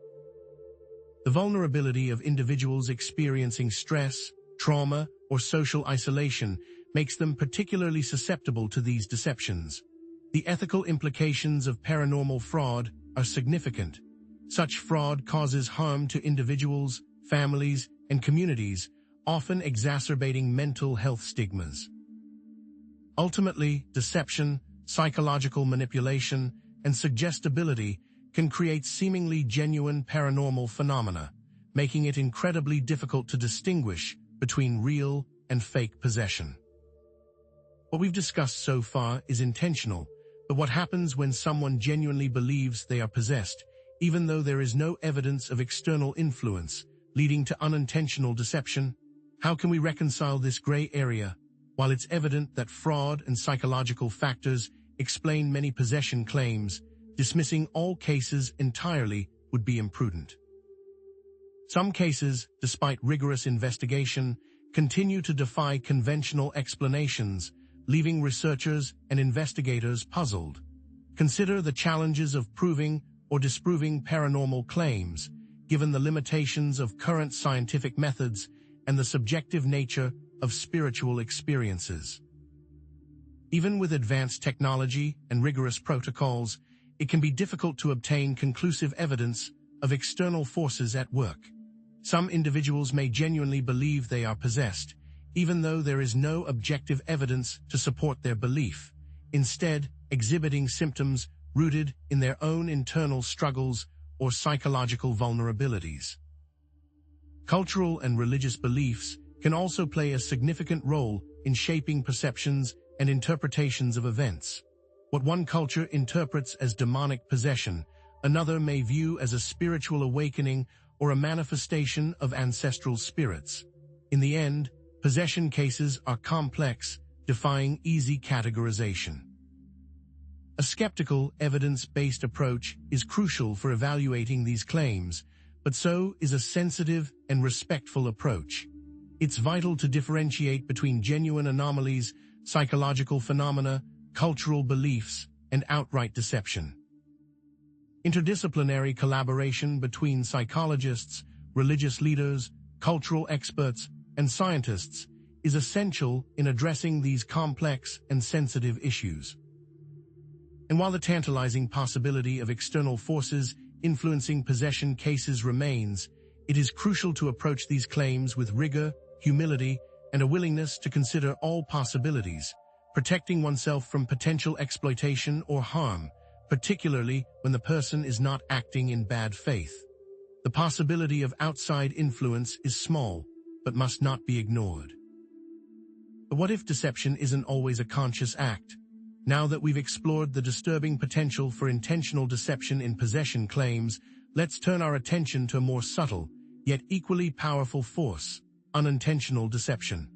The vulnerability of individuals experiencing stress, trauma, or social isolation makes them particularly susceptible to these deceptions. The ethical implications of paranormal fraud are significant. Such fraud causes harm to individuals, families, and communities, often exacerbating mental health stigmas. Ultimately, deception, psychological manipulation, and suggestibility can create seemingly genuine paranormal phenomena, making it incredibly difficult to distinguish between real and fake possession. What we've discussed so far is intentional, but what happens when someone genuinely believes they are possessed, even though there is no evidence of external influence, leading to unintentional deception? How can we reconcile this gray area? While it's evident that fraud and psychological factors explain many possession claims, dismissing all cases entirely would be imprudent. Some cases, despite rigorous investigation, continue to defy conventional explanations, leaving researchers and investigators puzzled. Consider the challenges of proving or disproving paranormal claims, given the limitations of current scientific methods and the subjective nature of spiritual experiences. Even with advanced technology and rigorous protocols, it can be difficult to obtain conclusive evidence of external forces at work. Some individuals may genuinely believe they are possessed, even though there is no objective evidence to support their belief, instead exhibiting symptoms rooted in their own internal struggles or psychological vulnerabilities. Cultural and religious beliefs can also play a significant role in shaping perceptions and interpretations of events. What one culture interprets as demonic possession, another may view as a spiritual awakening or a manifestation of ancestral spirits. In the end, possession cases are complex, defying easy categorization. A skeptical, evidence-based approach is crucial for evaluating these claims, but so is a sensitive and respectful approach. It's vital to differentiate between genuine anomalies, psychological phenomena, cultural beliefs, and outright deception. Interdisciplinary collaboration between psychologists, religious leaders, cultural experts, and scientists is essential in addressing these complex and sensitive issues. And while the tantalizing possibility of external forces influencing possession cases remains, it is crucial to approach these claims with rigor, humility, and a willingness to consider all possibilities, protecting oneself from potential exploitation or harm, particularly when the person is not acting in bad faith. The possibility of outside influence is small, but must not be ignored. But what if deception isn't always a conscious act? Now that we've explored the disturbing potential for intentional deception in possession claims, let's turn our attention to a more subtle, yet equally powerful force: unintentional deception.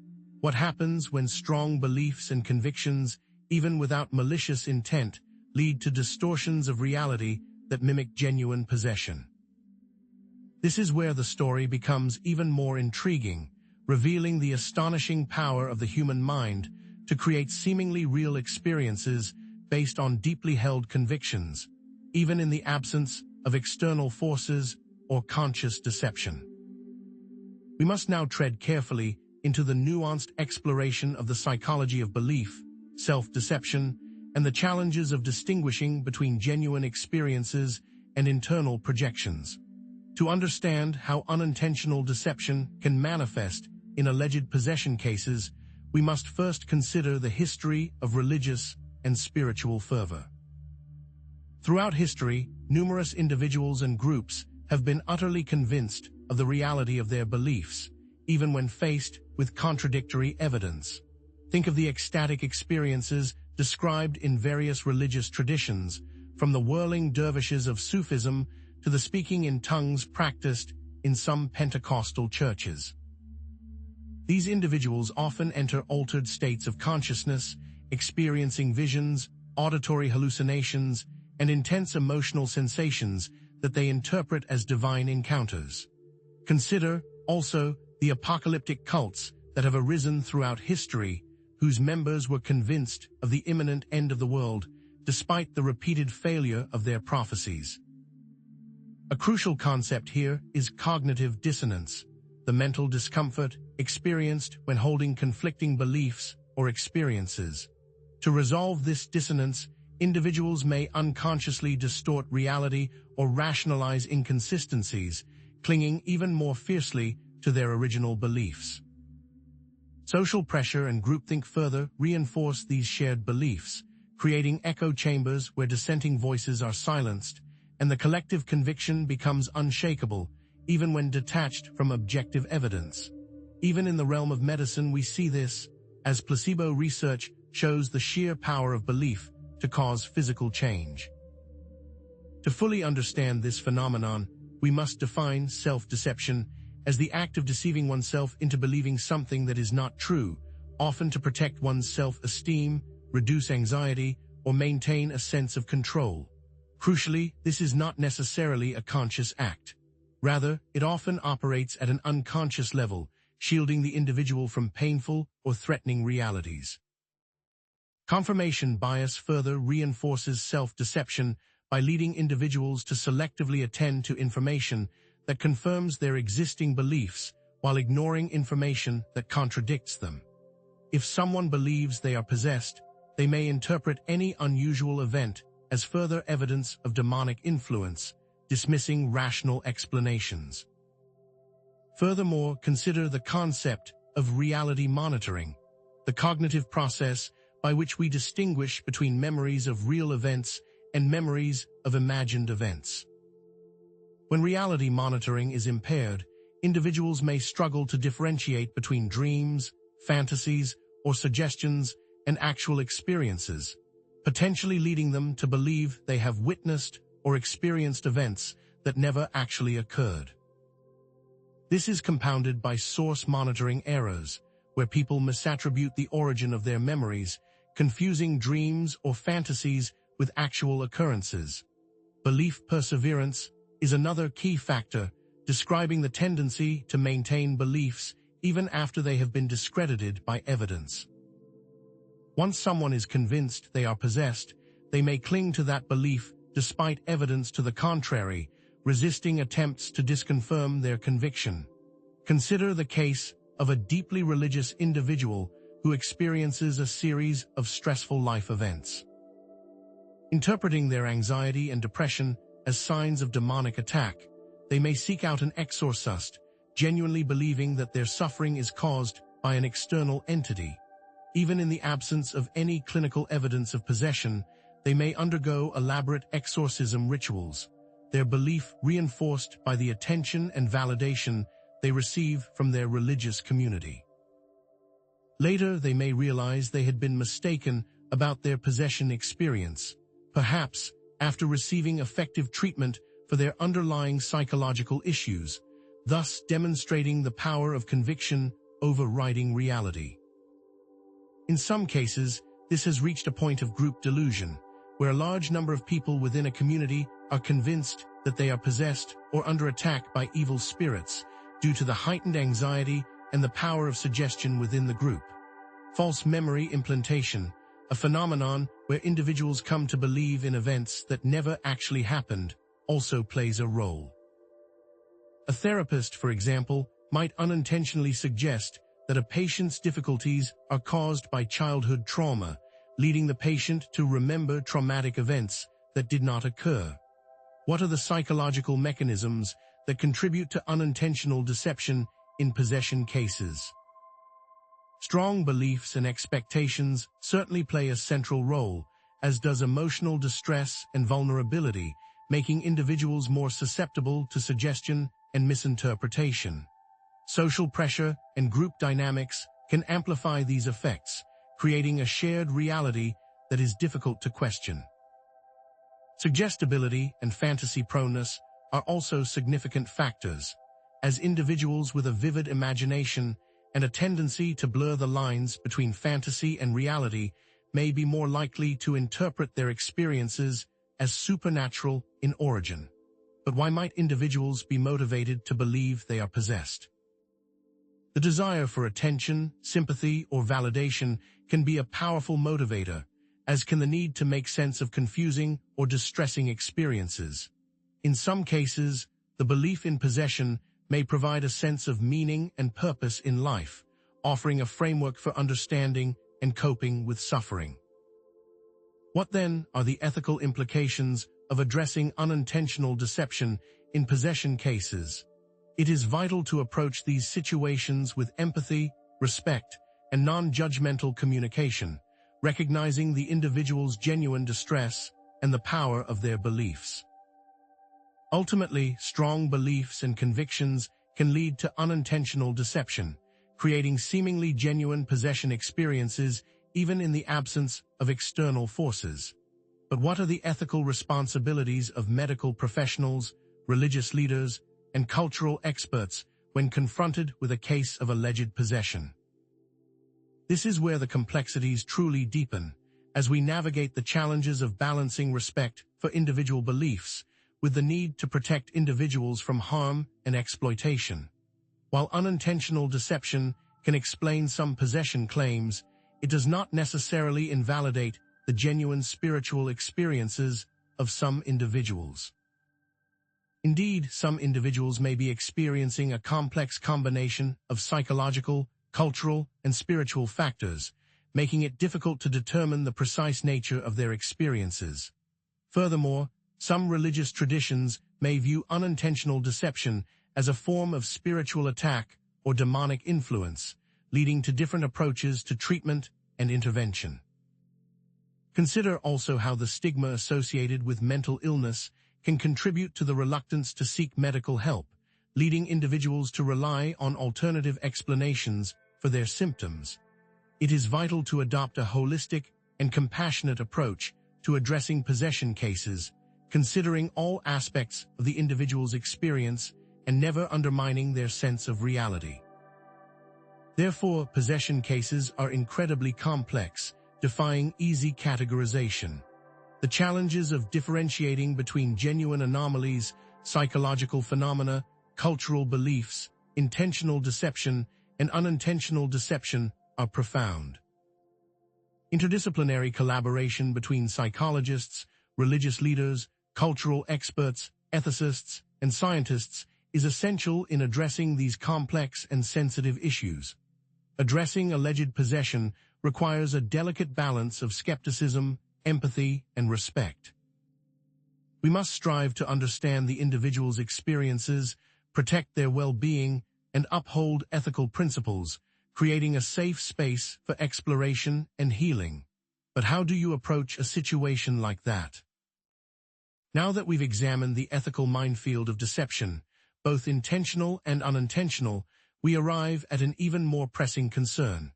What happens when strong beliefs and convictions, even without malicious intent, lead to distortions of reality that mimic genuine possession? This is where the story becomes even more intriguing, revealing the astonishing power of the human mind to create seemingly real experiences based on deeply held convictions, even in the absence of external forces or conscious deception. We must now tread carefully into the nuanced exploration of the psychology of belief, self-deception, and the challenges of distinguishing between genuine experiences and internal projections. To understand how unintentional deception can manifest in alleged possession cases, we must first consider the history of religious and spiritual fervor. Throughout history, numerous individuals and groups have been utterly convinced of the reality of their beliefs, even when faced with contradictory evidence. Think of the ecstatic experiences described in various religious traditions, from the whirling dervishes of Sufism to the speaking in tongues practiced in some Pentecostal churches. These individuals often enter altered states of consciousness, experiencing visions, auditory hallucinations, and intense emotional sensations that they interpret as divine encounters. Consider, also, the apocalyptic cults that have arisen throughout history, whose members were convinced of the imminent end of the world, despite the repeated failure of their prophecies. A crucial concept here is cognitive dissonance, the mental discomfort experienced when holding conflicting beliefs or experiences. To resolve this dissonance, individuals may unconsciously distort reality or rationalize inconsistencies, clinging even more fiercely to their original beliefs. Social pressure and groupthink further reinforce these shared beliefs, creating echo chambers where dissenting voices are silenced, and the collective conviction becomes unshakable, even when detached from objective evidence. Even in the realm of medicine we see this, as placebo research shows the sheer power of belief to cause physical change. To fully understand this phenomenon, we must define self-deception as the act of deceiving oneself into believing something that is not true, often to protect one's self-esteem, reduce anxiety, or maintain a sense of control. Crucially, this is not necessarily a conscious act. Rather, it often operates at an unconscious level, shielding the individual from painful or threatening realities. Confirmation bias further reinforces self-deception by leading individuals to selectively attend to information that confirms their existing beliefs while ignoring information that contradicts them. If someone believes they are possessed, they may interpret any unusual event as further evidence of demonic influence, dismissing rational explanations. Furthermore, consider the concept of reality monitoring, the cognitive process by which we distinguish between memories of real events and memories of imagined events. When reality monitoring is impaired, individuals may struggle to differentiate between dreams, fantasies, or suggestions and actual experiences, potentially leading them to believe they have witnessed or experienced events that never actually occurred. This is compounded by source monitoring errors, where people misattribute the origin of their memories, confusing dreams or fantasies with actual occurrences. Belief perseverance is another key factor, describing the tendency to maintain beliefs even after they have been discredited by evidence. Once someone is convinced they are possessed, they may cling to that belief despite evidence to the contrary, resisting attempts to disconfirm their conviction. Consider the case of a deeply religious individual who experiences a series of stressful life events. Interpreting their anxiety and depression as signs of demonic attack, they may seek out an exorcist, genuinely believing that their suffering is caused by an external entity. Even in the absence of any clinical evidence of possession, they may undergo elaborate exorcism rituals, their belief reinforced by the attention and validation they receive from their religious community. Later, they may realize they had been mistaken about their possession experience, perhaps after receiving effective treatment for their underlying psychological issues, thus demonstrating the power of conviction overriding reality. In some cases, this has reached a point of group delusion, where a large number of people within a community are convinced that they are possessed or under attack by evil spirits due to the heightened anxiety and the power of suggestion within the group. False memory implantation, a phenomenon where individuals come to believe in events that never actually happened, also plays a role. A therapist, for example, might unintentionally suggest that a patient's difficulties are caused by childhood trauma, leading the patient to remember traumatic events that did not occur. What are the psychological mechanisms that contribute to unintentional deception in possession cases? Strong beliefs and expectations certainly play a central role, as does emotional distress and vulnerability, making individuals more susceptible to suggestion and misinterpretation. Social pressure and group dynamics can amplify these effects, creating a shared reality that is difficult to question. Suggestibility and fantasy proneness are also significant factors, as individuals with a vivid imagination and a tendency to blur the lines between fantasy and reality may be more likely to interpret their experiences as supernatural in origin. But why might individuals be motivated to believe they are possessed? The desire for attention, sympathy, or validation can be a powerful motivator, as can the need to make sense of confusing or distressing experiences. In some cases, the belief in possession may provide a sense of meaning and purpose in life, offering a framework for understanding and coping with suffering. What then are the ethical implications of addressing unintentional deception in possession cases? It is vital to approach these situations with empathy, respect, and non-judgmental communication, recognizing the individual's genuine distress and the power of their beliefs. Ultimately, strong beliefs and convictions can lead to unintentional deception, creating seemingly genuine possession experiences even in the absence of external forces. But what are the ethical responsibilities of medical professionals, religious leaders, and cultural experts when confronted with a case of alleged possession? This is where the complexities truly deepen, as we navigate the challenges of balancing respect for individual beliefs with the need to protect individuals from harm and exploitation. While unintentional deception can explain some possession claims, it does not necessarily invalidate the genuine spiritual experiences of some individuals. Indeed, some individuals may be experiencing a complex combination of psychological, cultural, and spiritual factors, making it difficult to determine the precise nature of their experiences. Furthermore, some religious traditions may view unintentional deception as a form of spiritual attack or demonic influence, leading to different approaches to treatment and intervention. Consider also how the stigma associated with mental illness can contribute to the reluctance to seek medical help, leading individuals to rely on alternative explanations for their symptoms. It is vital to adopt a holistic and compassionate approach to addressing possession cases, considering all aspects of the individual's experience and never undermining their sense of reality. Therefore, possession cases are incredibly complex, defying easy categorization. The challenges of differentiating between genuine anomalies, psychological phenomena, cultural beliefs, intentional deception, and unintentional deception are profound. Interdisciplinary collaboration between psychologists, religious leaders, cultural experts, ethicists, and scientists is essential in addressing these complex and sensitive issues. Addressing alleged possession requires a delicate balance of skepticism, empathy, and respect. We must strive to understand the individual's experiences, protect their well-being, and uphold ethical principles, creating a safe space for exploration and healing. But how do you approach a situation like that? Now that we've examined the ethical minefield of deception, both intentional and unintentional, we arrive at an even more pressing concern.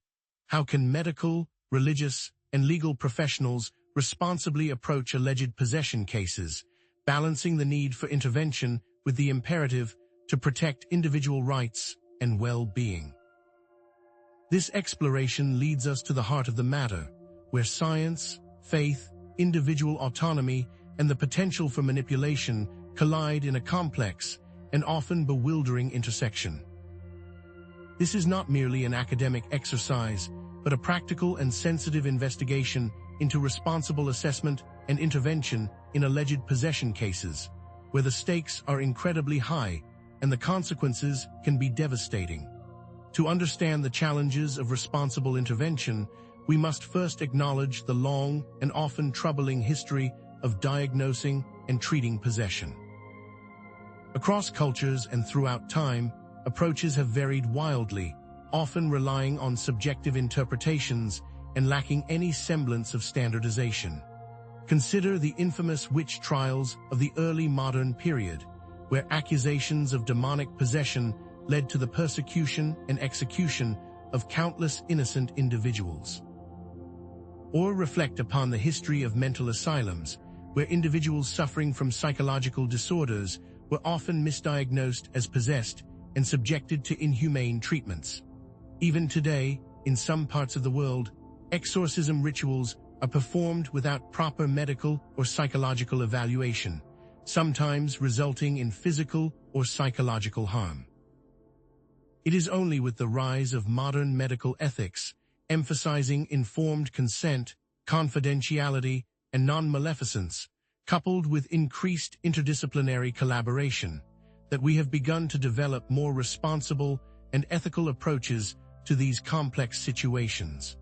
How can medical, religious, and legal professionals responsibly approach alleged possession cases, balancing the need for intervention with the imperative to protect individual rights and well-being? This exploration leads us to the heart of the matter, where science, faith, individual autonomy, and the potential for manipulation collide in a complex and often bewildering intersection. This is not merely an academic exercise, but a practical and sensitive investigation into responsible assessment and intervention in alleged possession cases, where the stakes are incredibly high and the consequences can be devastating. To understand the challenges of responsible intervention, we must first acknowledge the long and often troubling history of diagnosing and treating possession. Across cultures and throughout time, approaches have varied wildly, often relying on subjective interpretations and lacking any semblance of standardization. Consider the infamous witch trials of the early modern period, where accusations of demonic possession led to the persecution and execution of countless innocent individuals. Or reflect upon the history of mental asylums, where individuals suffering from psychological disorders were often misdiagnosed as possessed and subjected to inhumane treatments. Even today, in some parts of the world, exorcism rituals are performed without proper medical or psychological evaluation, sometimes resulting in physical or psychological harm. It is only with the rise of modern medical ethics, emphasizing informed consent, confidentiality, and non-maleficence, coupled with increased interdisciplinary collaboration, that we have begun to develop more responsible and ethical approaches to these complex situations.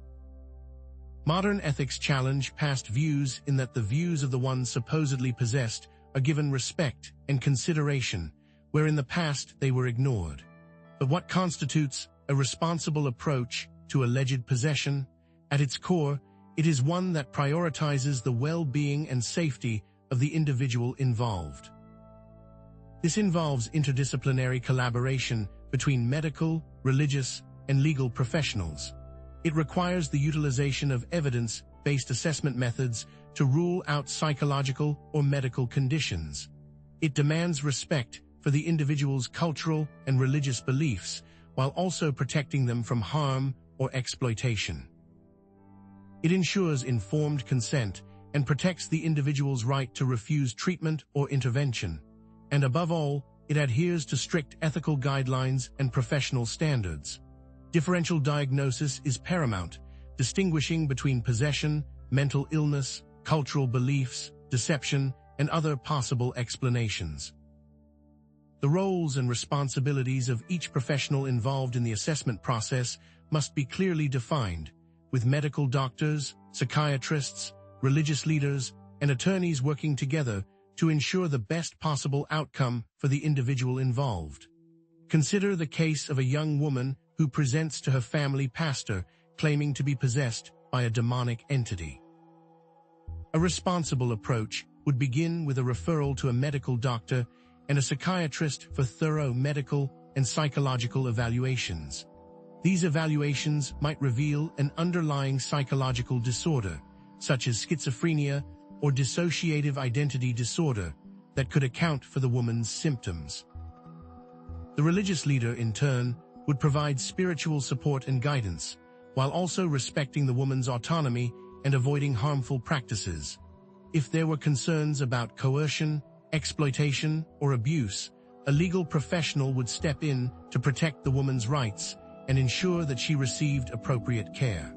Modern ethics challenge past views in that the views of the ones supposedly possessed are given respect and consideration, where in the past they were ignored. But what constitutes a responsible approach to alleged possession? At its core, it is one that prioritizes the well-being and safety of the individual involved. This involves interdisciplinary collaboration between medical, religious, and legal professionals. It requires the utilization of evidence-based assessment methods to rule out psychological or medical conditions. It demands respect for the individual's cultural and religious beliefs, while also protecting them from harm or exploitation. It ensures informed consent and protects the individual's right to refuse treatment or intervention. And above all, it adheres to strict ethical guidelines and professional standards. Differential diagnosis is paramount, distinguishing between possession, mental illness, cultural beliefs, deception, and other possible explanations. The roles and responsibilities of each professional involved in the assessment process must be clearly defined, with medical doctors, psychiatrists, religious leaders, and attorneys working together to ensure the best possible outcome for the individual involved. Consider the case of a young woman who presents to her family pastor claiming to be possessed by a demonic entity. A responsible approach would begin with a referral to a medical doctor and a psychiatrist for thorough medical and psychological evaluations. These evaluations might reveal an underlying psychological disorder, such as schizophrenia or dissociative identity disorder, that could account for the woman's symptoms. The religious leader, in turn, would provide spiritual support and guidance, while also respecting the woman's autonomy and avoiding harmful practices. If there were concerns about coercion, exploitation, or abuse, a legal professional would step in to protect the woman's rights and ensure that she received appropriate care.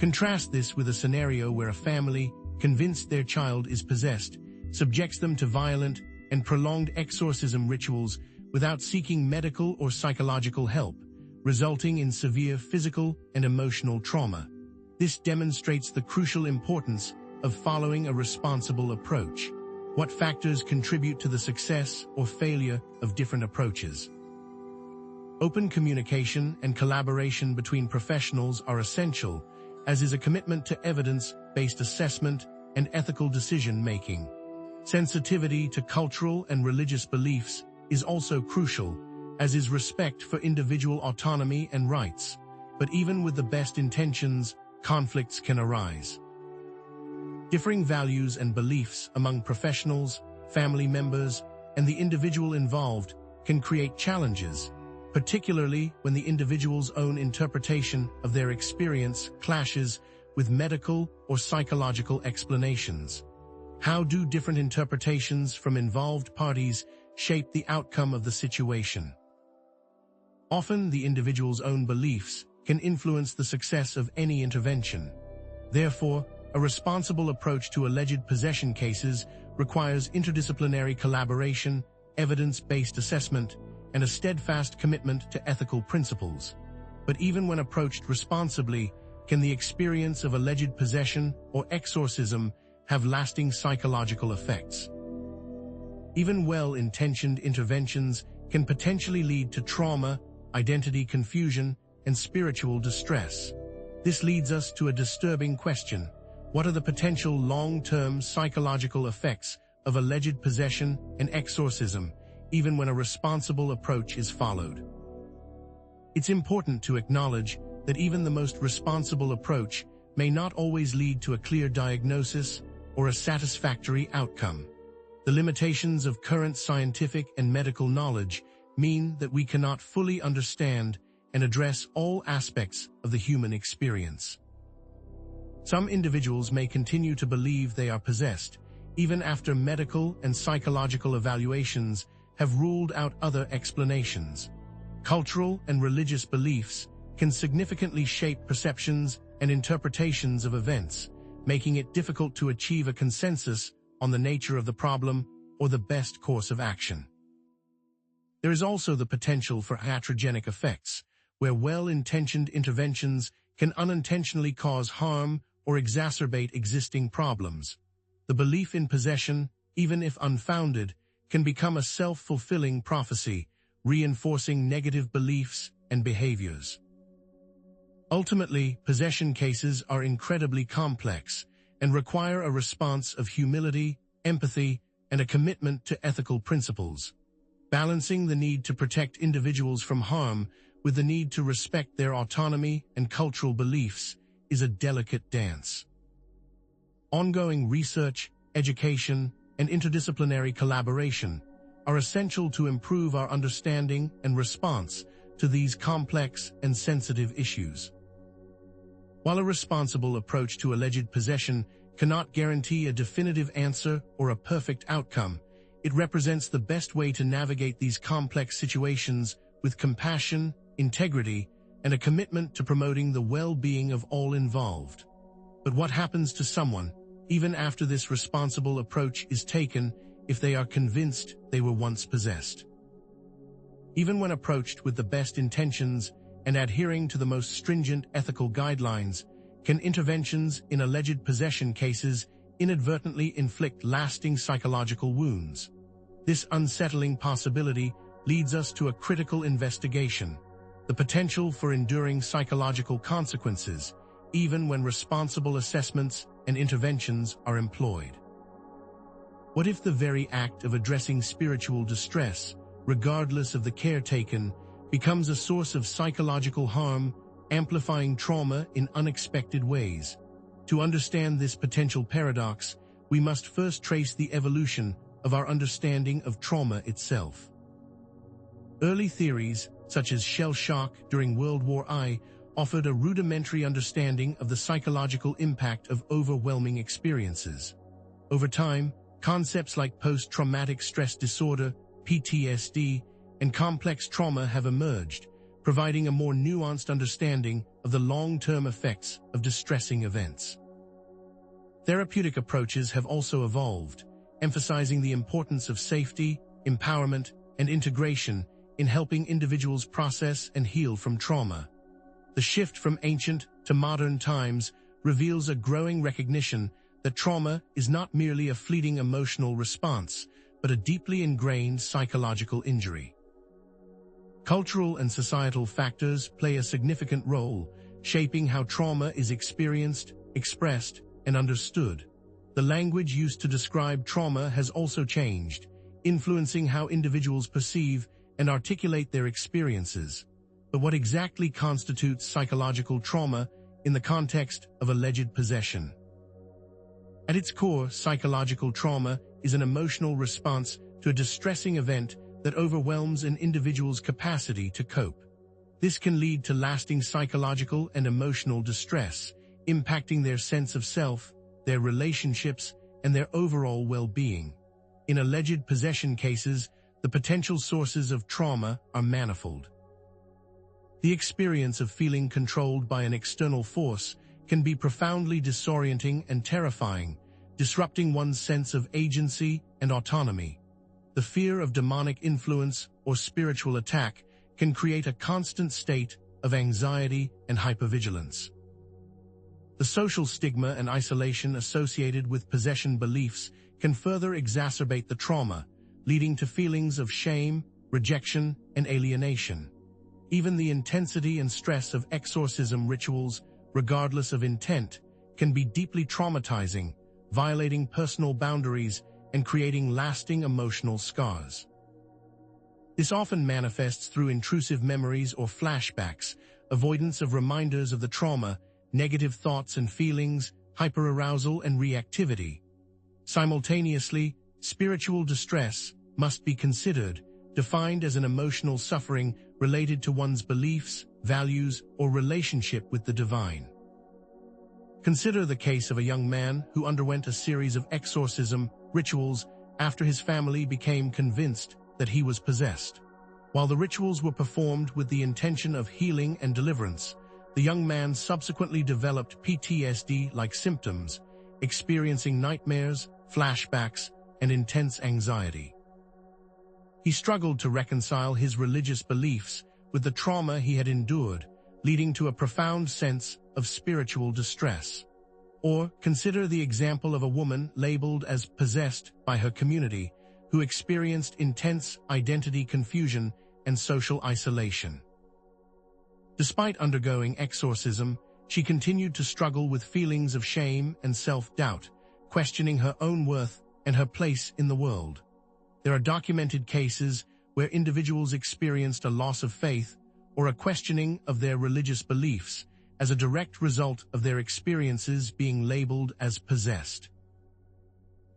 Contrast this with a scenario where a family, convinced their child is possessed, subjects them to violent and prolonged exorcism rituals without seeking medical or psychological help, resulting in severe physical and emotional trauma. This demonstrates the crucial importance of following a responsible approach. What factors contribute to the success or failure of different approaches? Open communication and collaboration between professionals are essential, as is a commitment to evidence-based assessment and ethical decision-making. Sensitivity to cultural and religious beliefs is also crucial, as is respect for individual autonomy and rights. But even with the best intentions, conflicts can arise. Differing values and beliefs among professionals, family members, and the individual involved can create challenges. particularly when the individual's own interpretation of their experience clashes with medical or psychological explanations. How do different interpretations from involved parties shape the outcome of the situation? Often, the individual's own beliefs can influence the success of any intervention. Therefore, a responsible approach to alleged possession cases requires interdisciplinary collaboration, evidence-based assessment, and a steadfast commitment to ethical principles. But even when approached responsibly, can the experience of alleged possession or exorcism have lasting psychological effects? Even well-intentioned interventions can potentially lead to trauma, identity confusion, and spiritual distress. This leads us to a disturbing question. What are the potential long-term psychological effects of alleged possession and exorcism, even when a responsible approach is followed? It's important to acknowledge that even the most responsible approach may not always lead to a clear diagnosis or a satisfactory outcome. The limitations of current scientific and medical knowledge mean that we cannot fully understand and address all aspects of the human experience. Some individuals may continue to believe they are possessed, even after medical and psychological evaluations have ruled out other explanations. Cultural and religious beliefs can significantly shape perceptions and interpretations of events, making it difficult to achieve a consensus on the nature of the problem or the best course of action. There is also the potential for iatrogenic effects, where well-intentioned interventions can unintentionally cause harm or exacerbate existing problems. The belief in possession, even if unfounded, can become a self-fulfilling prophecy, reinforcing negative beliefs and behaviors. Ultimately, possession cases are incredibly complex and require a response of humility, empathy, and a commitment to ethical principles. Balancing the need to protect individuals from harm with the need to respect their autonomy and cultural beliefs is a delicate dance. Ongoing research, education, and interdisciplinary collaboration are essential to improve our understanding and response to these complex and sensitive issues. While a responsible approach to alleged possession cannot guarantee a definitive answer or a perfect outcome, it represents the best way to navigate these complex situations with compassion, integrity, and a commitment to promoting the well-being of all involved. But what happens to someone, even after this responsible approach is taken, if they are convinced they were once possessed? Even when approached with the best intentions and adhering to the most stringent ethical guidelines, can interventions in alleged possession cases inadvertently inflict lasting psychological wounds? This unsettling possibility leads us to a critical investigation: the potential for enduring psychological consequences, even when responsible assessments and interventions are employed. What if the very act of addressing spiritual distress, regardless of the care taken, becomes a source of psychological harm, amplifying trauma in unexpected ways? To understand this potential paradox, we must first trace the evolution of our understanding of trauma itself. Early theories, such as shell shock during World War I, offered a rudimentary understanding of the psychological impact of overwhelming experiences. Over time, concepts like post-traumatic stress disorder, PTSD, and complex trauma have emerged, providing a more nuanced understanding of the long-term effects of distressing events. Therapeutic approaches have also evolved, emphasizing the importance of safety, empowerment, and integration in helping individuals process and heal from trauma. The shift from ancient to modern times reveals a growing recognition that trauma is not merely a fleeting emotional response, but a deeply ingrained psychological injury. Cultural and societal factors play a significant role, shaping how trauma is experienced, expressed, and understood. The language used to describe trauma has also changed, influencing how individuals perceive and articulate their experiences. But what exactly constitutes psychological trauma in the context of alleged possession? At its core, psychological trauma is an emotional response to a distressing event that overwhelms an individual's capacity to cope. This can lead to lasting psychological and emotional distress, impacting their sense of self, their relationships, and their overall well-being. In alleged possession cases, the potential sources of trauma are manifold. The experience of feeling controlled by an external force can be profoundly disorienting and terrifying, disrupting one's sense of agency and autonomy. The fear of demonic influence or spiritual attack can create a constant state of anxiety and hypervigilance. The social stigma and isolation associated with possession beliefs can further exacerbate the trauma, leading to feelings of shame, rejection, and alienation. Even the intensity and stress of exorcism rituals, regardless of intent, can be deeply traumatizing, violating personal boundaries and creating lasting emotional scars. This often manifests through intrusive memories or flashbacks, avoidance of reminders of the trauma, negative thoughts and feelings, hyperarousal and reactivity. Simultaneously, spiritual distress must be considered, defined as an emotional suffering related to one's beliefs, values, or relationship with the divine. Consider the case of a young man who underwent a series of exorcism rituals after his family became convinced that he was possessed. While the rituals were performed with the intention of healing and deliverance, the young man subsequently developed PTSD-like symptoms, experiencing nightmares, flashbacks, and intense anxiety. He struggled to reconcile his religious beliefs with the trauma he had endured, leading to a profound sense of spiritual distress. Or consider the example of a woman labeled as possessed by her community, who experienced intense identity confusion and social isolation. Despite undergoing exorcism, she continued to struggle with feelings of shame and self-doubt, questioning her own worth and her place in the world. There are documented cases where individuals experienced a loss of faith or a questioning of their religious beliefs as a direct result of their experiences being labeled as possessed.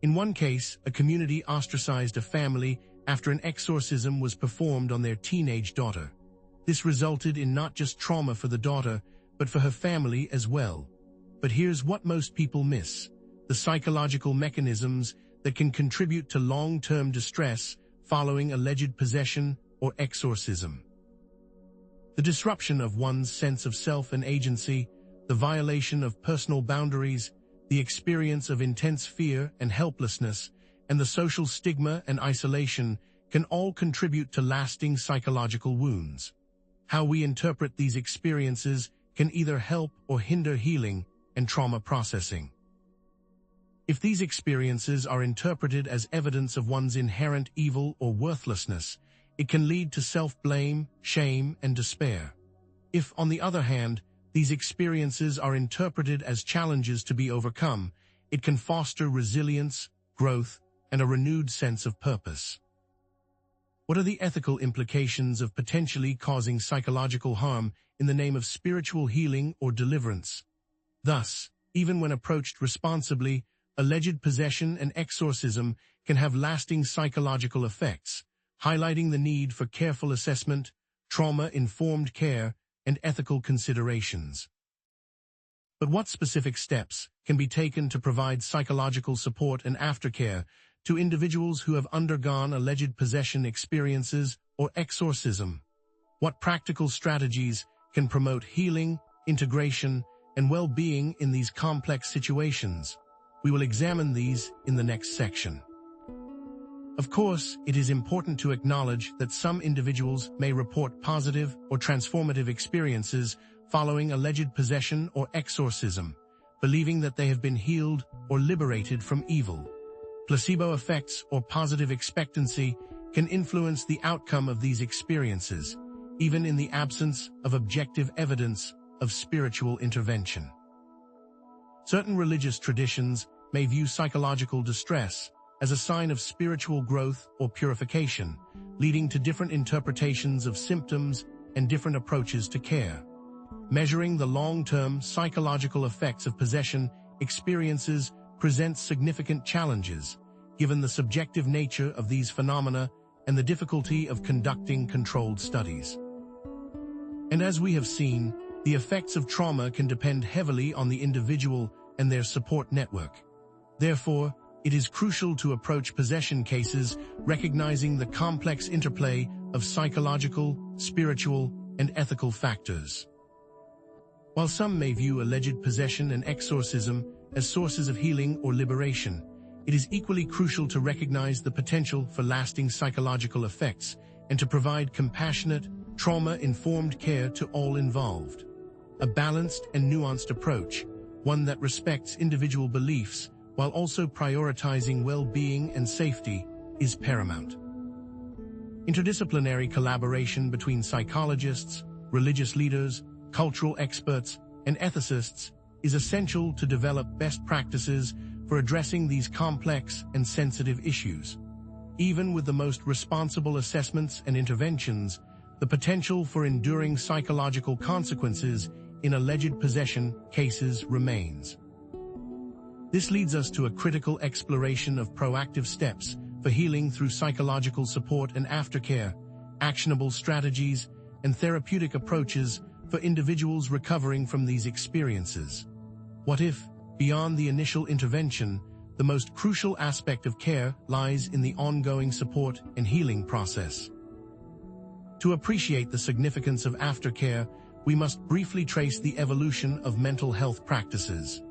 In one case, a community ostracized a family after an exorcism was performed on their teenage daughter. This resulted in not just trauma for the daughter, but for her family as well. But here's what most people miss: the psychological mechanisms that can contribute to long-term distress following alleged possession or exorcism. The disruption of one's sense of self and agency, the violation of personal boundaries, the experience of intense fear and helplessness, and the social stigma and isolation can all contribute to lasting psychological wounds. How we interpret these experiences can either help or hinder healing and trauma processing. If these experiences are interpreted as evidence of one's inherent evil or worthlessness, it can lead to self-blame, shame, and despair. If, on the other hand, these experiences are interpreted as challenges to be overcome, it can foster resilience, growth, and a renewed sense of purpose. What are the ethical implications of potentially causing psychological harm in the name of spiritual healing or deliverance? Thus, even when approached responsibly, alleged possession and exorcism can have lasting psychological effects, highlighting the need for careful assessment, trauma-informed care, and ethical considerations. But what specific steps can be taken to provide psychological support and aftercare to individuals who have undergone alleged possession experiences or exorcism? What practical strategies can promote healing, integration, and well-being in these complex situations? We will examine these in the next section. Of course, it is important to acknowledge that some individuals may report positive or transformative experiences following alleged possession or exorcism, believing that they have been healed or liberated from evil. Placebo effects or positive expectancy can influence the outcome of these experiences, even in the absence of objective evidence of spiritual intervention. Certain religious traditions may view psychological distress as a sign of spiritual growth or purification, leading to different interpretations of symptoms and different approaches to care. Measuring the long-term psychological effects of possession experiences presents significant challenges, given the subjective nature of these phenomena and the difficulty of conducting controlled studies. And as we have seen, the effects of trauma can depend heavily on the individual and their support network. Therefore, it is crucial to approach possession cases recognizing the complex interplay of psychological, spiritual, and ethical factors. While some may view alleged possession and exorcism as sources of healing or liberation, it is equally crucial to recognize the potential for lasting psychological effects and to provide compassionate, trauma-informed care to all involved. A balanced and nuanced approach, one that respects individual beliefs while also prioritizing well-being and safety, is paramount. Interdisciplinary collaboration between psychologists, religious leaders, cultural experts, and ethicists is essential to develop best practices for addressing these complex and sensitive issues. Even with the most responsible assessments and interventions, the potential for enduring psychological consequences in alleged possession cases remains. This leads us to a critical exploration of proactive steps for healing through psychological support and aftercare, actionable strategies, and therapeutic approaches for individuals recovering from these experiences. What if, beyond the initial intervention, the most crucial aspect of care lies in the ongoing support and healing process? To appreciate the significance of aftercare, we must briefly trace the evolution of mental health practices.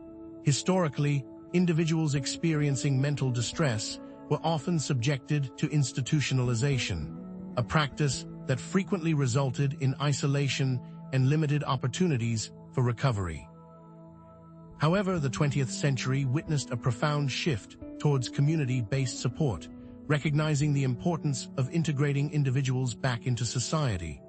Historically, individuals experiencing mental distress were often subjected to institutionalization, a practice that frequently resulted in isolation and limited opportunities for recovery. However, the 20th century witnessed a profound shift towards community-based support, recognizing the importance of integrating individuals back into society.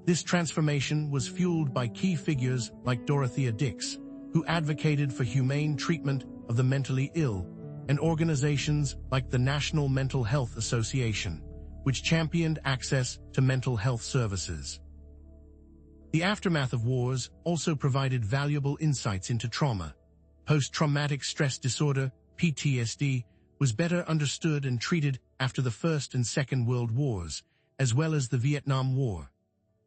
This transformation was fueled by key figures like Dorothea Dix, who advocated for humane treatment of the mentally ill, and organizations like the National Mental Health Association, which championed access to mental health services. The aftermath of wars also provided valuable insights into trauma. Post-traumatic stress disorder, PTSD, was better understood and treated after the First and Second World Wars, as well as the Vietnam War.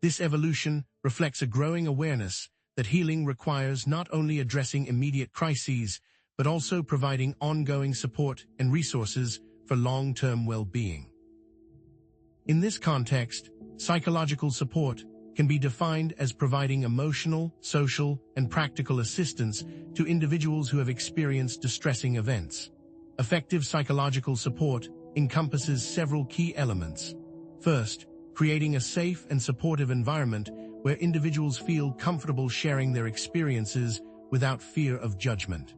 This evolution reflects a growing awareness that healing requires not only addressing immediate crises, but also providing ongoing support and resources for long-term well-being. In this context, psychological support can be defined as providing emotional, social, and practical assistance to individuals who have experienced distressing events. Effective psychological support encompasses several key elements. First, creating a safe and supportive environment where individuals feel comfortable sharing their experiences without fear of judgment.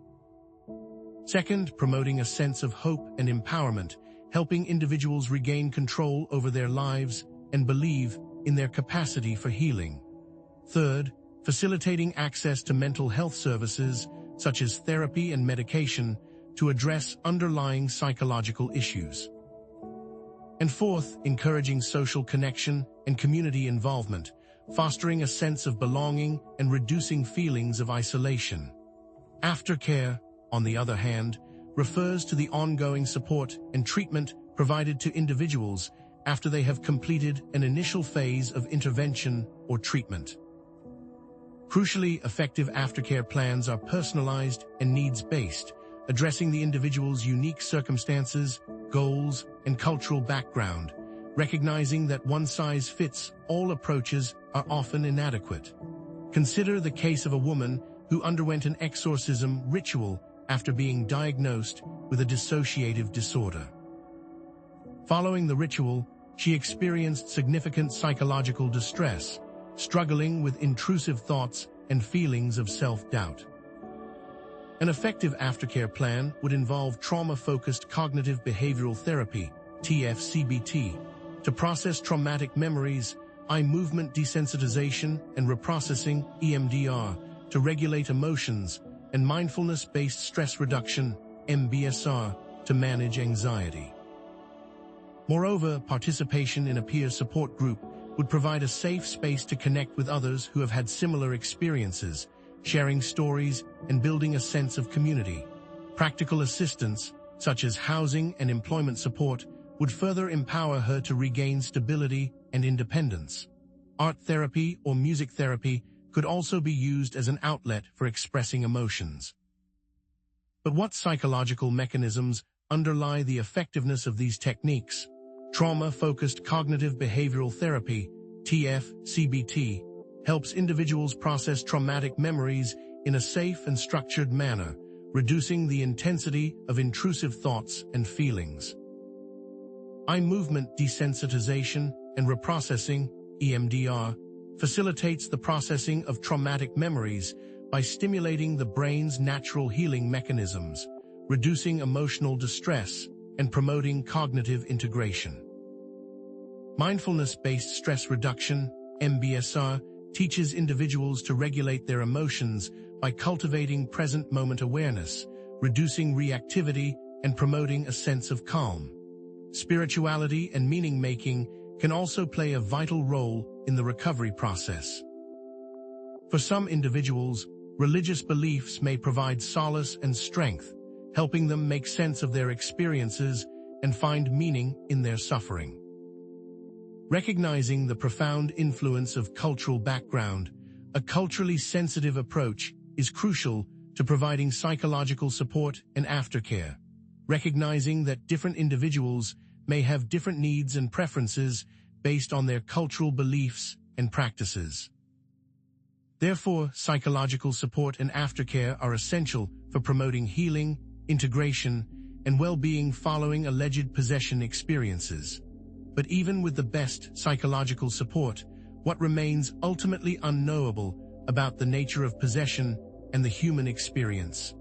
Second, promoting a sense of hope and empowerment, helping individuals regain control over their lives and believe in their capacity for healing. Third, facilitating access to mental health services, such as therapy and medication, to address underlying psychological issues. And fourth, encouraging social connection and community involvement, fostering a sense of belonging and reducing feelings of isolation. Aftercare, on the other hand, refers to the ongoing support and treatment provided to individuals after they have completed an initial phase of intervention or treatment. Crucially, effective aftercare plans are personalized and needs-based, addressing the individual's unique circumstances, goals, and cultural background, recognizing that one-size-fits-all approaches are often inadequate. Consider the case of a woman who underwent an exorcism ritual after being diagnosed with a dissociative disorder. Following the ritual, she experienced significant psychological distress, struggling with intrusive thoughts and feelings of self-doubt. An effective aftercare plan would involve trauma-focused cognitive behavioral therapy, TFCBT, to process traumatic memories, eye movement desensitization and reprocessing, EMDR, to regulate emotions, and mindfulness-based stress reduction, MBSR, to manage anxiety. Moreover, participation in a peer support group would provide a safe space to connect with others who have had similar experiences, sharing stories and building a sense of community. Practical assistance, such as housing and employment support, would further empower her to regain stability and independence. Art therapy or music therapy could also be used as an outlet for expressing emotions. But what psychological mechanisms underlie the effectiveness of these techniques? Trauma-focused cognitive behavioral therapy, TF-CBT, helps individuals process traumatic memories in a safe and structured manner, reducing the intensity of intrusive thoughts and feelings. Eye movement desensitization and reprocessing, EMDR, facilitates the processing of traumatic memories by stimulating the brain's natural healing mechanisms, reducing emotional distress, and promoting cognitive integration. Mindfulness-based stress reduction, MBSR, teaches individuals to regulate their emotions by cultivating present-moment awareness, reducing reactivity, and promoting a sense of calm. Spirituality and meaning-making can also play a vital role in the recovery process. For some individuals, religious beliefs may provide solace and strength, helping them make sense of their experiences and find meaning in their suffering. Recognizing the profound influence of cultural background, a culturally sensitive approach is crucial to providing psychological support and aftercare. Recognizing that different individuals may have different needs and preferences based on their cultural beliefs and practices. Therefore, psychological support and aftercare are essential for promoting healing, integration, and well-being following alleged possession experiences. But even with the best psychological support, what remains ultimately unknowable about the nature of possession and the human experience.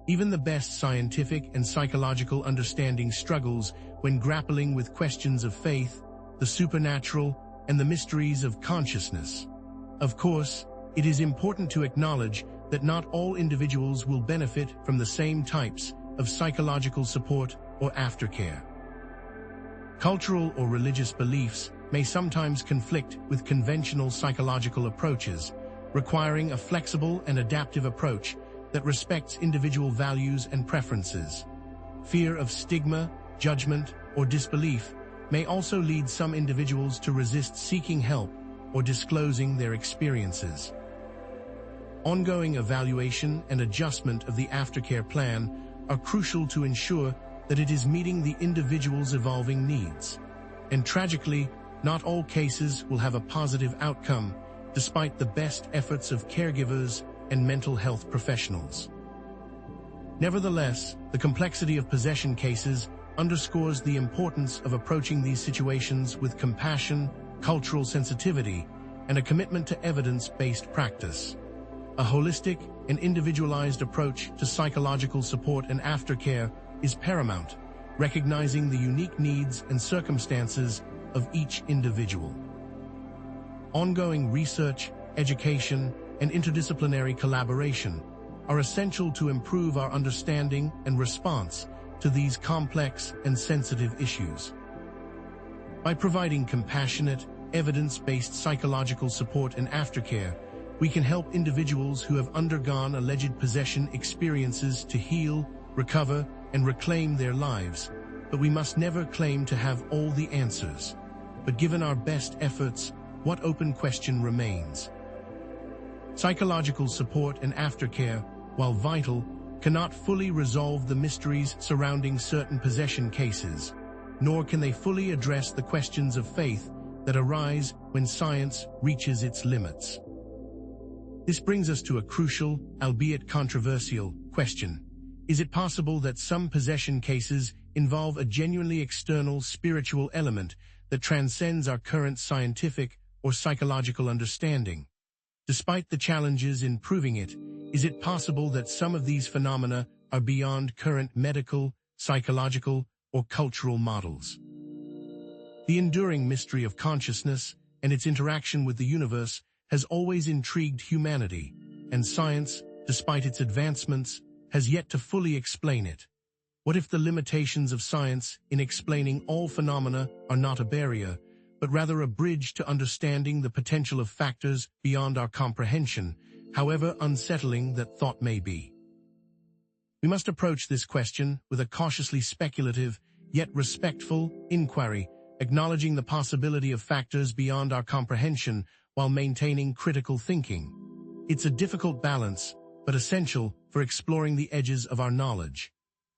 Even the best scientific and psychological understanding struggles when grappling with questions of faith, the supernatural, and the mysteries of consciousness. Of course, it is important to acknowledge that not all individuals will benefit from the same types of psychological support or aftercare. Cultural or religious beliefs may sometimes conflict with conventional psychological approaches, requiring a flexible and adaptive approach that respects individual values and preferences. Fear of stigma, judgment, or disbelief may also lead some individuals to resist seeking help or disclosing their experiences. Ongoing evaluation and adjustment of the aftercare plan are crucial to ensure that it is meeting the individual's evolving needs. And tragically, not all cases will have a positive outcome, despite the best efforts of caregivers and mental health professionals. Nevertheless, the complexity of possession cases underscores the importance of approaching these situations with compassion, cultural sensitivity, and a commitment to evidence-based practice. A holistic and individualized approach to psychological support and aftercare is paramount, recognizing the unique needs and circumstances of each individual. Ongoing research, education, and interdisciplinary collaboration are essential to improve our understanding and response to these complex and sensitive issues. By providing compassionate, evidence-based psychological support and aftercare, we can help individuals who have undergone alleged possession experiences to heal, recover, and reclaim their lives. But we must never claim to have all the answers. But given our best efforts, what open question remains? Psychological support and aftercare, while vital, cannot fully resolve the mysteries surrounding certain possession cases, nor can they fully address the questions of faith that arise when science reaches its limits. This brings us to a crucial, albeit controversial, question. Is it possible that some possession cases involve a genuinely external spiritual element that transcends our current scientific or psychological understanding? Despite the challenges in proving it, is it possible that some of these phenomena are beyond current medical, psychological, or cultural models? The enduring mystery of consciousness and its interaction with the universe has always intrigued humanity, and science, despite its advancements, has yet to fully explain it. What if the limitations of science in explaining all phenomena are not a barrier, but rather a bridge to understanding the potential of factors beyond our comprehension, however unsettling that thought may be? We must approach this question with a cautiously speculative, yet respectful, inquiry, acknowledging the possibility of factors beyond our comprehension while maintaining critical thinking. It's a difficult balance, but essential for exploring the edges of our knowledge.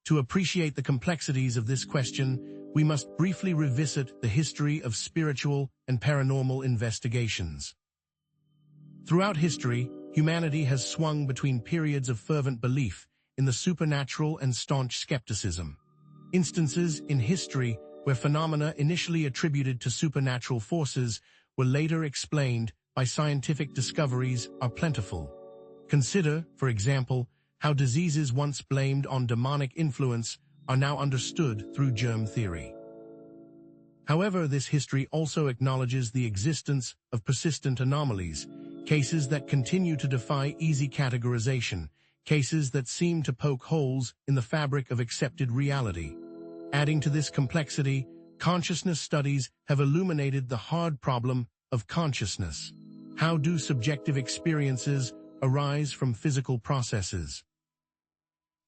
To appreciate the complexities of this question, we must briefly revisit the history of spiritual and paranormal investigations. Throughout history, humanity has swung between periods of fervent belief in the supernatural and staunch skepticism. Instances in history where phenomena initially attributed to supernatural forces were later explained by scientific discoveries are plentiful. Consider, for example, how diseases once blamed on demonic influence are now understood through germ theory. However, this history also acknowledges the existence of persistent anomalies, cases that continue to defy easy categorization, cases that seem to poke holes in the fabric of accepted reality. Adding to this complexity, consciousness studies have illuminated the hard problem of consciousness. How do subjective experiences arise from physical processes?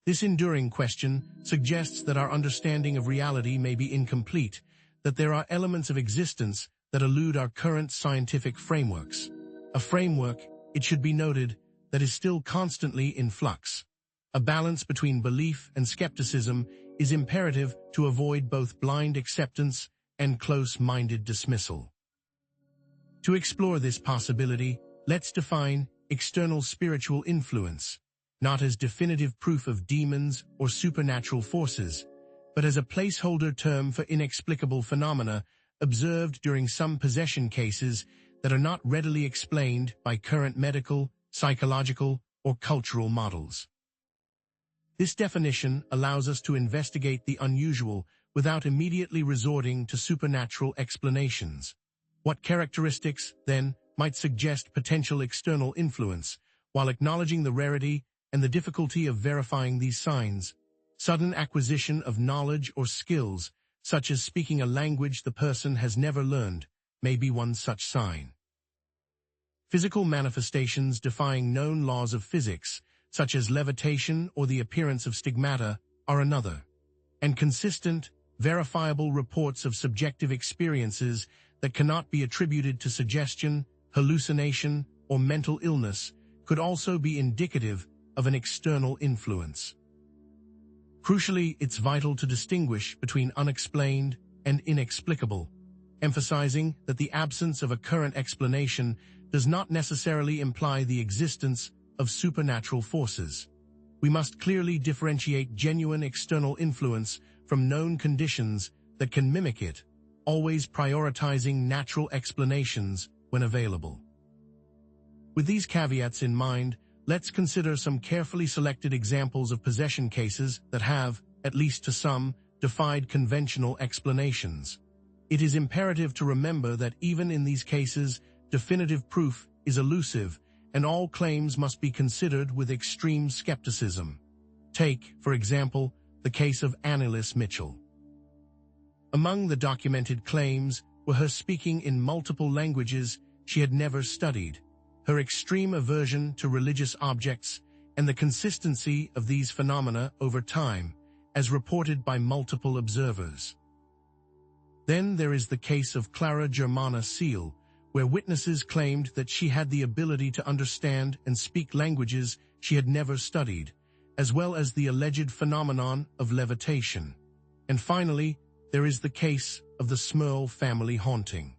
This enduring question suggests that our understanding of reality may be incomplete, that there are elements of existence that elude our current scientific frameworks. A framework, it should be noted, that is still constantly in flux. A balance between belief and skepticism is imperative to avoid both blind acceptance and close-minded dismissal. To explore this possibility, let's define external spiritual influence, not as definitive proof of demons or supernatural forces, but as a placeholder term for inexplicable phenomena observed during some possession cases that are not readily explained by current medical, psychological, or cultural models. This definition allows us to investigate the unusual without immediately resorting to supernatural explanations. What characteristics, then, might suggest potential external influence, while acknowledging the rarity and the difficulty of verifying these signs? Sudden acquisition of knowledge or skills, such as speaking a language the person has never learned, may be one such sign. Physical manifestations defying known laws of physics, such as levitation or the appearance of stigmata, are another. And consistent, verifiable reports of subjective experiences that cannot be attributed to suggestion, hallucination, or mental illness could also be indicative of an external influence. Crucially, it's vital to distinguish between unexplained and inexplicable, emphasizing that the absence of a current explanation does not necessarily imply the existence of supernatural forces. We must clearly differentiate genuine external influence from known conditions that can mimic it, always prioritizing natural explanations when available. With these caveats in mind, let's consider some carefully selected examples of possession cases that have, at least to some, defied conventional explanations. It is imperative to remember that even in these cases, definitive proof is elusive, and all claims must be considered with extreme skepticism. Take, for example, the case of Anneliese Mitchell. Among the documented claims were her speaking in multiple languages she had never studied, her extreme aversion to religious objects, and the consistency of these phenomena over time, as reported by multiple observers. Then there is the case of Clara Germana Seal, where witnesses claimed that she had the ability to understand and speak languages she had never studied, as well as the alleged phenomenon of levitation. And finally, there is the case of the Smurl family haunting.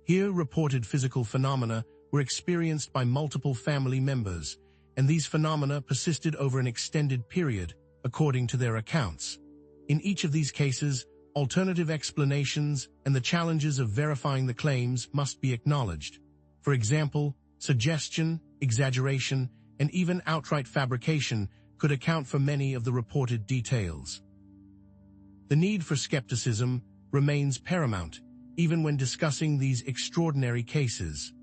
Here, reported physical phenomena were experienced by multiple family members, and these phenomena persisted over an extended period, according to their accounts. In each of these cases, alternative explanations and the challenges of verifying the claims must be acknowledged. For example, suggestion, exaggeration, and even outright fabrication could account for many of the reported details. The need for skepticism remains paramount, even when discussing these extraordinary cases.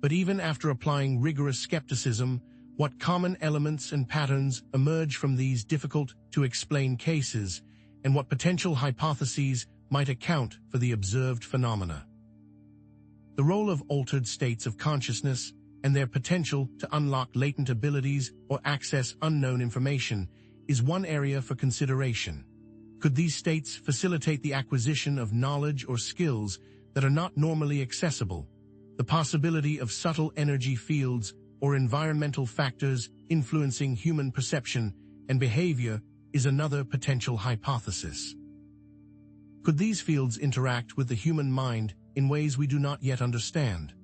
But even after applying rigorous skepticism, what common elements and patterns emerge from these difficult-to-explain cases, and what potential hypotheses might account for the observed phenomena? The role of altered states of consciousness and their potential to unlock latent abilities or access unknown information is one area for consideration. Could these states facilitate the acquisition of knowledge or skills that are not normally accessible? The possibility of subtle energy fields or environmental factors influencing human perception and behavior is another potential hypothesis. Could these fields interact with the human mind in ways we do not yet understand?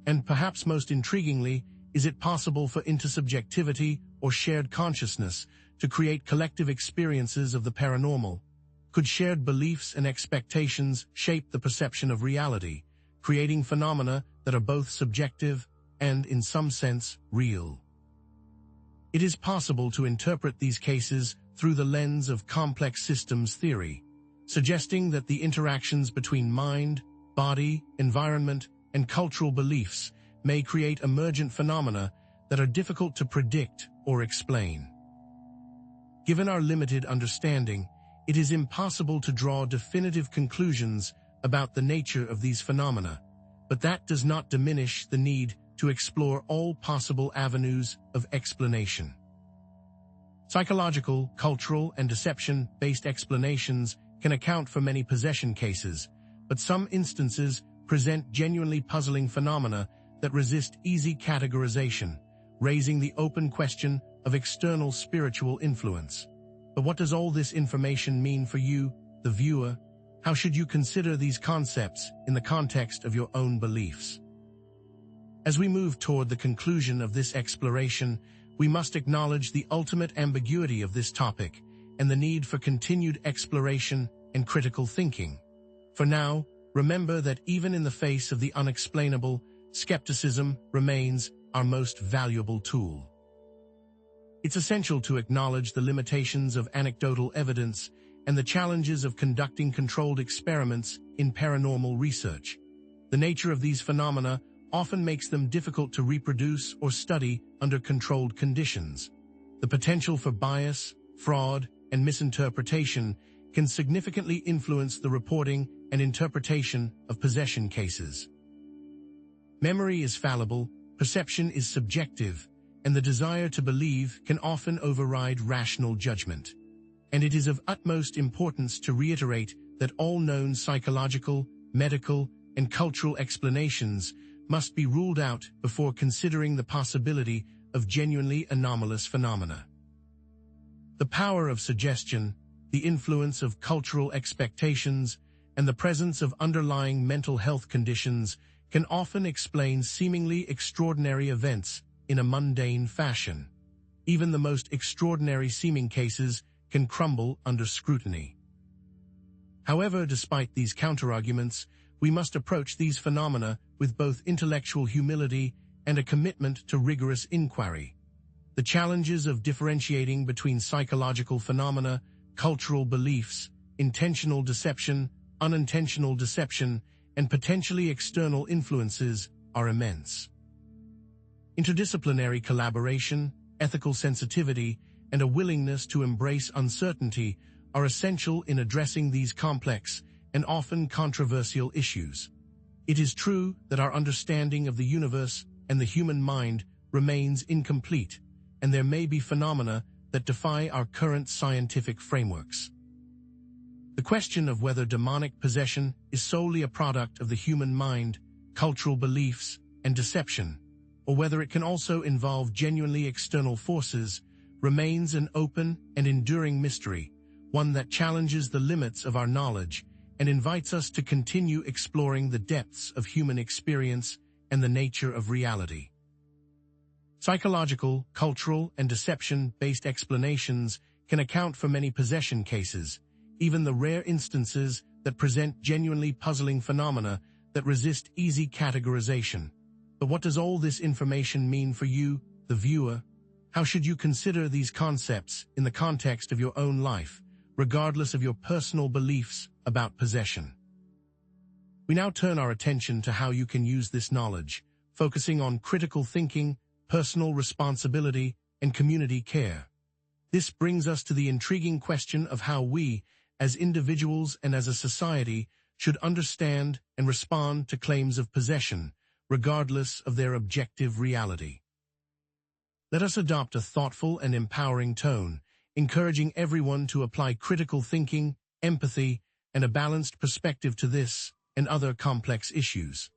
And perhaps most intriguingly, is it possible for intersubjectivity or shared consciousness to create collective experiences of the paranormal? Could shared beliefs and expectations shape the perception of reality, creating phenomena that are both subjective and, in some sense, real? It is possible to interpret these cases through the lens of complex systems theory, suggesting that the interactions between mind, body, environment, and cultural beliefs may create emergent phenomena that are difficult to predict or explain. Given our limited understanding, it is impossible to draw definitive conclusions about the nature of these phenomena, but that does not diminish the need to explore all possible avenues of explanation. Psychological, cultural, and deception-based explanations can account for many possession cases, but some instances present genuinely puzzling phenomena that resist easy categorization, raising the open question of external spiritual influence. But what does all this information mean for you, the viewer? How should you consider these concepts in the context of your own beliefs? As we move toward the conclusion of this exploration, we must acknowledge the ultimate ambiguity of this topic and the need for continued exploration and critical thinking. For now, remember that even in the face of the unexplainable, skepticism remains our most valuable tool. It's essential to acknowledge the limitations of anecdotal evidence and the challenges of conducting controlled experiments in paranormal research. The nature of these phenomena often makes them difficult to reproduce or study under controlled conditions. The potential for bias, fraud, and misinterpretation can significantly influence the reporting and interpretation of possession cases. Memory is fallible, perception is subjective, and the desire to believe can often override rational judgment. And it is of utmost importance to reiterate that all known psychological, medical, and cultural explanations must be ruled out before considering the possibility of genuinely anomalous phenomena. The power of suggestion, the influence of cultural expectations, and the presence of underlying mental health conditions can often explain seemingly extraordinary events in a mundane fashion. Even the most extraordinary seeming cases can crumble under scrutiny. However, despite these counterarguments, we must approach these phenomena with both intellectual humility and a commitment to rigorous inquiry. The challenges of differentiating between psychological phenomena, cultural beliefs, intentional deception, unintentional deception, and potentially external influences are immense. Interdisciplinary collaboration, ethical sensitivity, and a willingness to embrace uncertainty are essential in addressing these complex and often controversial issues. It is true that our understanding of the universe and the human mind remains incomplete, and there may be phenomena that defy our current scientific frameworks. The question of whether demonic possession is solely a product of the human mind, cultural beliefs, and deception, or whether it can also involve genuinely external forces, remains an open and enduring mystery, one that challenges the limits of our knowledge and invites us to continue exploring the depths of human experience and the nature of reality. Psychological, cultural, and deception-based explanations can account for many possession cases, even the rare instances that present genuinely puzzling phenomena that resist easy categorization. But what does all this information mean for you, the viewer? How should you consider these concepts in the context of your own life, regardless of your personal beliefs about possession? We now turn our attention to how you can use this knowledge, focusing on critical thinking, personal responsibility, and community care. This brings us to the intriguing question of how we, as individuals and as a society, should understand and respond to claims of possession, regardless of their objective reality. Let us adopt a thoughtful and empowering tone, encouraging everyone to apply critical thinking empathy, and a balanced perspective to this and other complex issues.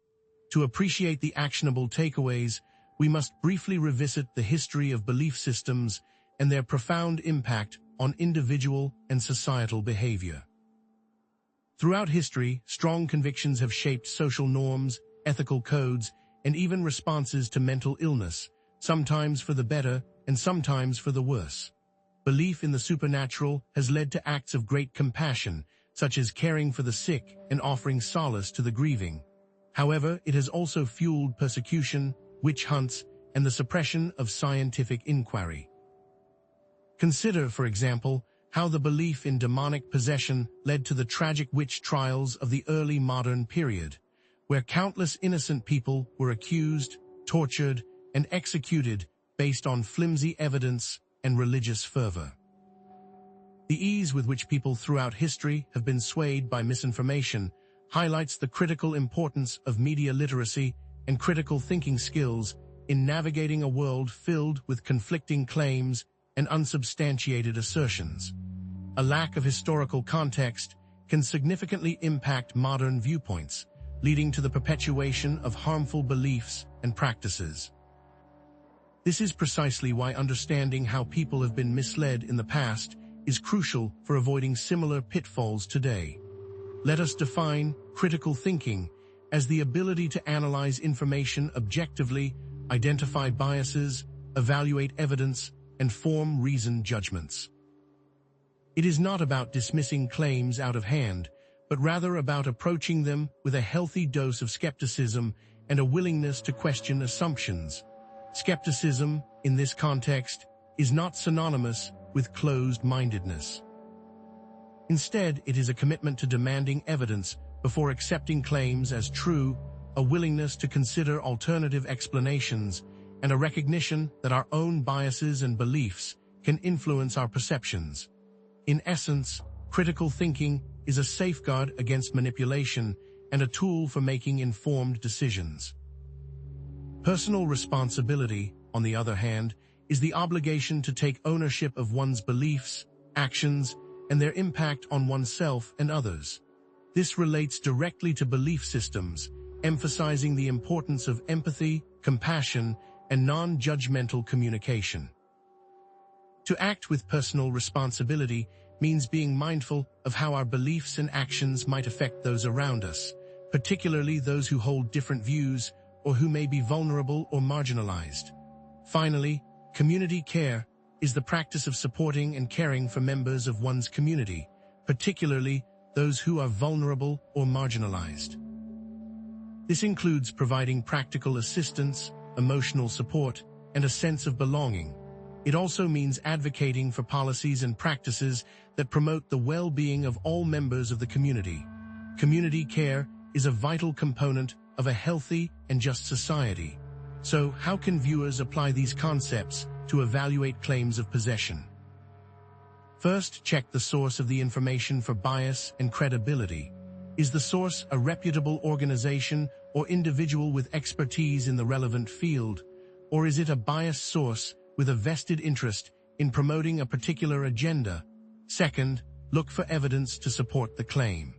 To appreciate the actionable takeaways, we must briefly revisit the history of belief systems and their profound impact on individual and societal behavior. Throughout history, strong convictions have shaped social norms, ethical codes, and even responses to mental illness, sometimes for the better and sometimes for the worse. Belief in the supernatural has led to acts of great compassion, such as caring for the sick and offering solace to the grieving. However, it has also fueled persecution, witch hunts, and the suppression of scientific inquiry. Consider, for example, how the belief in demonic possession led to the tragic witch trials of the early modern period, where countless innocent people were accused, tortured, and executed based on flimsy evidence and religious fervor. The ease with which people throughout history have been swayed by misinformation highlights the critical importance of media literacy and critical thinking skills in navigating a world filled with conflicting claims and unsubstantiated assertions. A lack of historical context can significantly impact modern viewpoints, leading to the perpetuation of harmful beliefs and practices. This is precisely why understanding how people have been misled in the past is crucial for avoiding similar pitfalls today. Let us define critical thinking as the ability to analyze information objectively, identify biases, evaluate evidence, and form reasoned judgments. It is not about dismissing claims out of hand, but rather about approaching them with a healthy dose of skepticism and a willingness to question assumptions. Skepticism, in this context, is not synonymous with closed-mindedness. Instead, it is a commitment to demanding evidence before accepting claims as true, a willingness to consider alternative explanations, and a recognition that our own biases and beliefs can influence our perceptions. In essence, critical thinking is a safeguard against manipulation and a tool for making informed decisions. Personal responsibility, on the other hand, is the obligation to take ownership of one's beliefs, actions, and their impact on oneself and others. This relates directly to belief systems, emphasizing the importance of empathy, compassion, and non-judgmental communication. To act with personal responsibility means being mindful of how our beliefs and actions might affect those around us, particularly those who hold different views or who may be vulnerable or marginalized. Finally, community care is the practice of supporting and caring for members of one's community, particularly those who are vulnerable or marginalized. This includes providing practical assistance, emotional support, and a sense of belonging. It also means advocating for policies and practices that promote the well-being of all members of the community. Community care is a vital component of a healthy and just society. So, how can viewers apply these concepts to evaluate claims of possession? First, check the source of the information for bias and credibility. Is the source a reputable organization or individual with expertise in the relevant field, or is it a biased source with a vested interest in promoting a particular agenda? Second, look for evidence to support the claim.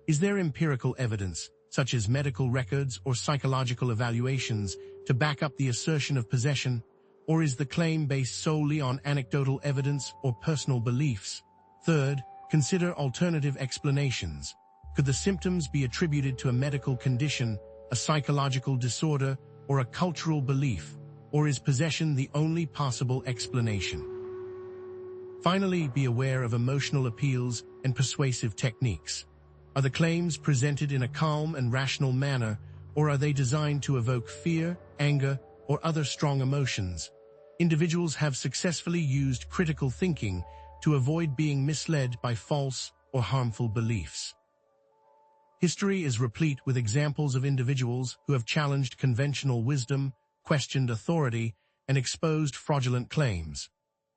Is there empirical evidence, such as medical records or psychological evaluations, to back up the assertion of possession, or is the claim based solely on anecdotal evidence or personal beliefs? Third, consider alternative explanations. Could the symptoms be attributed to a medical condition, a psychological disorder, or a cultural belief, or is possession the only possible explanation? Finally, be aware of emotional appeals and persuasive techniques. Are the claims presented in a calm and rational manner, or are they designed to evoke fear, anger, or other strong emotions? Individuals have successfully used critical thinking to avoid being misled by false or harmful beliefs. History is replete with examples of individuals who have challenged conventional wisdom, questioned authority, and exposed fraudulent claims.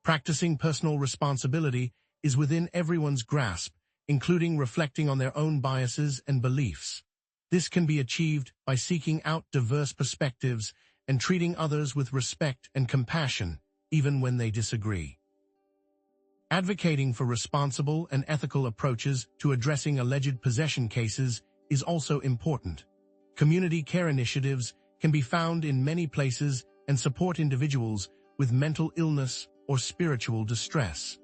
Practicing personal responsibility is within everyone's grasp, including reflecting on their own biases and beliefs. This can be achieved by seeking out diverse perspectives and treating others with respect and compassion, even when they disagree. Advocating for responsible and ethical approaches to addressing alleged possession cases is also important. Community care initiatives can be found in many places and support individuals with mental illness or spiritual distress.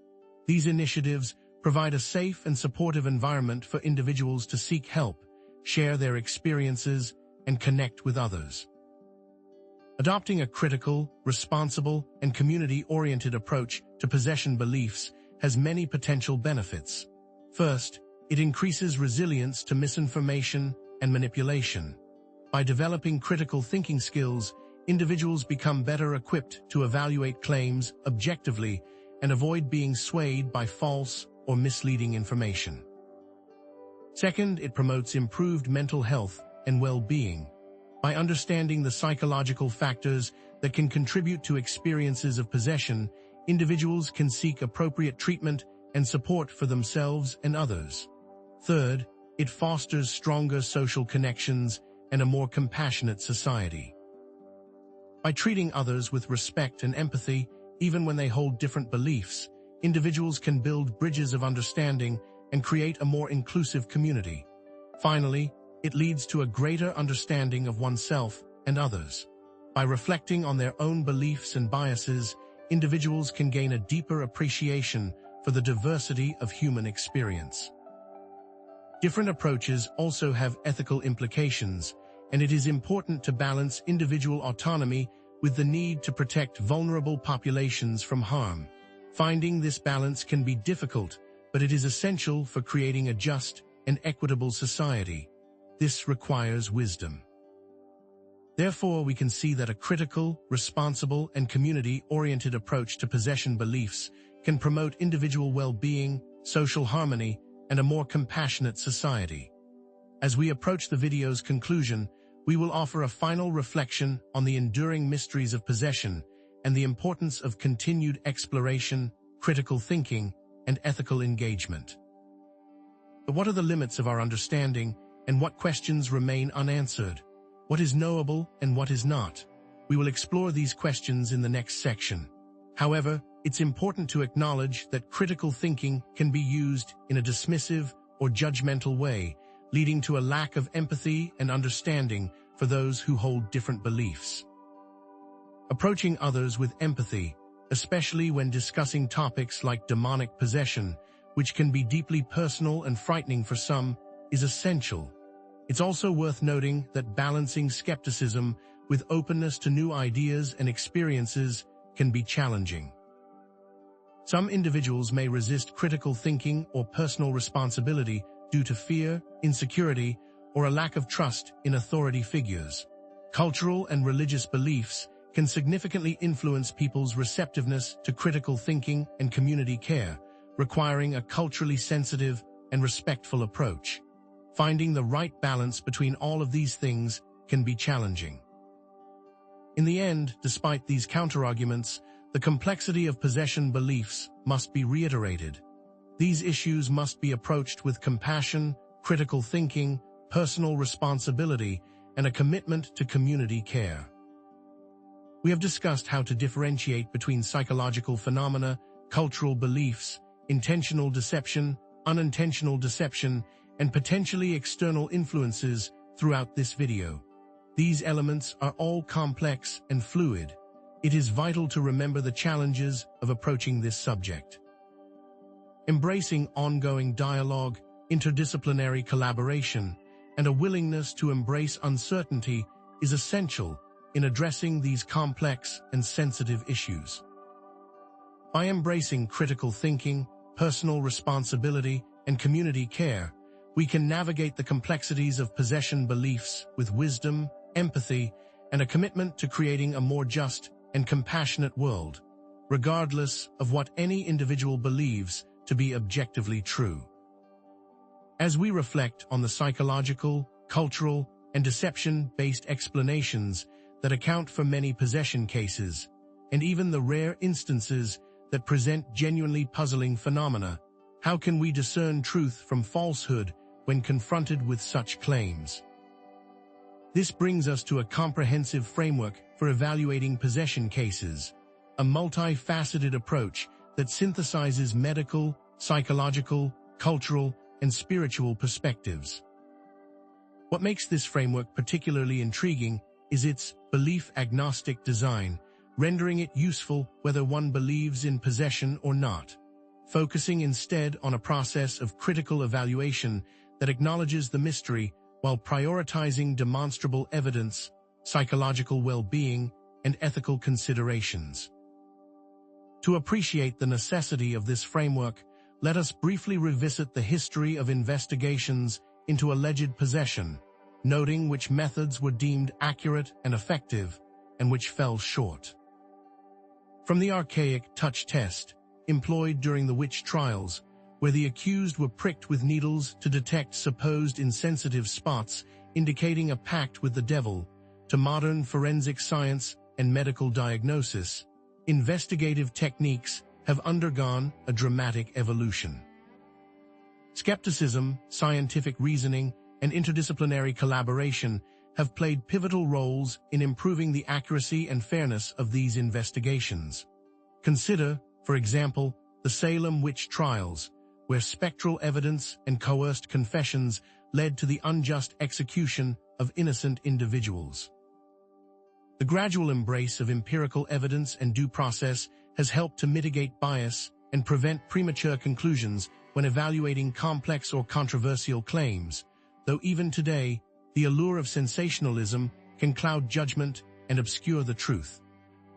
These initiatives provide a safe and supportive environment for individuals to seek help, share their experiences, and connect with others. Adopting a critical, responsible, and community-oriented approach to possession beliefs has many potential benefits. First, it increases resilience to misinformation and manipulation. By developing critical thinking skills, individuals become better equipped to evaluate claims objectively and avoid being swayed by false or misleading information. Second, it promotes improved mental health and well-being. By understanding the psychological factors that can contribute to experiences of possession, individuals can seek appropriate treatment and support for themselves and others. Third, it fosters stronger social connections and a more compassionate society. By treating others with respect and empathy, even when they hold different beliefs, individuals can build bridges of understanding and create a more inclusive community. Finally, it leads to a greater understanding of oneself and others. By reflecting on their own beliefs and biases, individuals can gain a deeper appreciation for the diversity of human experience. Different approaches also have ethical implications, and it is important to balance individual autonomy with the need to protect vulnerable populations from harm. Finding this balance can be difficult, but it is essential for creating a just and equitable society. This requires wisdom. Therefore, we can see that a critical, responsible, and community-oriented approach to possession beliefs can promote individual well-being, social harmony, and a more compassionate society. As we approach the video's conclusion, we will offer a final reflection on the enduring mysteries of possession and the importance of continued exploration, critical thinking, and ethical engagement. But what are the limits of our understanding, and what questions remain unanswered? What is knowable and what is not? We will explore these questions in the next section. However, it's important to acknowledge that critical thinking can be used in a dismissive or judgmental way, leading to a lack of empathy and understanding for those who hold different beliefs. Approaching others with empathy, especially when discussing topics like demonic possession, which can be deeply personal and frightening for some, is essential. It's also worth noting that balancing skepticism with openness to new ideas and experiences can be challenging. Some individuals may resist critical thinking or personal responsibility due to fear, insecurity, or a lack of trust in authority figures. Cultural and religious beliefs can significantly influence people's receptiveness to critical thinking and community care, requiring a culturally sensitive and respectful approach. Finding the right balance between all of these things can be challenging. In the end, despite these counterarguments, the complexity of possession beliefs must be reiterated. These issues must be approached with compassion, critical thinking, personal responsibility, and a commitment to community care. We have discussed how to differentiate between psychological phenomena, cultural beliefs, intentional deception, unintentional deception, and potentially external influences throughout this video. These elements are all complex and fluid. It is vital to remember the challenges of approaching this subject. Embracing ongoing dialogue, interdisciplinary collaboration, and a willingness to embrace uncertainty is essential in addressing these complex and sensitive issues. By embracing critical thinking, personal responsibility, and community care, we can navigate the complexities of possession beliefs with wisdom, empathy, and a commitment to creating a more just and compassionate world, regardless of what any individual believes to be objectively true. As we reflect on the psychological, cultural, and deception-based explanations that account for many possession cases, and even the rare instances that present genuinely puzzling phenomena, how can we discern truth from falsehood when confronted with such claims? This brings us to a comprehensive framework for evaluating possession cases, a multifaceted approach that that synthesizes medical, psychological, cultural, and spiritual perspectives. What makes this framework particularly intriguing is its belief-agnostic design, rendering it useful whether one believes in possession or not, focusing instead on a process of critical evaluation that acknowledges the mystery while prioritizing demonstrable evidence, psychological well-being, and ethical considerations. To appreciate the necessity of this framework, let us briefly revisit the history of investigations into alleged possession, noting which methods were deemed accurate and effective, and which fell short. From the archaic touch test, employed during the witch trials, where the accused were pricked with needles to detect supposed insensitive spots indicating a pact with the devil, to modern forensic science and medical diagnosis, investigative techniques have undergone a dramatic evolution. Skepticism, scientific reasoning, and interdisciplinary collaboration have played pivotal roles in improving the accuracy and fairness of these investigations. Consider, for example, the Salem witch trials, where spectral evidence and coerced confessions led to the unjust execution of innocent individuals. The gradual embrace of empirical evidence and due process has helped to mitigate bias and prevent premature conclusions when evaluating complex or controversial claims, though even today, the allure of sensationalism can cloud judgment and obscure the truth.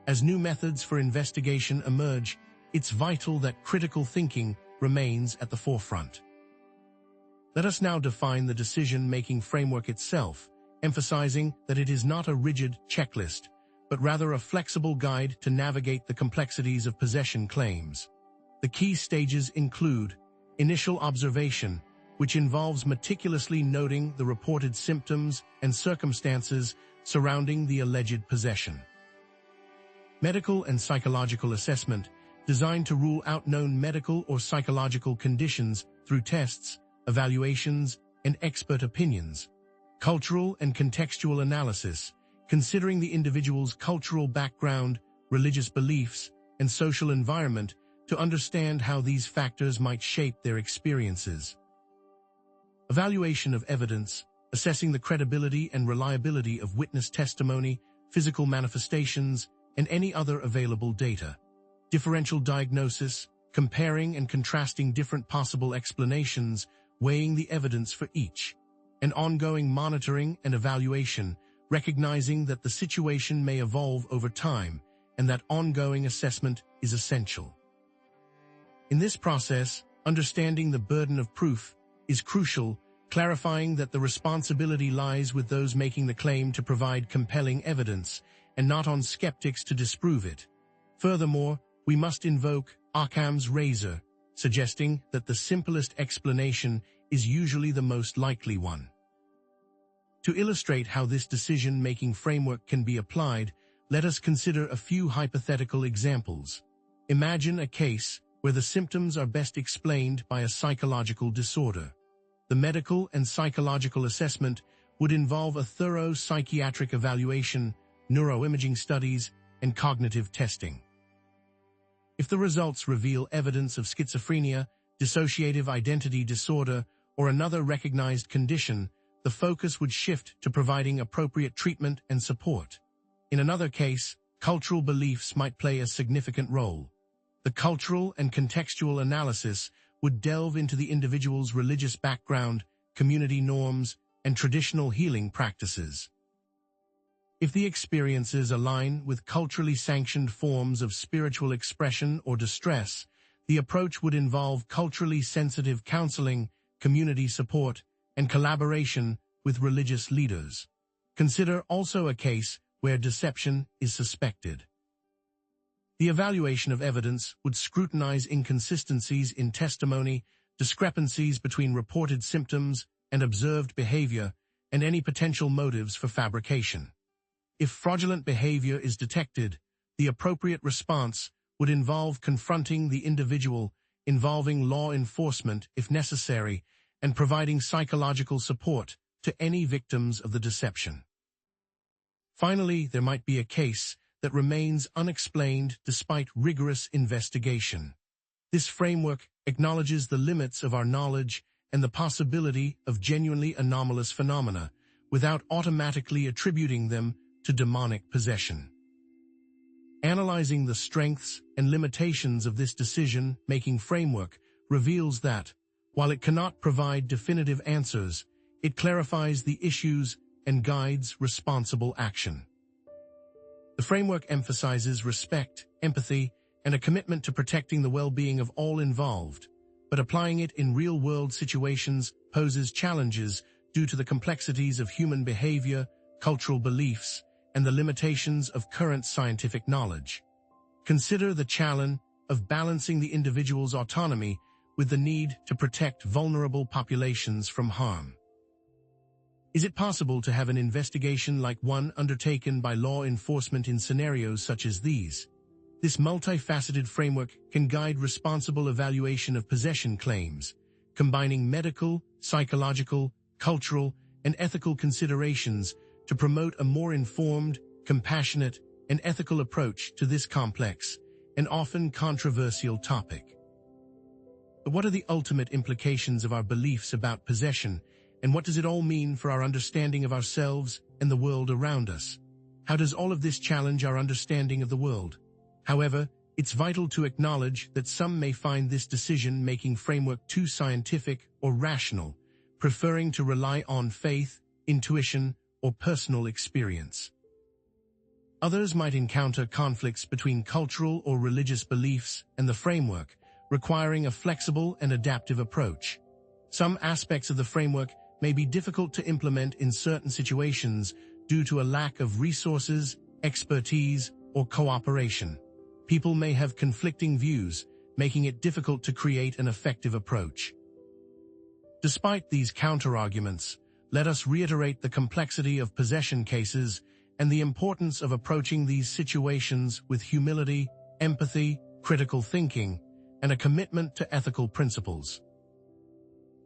As new methods for investigation emerge, it's vital that critical thinking remains at the forefront. Let us now define the decision-making framework itself, emphasizing that it is not a rigid checklist, but rather a flexible guide to navigate the complexities of possession claims. The key stages include initial observation, which involves meticulously noting the reported symptoms and circumstances surrounding the alleged possession. Medical and psychological assessment, designed to rule out known medical or psychological conditions through tests, evaluations, and expert opinions. Cultural and contextual analysis, considering the individual's cultural background, religious beliefs, and social environment to understand how these factors might shape their experiences. Evaluation of evidence, assessing the credibility and reliability of witness testimony, physical manifestations, and any other available data. Differential diagnosis, comparing and contrasting different possible explanations, weighing the evidence for each. And ongoing monitoring and evaluation, recognizing that the situation may evolve over time and that ongoing assessment is essential. In this process, understanding the burden of proof is crucial, clarifying that the responsibility lies with those making the claim to provide compelling evidence and not on skeptics to disprove it. Furthermore, we must invoke Occam's razor, suggesting that the simplest explanation is usually the most likely one. To illustrate how this decision-making framework can be applied, let us consider a few hypothetical examples. Imagine a case where the symptoms are best explained by a psychological disorder. The medical and psychological assessment would involve a thorough psychiatric evaluation, neuroimaging studies, and cognitive testing. If the results reveal evidence of schizophrenia, dissociative identity disorder, or another recognized condition, the focus would shift to providing appropriate treatment and support. In another case, cultural beliefs might play a significant role. The cultural and contextual analysis would delve into the individual's religious background, community norms, and traditional healing practices. If the experiences align with culturally sanctioned forms of spiritual expression or distress, the approach would involve culturally sensitive counseling, community support, and collaboration with religious leaders. Consider also a case where deception is suspected. The evaluation of evidence would scrutinize inconsistencies in testimony, discrepancies between reported symptoms and observed behavior, and any potential motives for fabrication. If fraudulent behavior is detected, the appropriate response would involve confronting the individual, involving law enforcement if necessary, and providing psychological support to any victims of the deception. Finally, there might be a case that remains unexplained despite rigorous investigation. This framework acknowledges the limits of our knowledge and the possibility of genuinely anomalous phenomena without automatically attributing them to demonic possession. Analyzing the strengths and limitations of this decision-making framework reveals that, while it cannot provide definitive answers, it clarifies the issues and guides responsible action. The framework emphasizes respect, empathy, and a commitment to protecting the well-being of all involved, but applying it in real-world situations poses challenges due to the complexities of human behavior, cultural beliefs, and the limitations of current scientific knowledge. Consider the challenge of balancing the individual's autonomy with the need to protect vulnerable populations from harm. Is it possible to have an investigation like one undertaken by law enforcement in scenarios such as these? This multifaceted framework can guide responsible evaluation of possession claims, combining medical, psychological, cultural, and ethical considerations to promote a more informed, compassionate, and ethical approach to this complex and often controversial topic. But what are the ultimate implications of our beliefs about possession, and what does it all mean for our understanding of ourselves and the world around us? How does all of this challenge our understanding of the world? However, it's vital to acknowledge that some may find this decision-making framework too scientific or rational, preferring to rely on faith, intuition, or personal experience. Others might encounter conflicts between cultural or religious beliefs and the framework, requiring a flexible and adaptive approach. Some aspects of the framework may be difficult to implement in certain situations due to a lack of resources, expertise, or cooperation. People may have conflicting views, making it difficult to create an effective approach. Despite these counterarguments, let us reiterate the complexity of possession cases and the importance of approaching these situations with humility, empathy, critical thinking, and a commitment to ethical principles.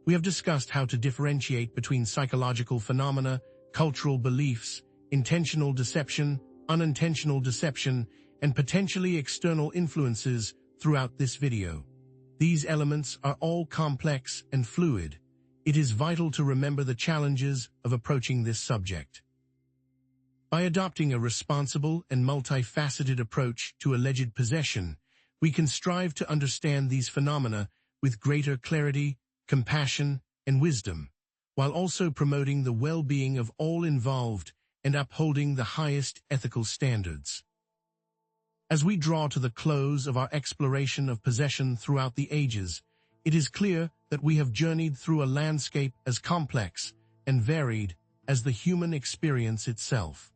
We have discussed how to differentiate between psychological phenomena, cultural beliefs, intentional deception, unintentional deception, and potentially external influences throughout this video. These elements are all complex and fluid. It is vital to remember the challenges of approaching this subject. By adopting a responsible and multifaceted approach to alleged possession, we can strive to understand these phenomena with greater clarity, compassion, and wisdom, while also promoting the well-being of all involved and upholding the highest ethical standards. As we draw to the close of our exploration of possession throughout the ages, it is clear that we have journeyed through a landscape as complex and varied as the human experience itself.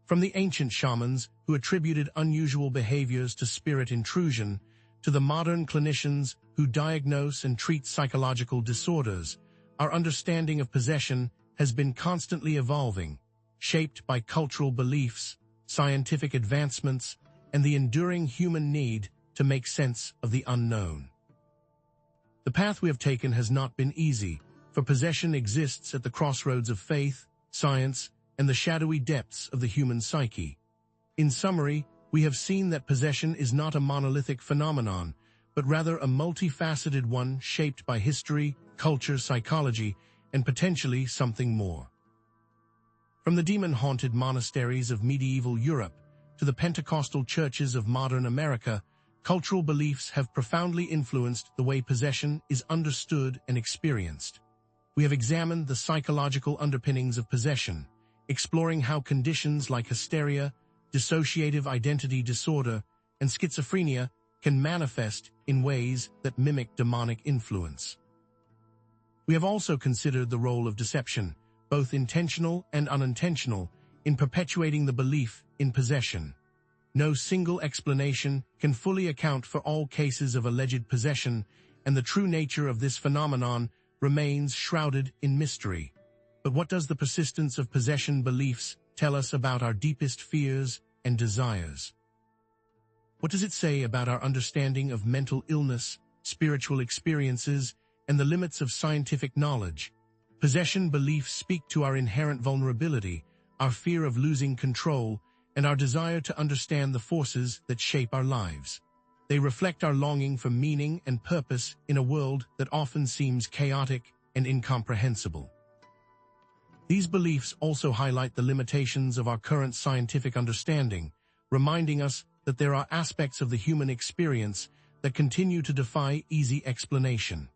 From the ancient shamans who attributed unusual behaviors to spirit intrusion, to the modern clinicians who diagnose and treat psychological disorders, our understanding of possession has been constantly evolving, shaped by cultural beliefs, scientific advancements, and the enduring human need to make sense of the unknown. The path we have taken has not been easy, for possession exists at the crossroads of faith, science, and the shadowy depths of the human psyche. In summary, we have seen that possession is not a monolithic phenomenon, but rather a multifaceted one shaped by history, culture, psychology, and potentially something more. From the demon-haunted monasteries of medieval Europe to the Pentecostal churches of modern America, cultural beliefs have profoundly influenced the way possession is understood and experienced. We have examined the psychological underpinnings of possession, exploring how conditions like hysteria, dissociative identity disorder, and schizophrenia can manifest in ways that mimic demonic influence. We have also considered the role of deception, both intentional and unintentional, in perpetuating the belief in possession. No single explanation can fully account for all cases of alleged possession, and the true nature of this phenomenon remains shrouded in mystery. But what does the persistence of possession beliefs tell us about our deepest fears and desires? What does it say about our understanding of mental illness, spiritual experiences, and the limits of scientific knowledge? Possession beliefs speak to our inherent vulnerability, our fear of losing control, and our desire to understand the forces that shape our lives. They reflect our longing for meaning and purpose in a world that often seems chaotic and incomprehensible. These beliefs also highlight the limitations of our current scientific understanding, reminding us that there are aspects of the human experience that continue to defy easy explanation.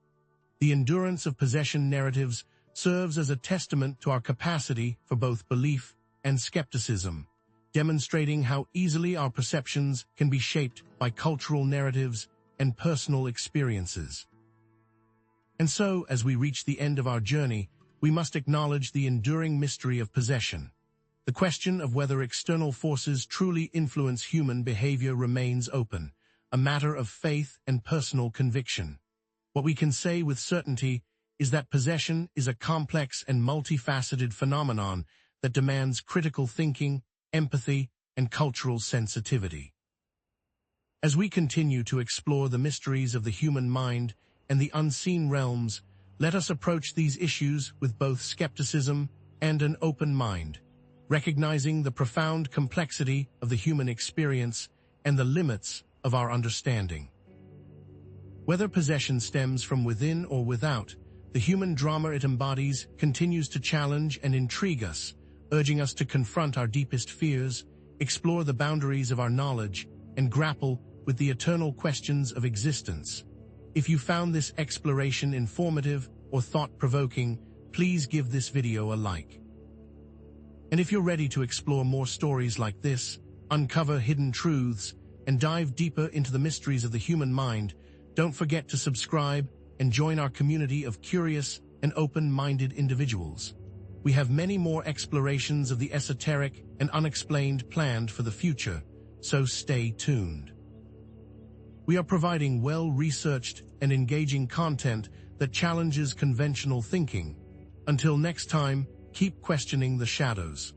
The endurance of possession narratives serves as a testament to our capacity for both belief and skepticism, demonstrating how easily our perceptions can be shaped by cultural narratives and personal experiences. And so, as we reach the end of our journey, we must acknowledge the enduring mystery of possession. The question of whether external forces truly influence human behavior remains open, a matter of faith and personal conviction. What we can say with certainty is that possession is a complex and multifaceted phenomenon that demands critical thinking, empathy, and cultural sensitivity. As we continue to explore the mysteries of the human mind and the unseen realms, let us approach these issues with both skepticism and an open mind, recognizing the profound complexity of the human experience and the limits of our understanding. Whether possession stems from within or without, the human drama it embodies continues to challenge and intrigue us, urging us to confront our deepest fears, explore the boundaries of our knowledge, and grapple with the eternal questions of existence. If you found this exploration informative or thought-provoking, please give this video a like. And if you're ready to explore more stories like this, uncover hidden truths, and dive deeper into the mysteries of the human mind, don't forget to subscribe and join our community of curious and open-minded individuals. We have many more explorations of the esoteric and unexplained planned for the future, so stay tuned. We are providing well-researched and engaging content that challenges conventional thinking. Until next time, keep questioning the shadows.